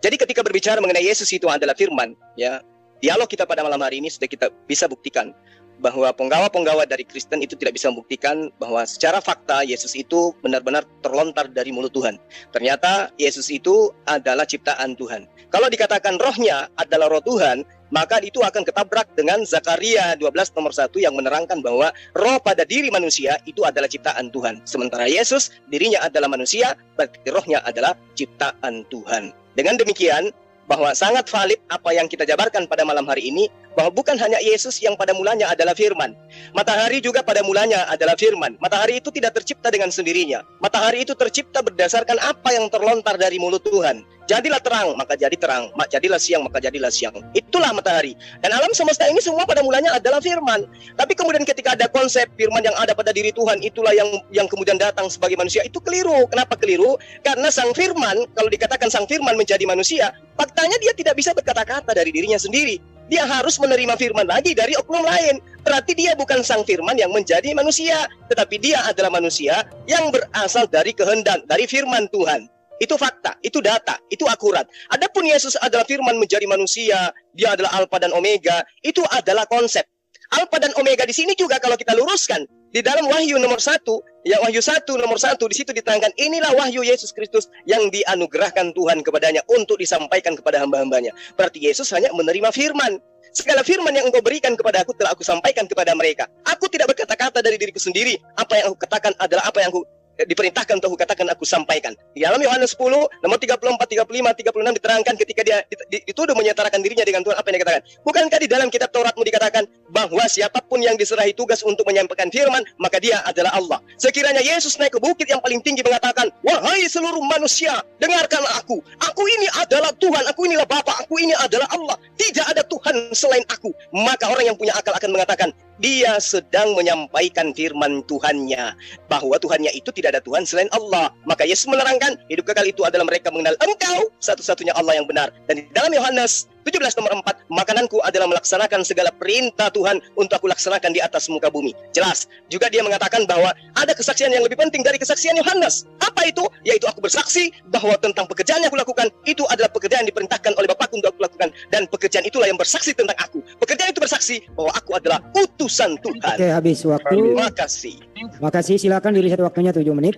Jadi ketika berbicara mengenai Yesus itu adalah firman, ya, dialog kita pada malam hari ini sudah kita bisa buktikan bahwa penggawa-penggawa dari Kristen itu tidak bisa membuktikan bahwa secara fakta Yesus itu benar-benar terlontar dari mulut Tuhan. Ternyata Yesus itu adalah ciptaan Tuhan. Kalau dikatakan rohnya adalah roh Tuhan, maka itu akan ketabrak dengan Zakaria 12 nomor 1 yang menerangkan bahwa roh pada diri manusia itu adalah ciptaan Tuhan. Sementara Yesus dirinya adalah manusia, berarti rohnya adalah ciptaan Tuhan. Dengan demikian, bahwa sangat valid apa yang kita jabarkan pada malam hari ini, bahwa bukan hanya Yesus yang pada mulanya adalah firman. Matahari juga pada mulanya adalah firman. Matahari itu tidak tercipta dengan sendirinya. Matahari itu tercipta berdasarkan apa yang terlontar dari mulut Tuhan. Jadilah terang, maka jadi terang. Jadilah siang, maka jadilah siang. Itulah matahari. Dan alam semesta ini semua pada mulanya adalah firman. Tapi kemudian ketika ada konsep firman yang ada pada diri Tuhan, itulah yang kemudian datang sebagai manusia, itu keliru. Kenapa keliru? Karena sang firman, kalau dikatakan sang firman menjadi manusia, faktanya dia tidak bisa berkata-kata dari dirinya sendiri. Dia harus menerima firman lagi dari oknum lain. Berarti dia bukan sang firman yang menjadi manusia, tetapi dia adalah manusia yang berasal dari kehendak, dari firman Tuhan. Itu fakta, itu data, itu akurat. Adapun Yesus adalah firman menjadi manusia, dia adalah Alfa dan Omega, itu adalah konsep. Alfa dan Omega di sini juga kalau kita luruskan, di dalam Wahyu nomor 1, ya Wahyu 1 nomor 1, di situ diterangkan inilah wahyu Yesus Kristus yang dianugerahkan Tuhan kepadanya untuk disampaikan kepada hamba-hambanya. Berarti Yesus hanya menerima firman. Segala firman yang engkau berikan kepada aku telah aku sampaikan kepada mereka. Aku tidak berkata-kata dari diriku sendiri. Apa yang aku katakan adalah apa yang aku diperintahkan untuk aku katakan, aku sampaikan. Di dalam Yohanes 10 nomor 34, 35, 36 diterangkan ketika dia dituduh menyetarakan dirinya dengan Tuhan, apa yang dikatakan? Bukankah di dalam kitab Tauratmu dikatakan bahwa siapapun yang diserahi tugas untuk menyampaikan firman, maka dia adalah Allah. Sekiranya Yesus naik ke bukit yang paling tinggi mengatakan, wahai seluruh manusia, dengarkanlah aku. Aku ini adalah Tuhan, aku inilah Bapa, aku ini adalah Allah. Tidak ada Tuhan selain aku. Maka orang yang punya akal akan mengatakan, dia sedang menyampaikan firman Tuhannya, bahwa Tuhannya itu tidak ada Tuhan selain Allah. Maka Yesus menerangkan, hidup kekal itu adalah mereka mengenal Engkau satu-satunya Allah yang benar. Dan di dalam Yohanes 17 nomor 4, makananku adalah melaksanakan segala perintah Tuhan untuk aku laksanakan di atas muka bumi. Jelas. Juga dia mengatakan bahwa ada kesaksian yang lebih penting dari kesaksian Yohanes. Apa itu? Yaitu aku bersaksi bahwa tentang pekerjaan yang aku lakukan, itu adalah pekerjaan yang diperintahkan oleh Bapakku untuk aku lakukan. Dan pekerjaan itulah yang bersaksi tentang aku. Pekerjaan itu bersaksi bahwa aku adalah utusan Tuhan. Oke, habis waktu. Terima kasih. Makasih, silakan dilihat waktunya 7 menit.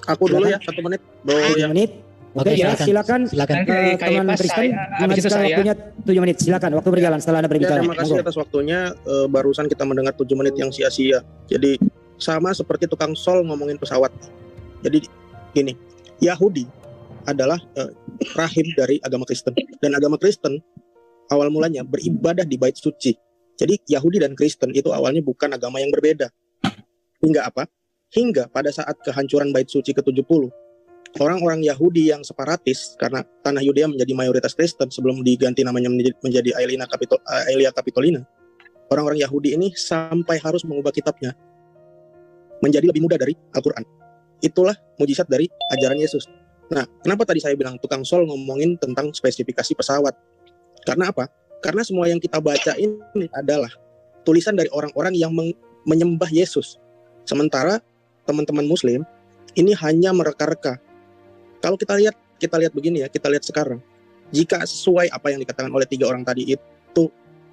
Aku dulu ya, 1 menit. 7 menit. Oke, ya, silakan teman Kristen menghabiskan waktunya 7 menit. Silakan, waktu berjalan setelah Anda berbicara. Terima kasih atas waktunya. Barusan kita mendengar 7 menit yang sia-sia. Jadi sama seperti tukang sol ngomongin pesawat. Jadi gini, Yahudi adalah rahim dari agama Kristen. Dan agama Kristen awal mulanya beribadah di bait suci. Jadi Yahudi dan Kristen itu awalnya bukan agama yang berbeda. Hingga apa? Hingga pada saat kehancuran bait suci ke-70, orang-orang Yahudi yang separatis, karena tanah Yudea menjadi mayoritas Kristen sebelum diganti namanya menjadi Aelia Capitolina, orang-orang Yahudi ini sampai harus mengubah kitabnya menjadi lebih mudah dari Al-Quran. Itulah mujizat dari ajaran Yesus. Nah, kenapa tadi saya bilang tukang sol ngomongin tentang spesifikasi pesawat? Karena apa? Karena semua yang kita baca ini adalah tulisan dari orang-orang yang menyembah Yesus. Sementara teman-teman Muslim ini hanya mereka-reka. Kalau kita lihat begini ya, kita lihat sekarang. Jika sesuai apa yang dikatakan oleh 3 orang tadi itu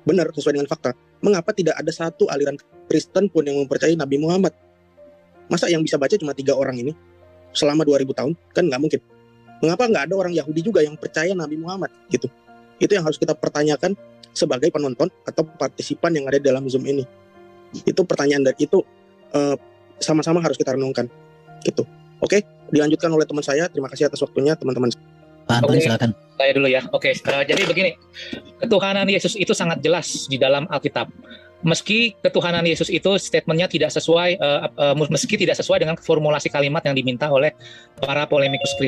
benar sesuai dengan fakta, mengapa tidak ada satu aliran Kristen pun yang mempercayai Nabi Muhammad? Masa yang bisa baca cuma 3 orang ini selama 2000 tahun? Kan nggak mungkin. Mengapa nggak ada orang Yahudi juga yang percaya Nabi Muhammad? Gitu. Itu yang harus kita pertanyakan sebagai penonton atau partisipan yang ada di dalam Zoom ini. Itu pertanyaan dan itu sama-sama harus kita renungkan. Gitu. Oke, dilanjutkan oleh teman saya. Terima kasih atas waktunya, teman-teman. Pak Antoni, silakan. Saya dulu ya. Oke, jadi begini. Ketuhanan Yesus itu sangat jelas di dalam Alkitab. Meski ketuhanan Yesus itu statementnya tidak sesuai, meski tidak sesuai dengan formulasi kalimat yang diminta oleh para polemikus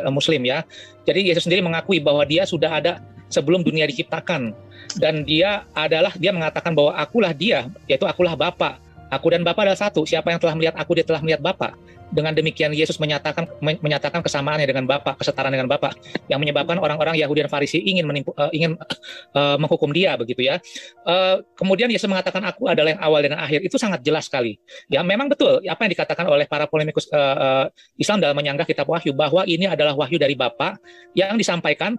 Muslim ya. Jadi Yesus sendiri mengakui bahwa dia sudah ada sebelum dunia diciptakan. Dan dia mengatakan bahwa akulah dia, yaitu akulah Bapa. Aku dan Bapa adalah satu. Siapa yang telah melihat aku, dia telah melihat Bapa. Dengan demikian Yesus menyatakan kesamaannya dengan Bapa, kesetaraan dengan Bapa, yang menyebabkan orang-orang Yahudi dan Farisi ingin menghukum dia begitu ya. Kemudian Yesus mengatakan aku adalah yang awal dan akhir. Itu sangat jelas sekali. Ya, memang betul apa yang dikatakan oleh para polemikus Islam dalam menyanggah kitab Wahyu, bahwa ini adalah wahyu dari Bapa yang disampaikan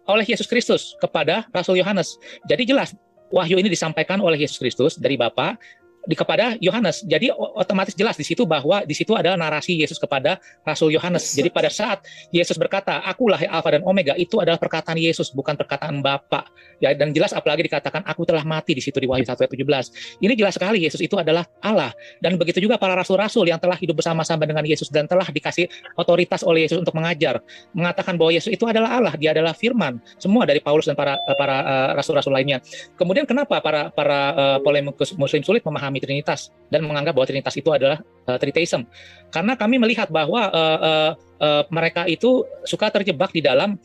oleh Yesus Kristus kepada Rasul Yohanes. Jadi jelas wahyu ini disampaikan oleh Yesus Kristus dari Bapa kepada Yohanes. Jadi otomatis jelas di situ bahwa di situ adalah narasi Yesus kepada Rasul Yohanes. Jadi pada saat Yesus berkata, "Akulah Alfa dan Omega," itu adalah perkataan Yesus, bukan perkataan Bapa. Ya, dan jelas apalagi dikatakan aku telah mati di situ di Wahyu 1 ayat 17. Ini jelas sekali Yesus itu adalah Allah. Dan begitu juga para rasul-rasul yang telah hidup bersama-sama dengan Yesus dan telah dikasih otoritas oleh Yesus untuk mengajar, mengatakan bahwa Yesus itu adalah Allah, dia adalah firman. Semua dari Paulus dan para rasul-rasul lainnya. Kemudian kenapa para polemikus Muslim sulit memahami Trinitas dan menganggap bahwa Trinitas itu adalah Tritheism? Karena kami melihat bahwa mereka itu suka terjebak di dalam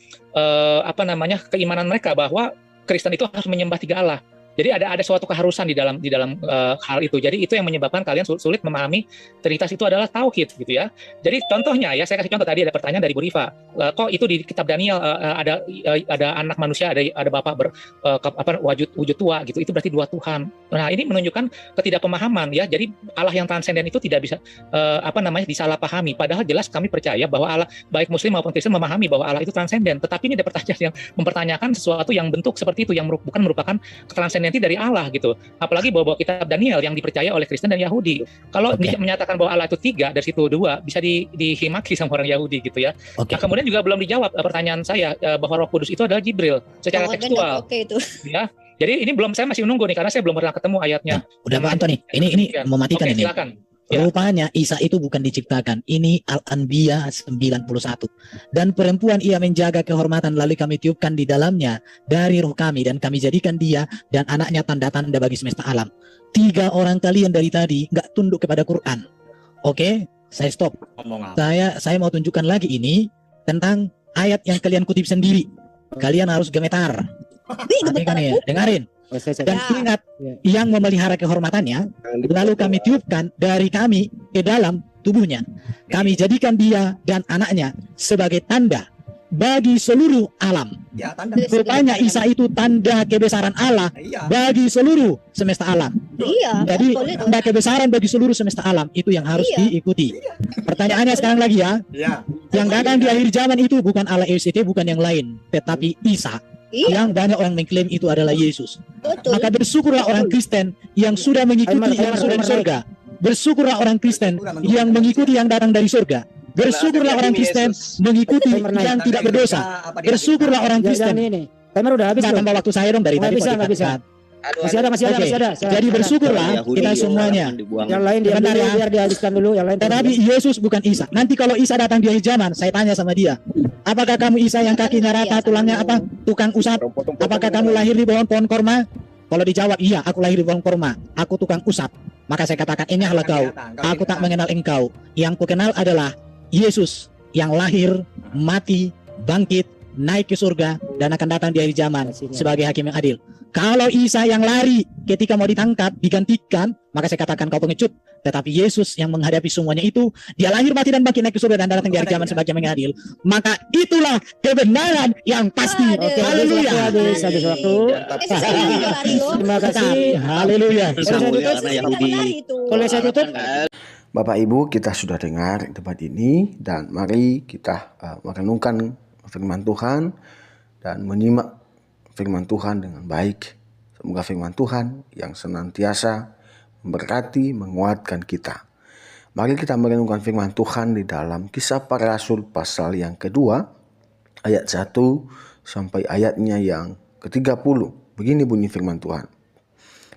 keimanan mereka bahwa Kristen itu harus menyembah 3 Allah. Jadi ada suatu keharusan di dalam hal itu. Jadi itu yang menyebabkan kalian sulit memahami Trinitas itu adalah tauhid gitu ya. Jadi contohnya ya, saya kasih contoh tadi ada pertanyaan dari Bu Rifa. Kok itu di kitab Daniel ada anak manusia, ada bapak wujud tua gitu. Itu berarti 2 Tuhan. Nah, ini menunjukkan ketidakpemahaman ya. Jadi Allah yang transenden itu tidak bisa disalahpahami. Padahal jelas kami percaya bahwa Allah baik Muslim maupun Kristen memahami bahwa Allah itu transenden. Tetapi ini ada pertanyaan yang mempertanyakan sesuatu yang bentuk seperti itu yang bukan merupakan transenden dari Allah gitu. Apalagi bahwa kitab Daniel yang dipercaya oleh Kristen dan Yahudi. Kalau menyatakan bahwa Allah itu 3 dari situ 2 bisa dihimaki sama orang Yahudi gitu ya. Nah, kemudian juga belum dijawab pertanyaan saya bahwa Roh Kudus itu adalah Jibril secara tekstual. Ya. Jadi ini saya masih menunggu nih karena saya belum pernah ketemu ayatnya. Udah Pak Antoni, ini mematikan ini. Silakan. Rupanya Isa itu bukan diciptakan. Ini Al-Anbiya 91. Dan perempuan ia menjaga kehormatan lalu kami tiupkan di dalamnya dari roh kami dan kami jadikan dia dan anaknya tanda-tanda bagi semesta alam. 3 orang kalian dari tadi nggak tunduk kepada Quran. Oke, saya stop. Saya mau tunjukkan lagi ini tentang ayat yang kalian kutip sendiri. Kalian harus gemetar. Perhatikan ya, dengarin. Dan ingat, yang memelihara kehormatannya, lalu kami tiupkan dari kami ke dalam tubuhnya. Kami jadikan dia dan anaknya sebagai tanda bagi seluruh alam. Rupanya Isa itu tanda kebesaran Allah bagi seluruh semesta alam. Jadi tanda kebesaran bagi seluruh semesta alam itu yang harus diikuti. Pertanyaannya sekarang lagi ya. Yang datang di akhir zaman itu bukan Allah ECT, bukan yang lain, tetapi Isa. Yang banyak orang mengklaim itu adalah Yesus. Maka bersyukurlah orang Kristen yang sudah mengikuti yang sudah di surga. Bersyukurlah orang Kristen yang mengikuti yang datang dari surga. Bersyukurlah orang Kristen mengikuti yang tidak berdosa. Bersyukurlah orang Kristen. Timer udah habis. Tambah waktu saya dong dari tadi. Nggak bisa. Masih ada. Jadi bersyukurlah kita semuanya. Yang lain biar dihabiskan dulu. Yang lain. Tetapi Yesus bukan Isa. Nanti kalau Isa datang di akhir zaman, saya tanya sama dia, apakah kamu Isa yang kakinya rata, tulangnya apa? Tukang usap? Apakah kamu lahir di bawah pohon korma? Kalau dijawab, iya, aku lahir di pohon korma. Aku tukang usap. Maka saya katakan, ini adalah kau. Aku tak mengenal engkau. Yang kukenal adalah Yesus yang lahir, mati, bangkit, naik ke surga, dan akan datang di akhir zaman sebagai hakim yang adil. Kalau Isa yang lari ketika mau ditangkap, digantikan, maka saya katakan kau pengecut. Tetapi Yesus yang menghadapi semuanya itu, dia lahir, mati, dan bangkit naik ke surga dan datang di akhir zaman sebagai yang adil. Maka itulah kebenaran yang pasti. Haleluya. Habis waktu. Terima kasih. Haleluya. Boleh saya tutup? Bapak Ibu, kita sudah dengar debat ini dan mari kita merenungkan firman Tuhan dan menyimak firman Tuhan dengan baik. Semoga firman Tuhan yang senantiasa memberkati, menguatkan kita. Mari kita merenungkan firman Tuhan di dalam Kisah Para Rasul pasal yang kedua, ayat 1 sampai ayatnya yang ke-30. Begini bunyi firman Tuhan.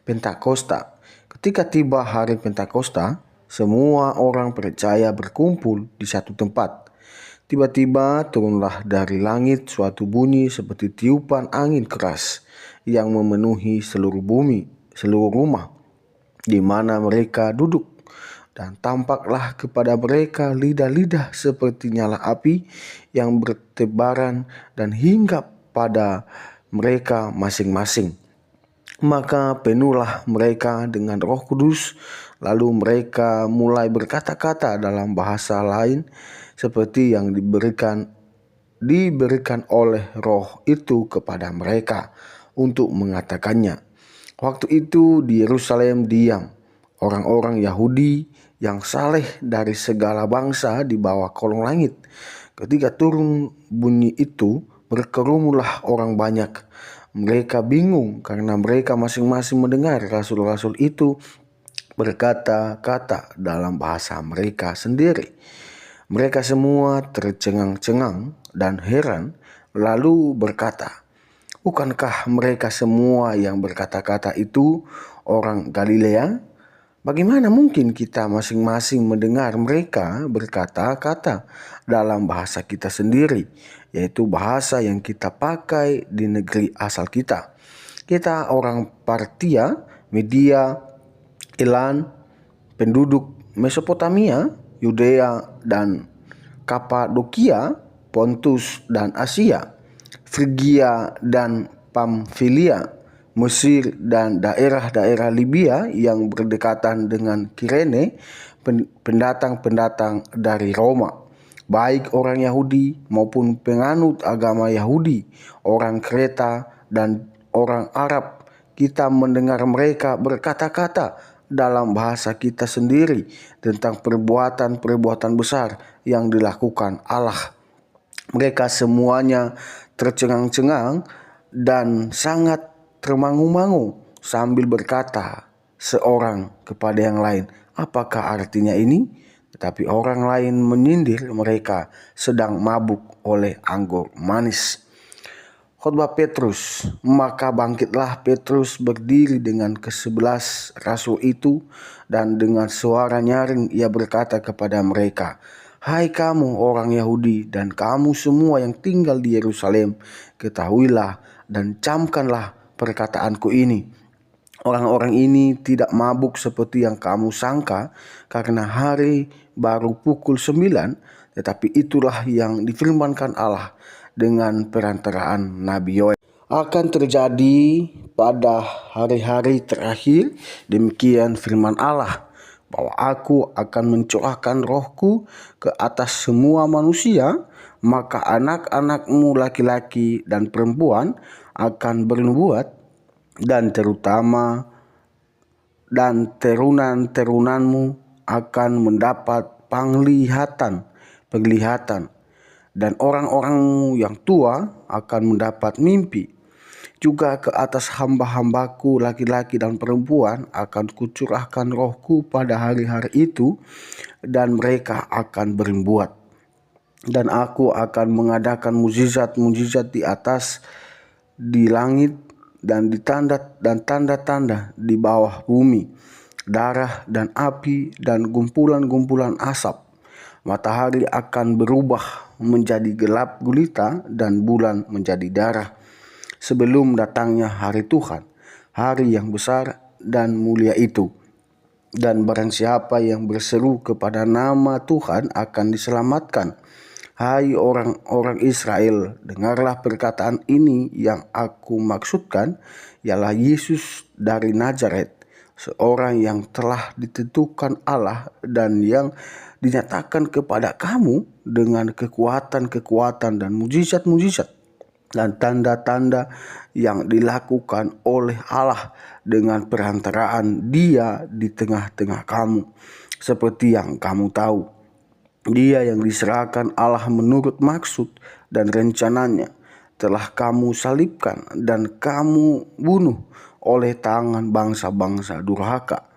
Pentakosta. Ketika tiba hari Pentakosta, semua orang percaya berkumpul di satu tempat. Tiba-tiba turunlah dari langit suatu bunyi seperti tiupan angin keras yang memenuhi seluruh bumi, seluruh rumah di mana mereka duduk. Dan tampaklah kepada mereka lidah-lidah seperti nyala api yang bertebaran dan hinggap pada mereka masing-masing. Maka penuhlah mereka dengan Roh Kudus, lalu mereka mulai berkata-kata dalam bahasa lain seperti yang diberikan oleh Roh itu kepada mereka untuk mengatakannya. Waktu itu di Yerusalem diam orang-orang Yahudi yang saleh dari segala bangsa di bawah kolong langit. Ketika turun bunyi itu, berkerumulah orang banyak. Mereka bingung karena mereka masing-masing mendengar rasul-rasul itu berkata-kata dalam bahasa mereka sendiri. Mereka semua tercengang-cengang dan heran, lalu berkata, bukankah mereka semua yang berkata-kata itu orang Galilea? Bagaimana mungkin kita masing-masing mendengar mereka berkata-kata dalam bahasa kita sendiri, yaitu bahasa yang kita pakai di negeri asal kita? Kita orang Partia, Media, Elam, penduduk Mesopotamia, Yudea dan Kapadokia, Pontus dan Asia, Frigia dan Pamfilia, Mesir dan daerah-daerah Libya yang berdekatan dengan Kirene, pendatang-pendatang dari Roma, baik orang Yahudi maupun penganut agama Yahudi, orang Kreta dan orang Arab. Kita mendengar mereka berkata-kata dalam bahasa kita sendiri tentang perbuatan-perbuatan besar yang dilakukan Allah. Mereka semuanya tercengang-cengang dan sangat termangu-mangu sambil berkata seorang kepada yang lain, apakah artinya ini? Tetapi orang lain menyindir mereka sedang mabuk oleh anggur manis. Khotbah Petrus. Maka bangkitlah Petrus berdiri dengan ke-11 rasul itu, dan dengan suara nyaring ia berkata kepada mereka, "Hai kamu orang Yahudi dan kamu semua yang tinggal di Yerusalem, ketahuilah dan camkanlah perkataanku ini. Orang-orang ini tidak mabuk seperti yang kamu sangka, karena hari baru pukul 9, tetapi itulah yang difirmankan Allah dengan perantaraan Nabi Yoel akan terjadi pada hari-hari terakhir. Demikian firman Allah, bahwa aku akan mencurahkan rohku ke atas semua manusia, maka anak-anakmu laki-laki dan perempuan akan bernubuat, dan terunan-terunanmu akan mendapat penglihatan, dan orang-orang yang tua akan mendapat mimpi. Juga ke atas hamba-hambaku laki-laki dan perempuan akan kucurahkan rohku pada hari-hari itu, dan mereka akan bernubuat. Dan aku akan mengadakan mujizat-mujizat di langit dan tanda-tanda di bawah bumi, darah dan api dan gumpulan-gumpulan asap. Matahari akan berubah menjadi gelap gulita dan bulan menjadi darah, sebelum datangnya hari Tuhan, hari yang besar dan mulia itu. Dan barang siapa yang berseru kepada nama Tuhan akan diselamatkan. Hai orang-orang Israel, dengarlah perkataan ini yang aku maksudkan, ialah Yesus dari Nazaret, seorang yang telah ditentukan Allah dan yang dinyatakan kepada kamu dengan kekuatan-kekuatan dan mujizat-mujizat dan tanda-tanda yang dilakukan oleh Allah dengan perantaraan Dia di tengah-tengah kamu. Seperti yang kamu tahu, Dia yang diserahkan Allah menurut maksud dan rencananya telah kamu salibkan dan kamu bunuh oleh tangan bangsa-bangsa durhaka.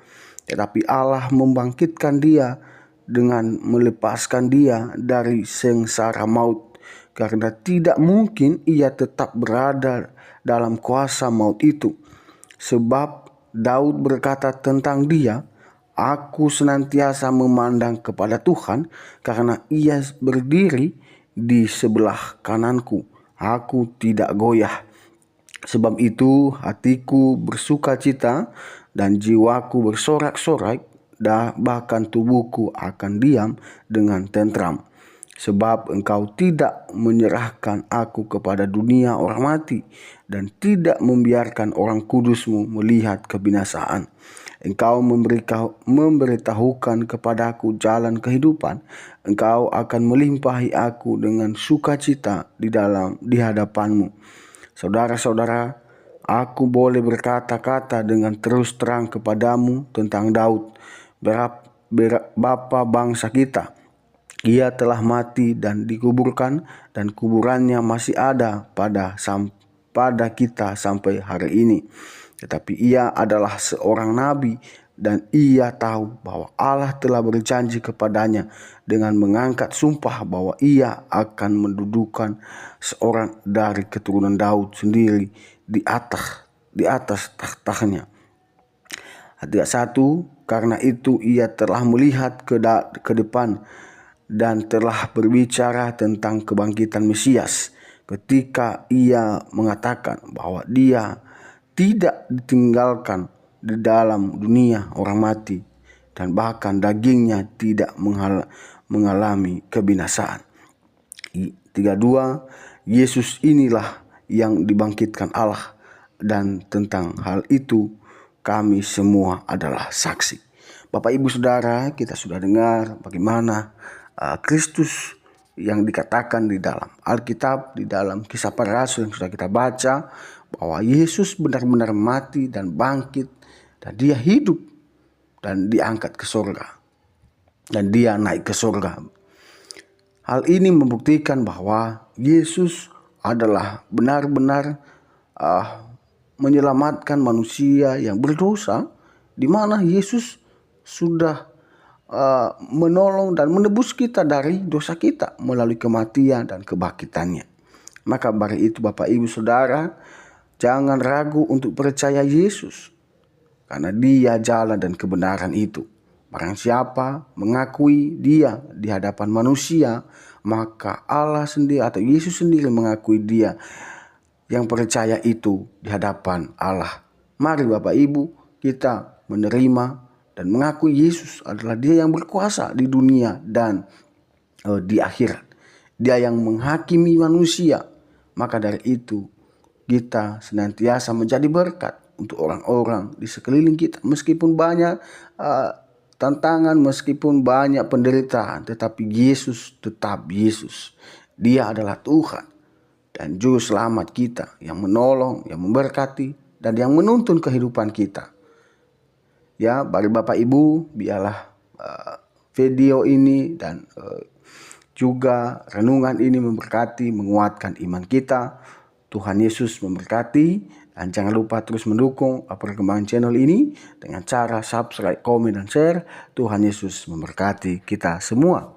Tetapi Allah membangkitkan Dia dengan melepaskan Dia dari sengsara maut, karena tidak mungkin Ia tetap berada dalam kuasa maut itu. Sebab Daud berkata tentang Dia, "Aku senantiasa memandang kepada Tuhan, karena Ia berdiri di sebelah kananku. Aku tidak goyah. Sebab itu hatiku bersuka cita dan jiwaku bersorak-sorai, bahkan tubuhku akan diam dengan tentram. Sebab Engkau tidak menyerahkan aku kepada dunia orang mati, dan tidak membiarkan orang kudus-Mu melihat kebinasaan. Engkau memberitahukan kepadaku jalan kehidupan. Engkau akan melimpahi aku dengan sukacita di hadapan-Mu. Saudara-saudara, aku boleh berkata-kata dengan terus terang kepadamu tentang Daud, bapa bangsa kita. Ia telah mati dan dikuburkan, dan kuburannya masih ada pada kita sampai hari ini. Tetapi ia adalah seorang nabi, dan ia tahu bahwa Allah telah berjanji kepadanya dengan mengangkat sumpah bahwa ia akan mendudukan seorang dari keturunan Daud sendiri di atas tahtanya. Ayat 1, karena itu ia telah melihat ke depan dan telah berbicara tentang kebangkitan Mesias, ketika ia mengatakan bahwa Dia tidak ditinggalkan di dalam dunia orang mati, dan bahkan dagingnya tidak mengalami kebinasaan. 32, Yesus inilah yang dibangkitkan Allah, dan tentang hal itu kami semua adalah saksi. Bapak Ibu Saudara, kita sudah dengar bagaimana Kristus yang dikatakan di dalam Alkitab, di dalam Kisah Para Rasul yang sudah kita baca, bahwa Yesus benar-benar mati dan bangkit, dan Dia hidup dan diangkat ke surga, dan Dia naik ke surga. Hal ini membuktikan bahwa Yesus adalah benar-benar menyelamatkan manusia yang berdosa, di mana Yesus sudah menolong dan menebus kita dari dosa kita melalui kematian dan kebangkitannya. Maka dari itu Bapak Ibu Saudara, jangan ragu untuk percaya Yesus, karena Dia jalan dan kebenaran itu. Barang siapa mengakui Dia di hadapan manusia, maka Allah sendiri atau Yesus sendiri mengakui dia yang percaya itu di hadapan Allah. Mari Bapak Ibu, kita menerima dan mengakui Yesus adalah Dia yang berkuasa di dunia dan di akhirat. Dia yang menghakimi manusia. Maka dari itu kita senantiasa menjadi berkat untuk orang-orang di sekeliling kita. Meskipun banyak tantangan, meskipun banyak penderitaan, tetapi Yesus tetap Yesus. Dia adalah Tuhan dan Juru Selamat kita yang menolong, yang memberkati, dan yang menuntun kehidupan kita. Ya, bagi Bapak Ibu, biarlah video ini dan juga renungan ini memberkati, menguatkan iman kita. Tuhan Yesus memberkati, dan jangan lupa terus mendukung perkembangan channel ini dengan cara subscribe, komen, dan share. Tuhan Yesus memberkati kita semua.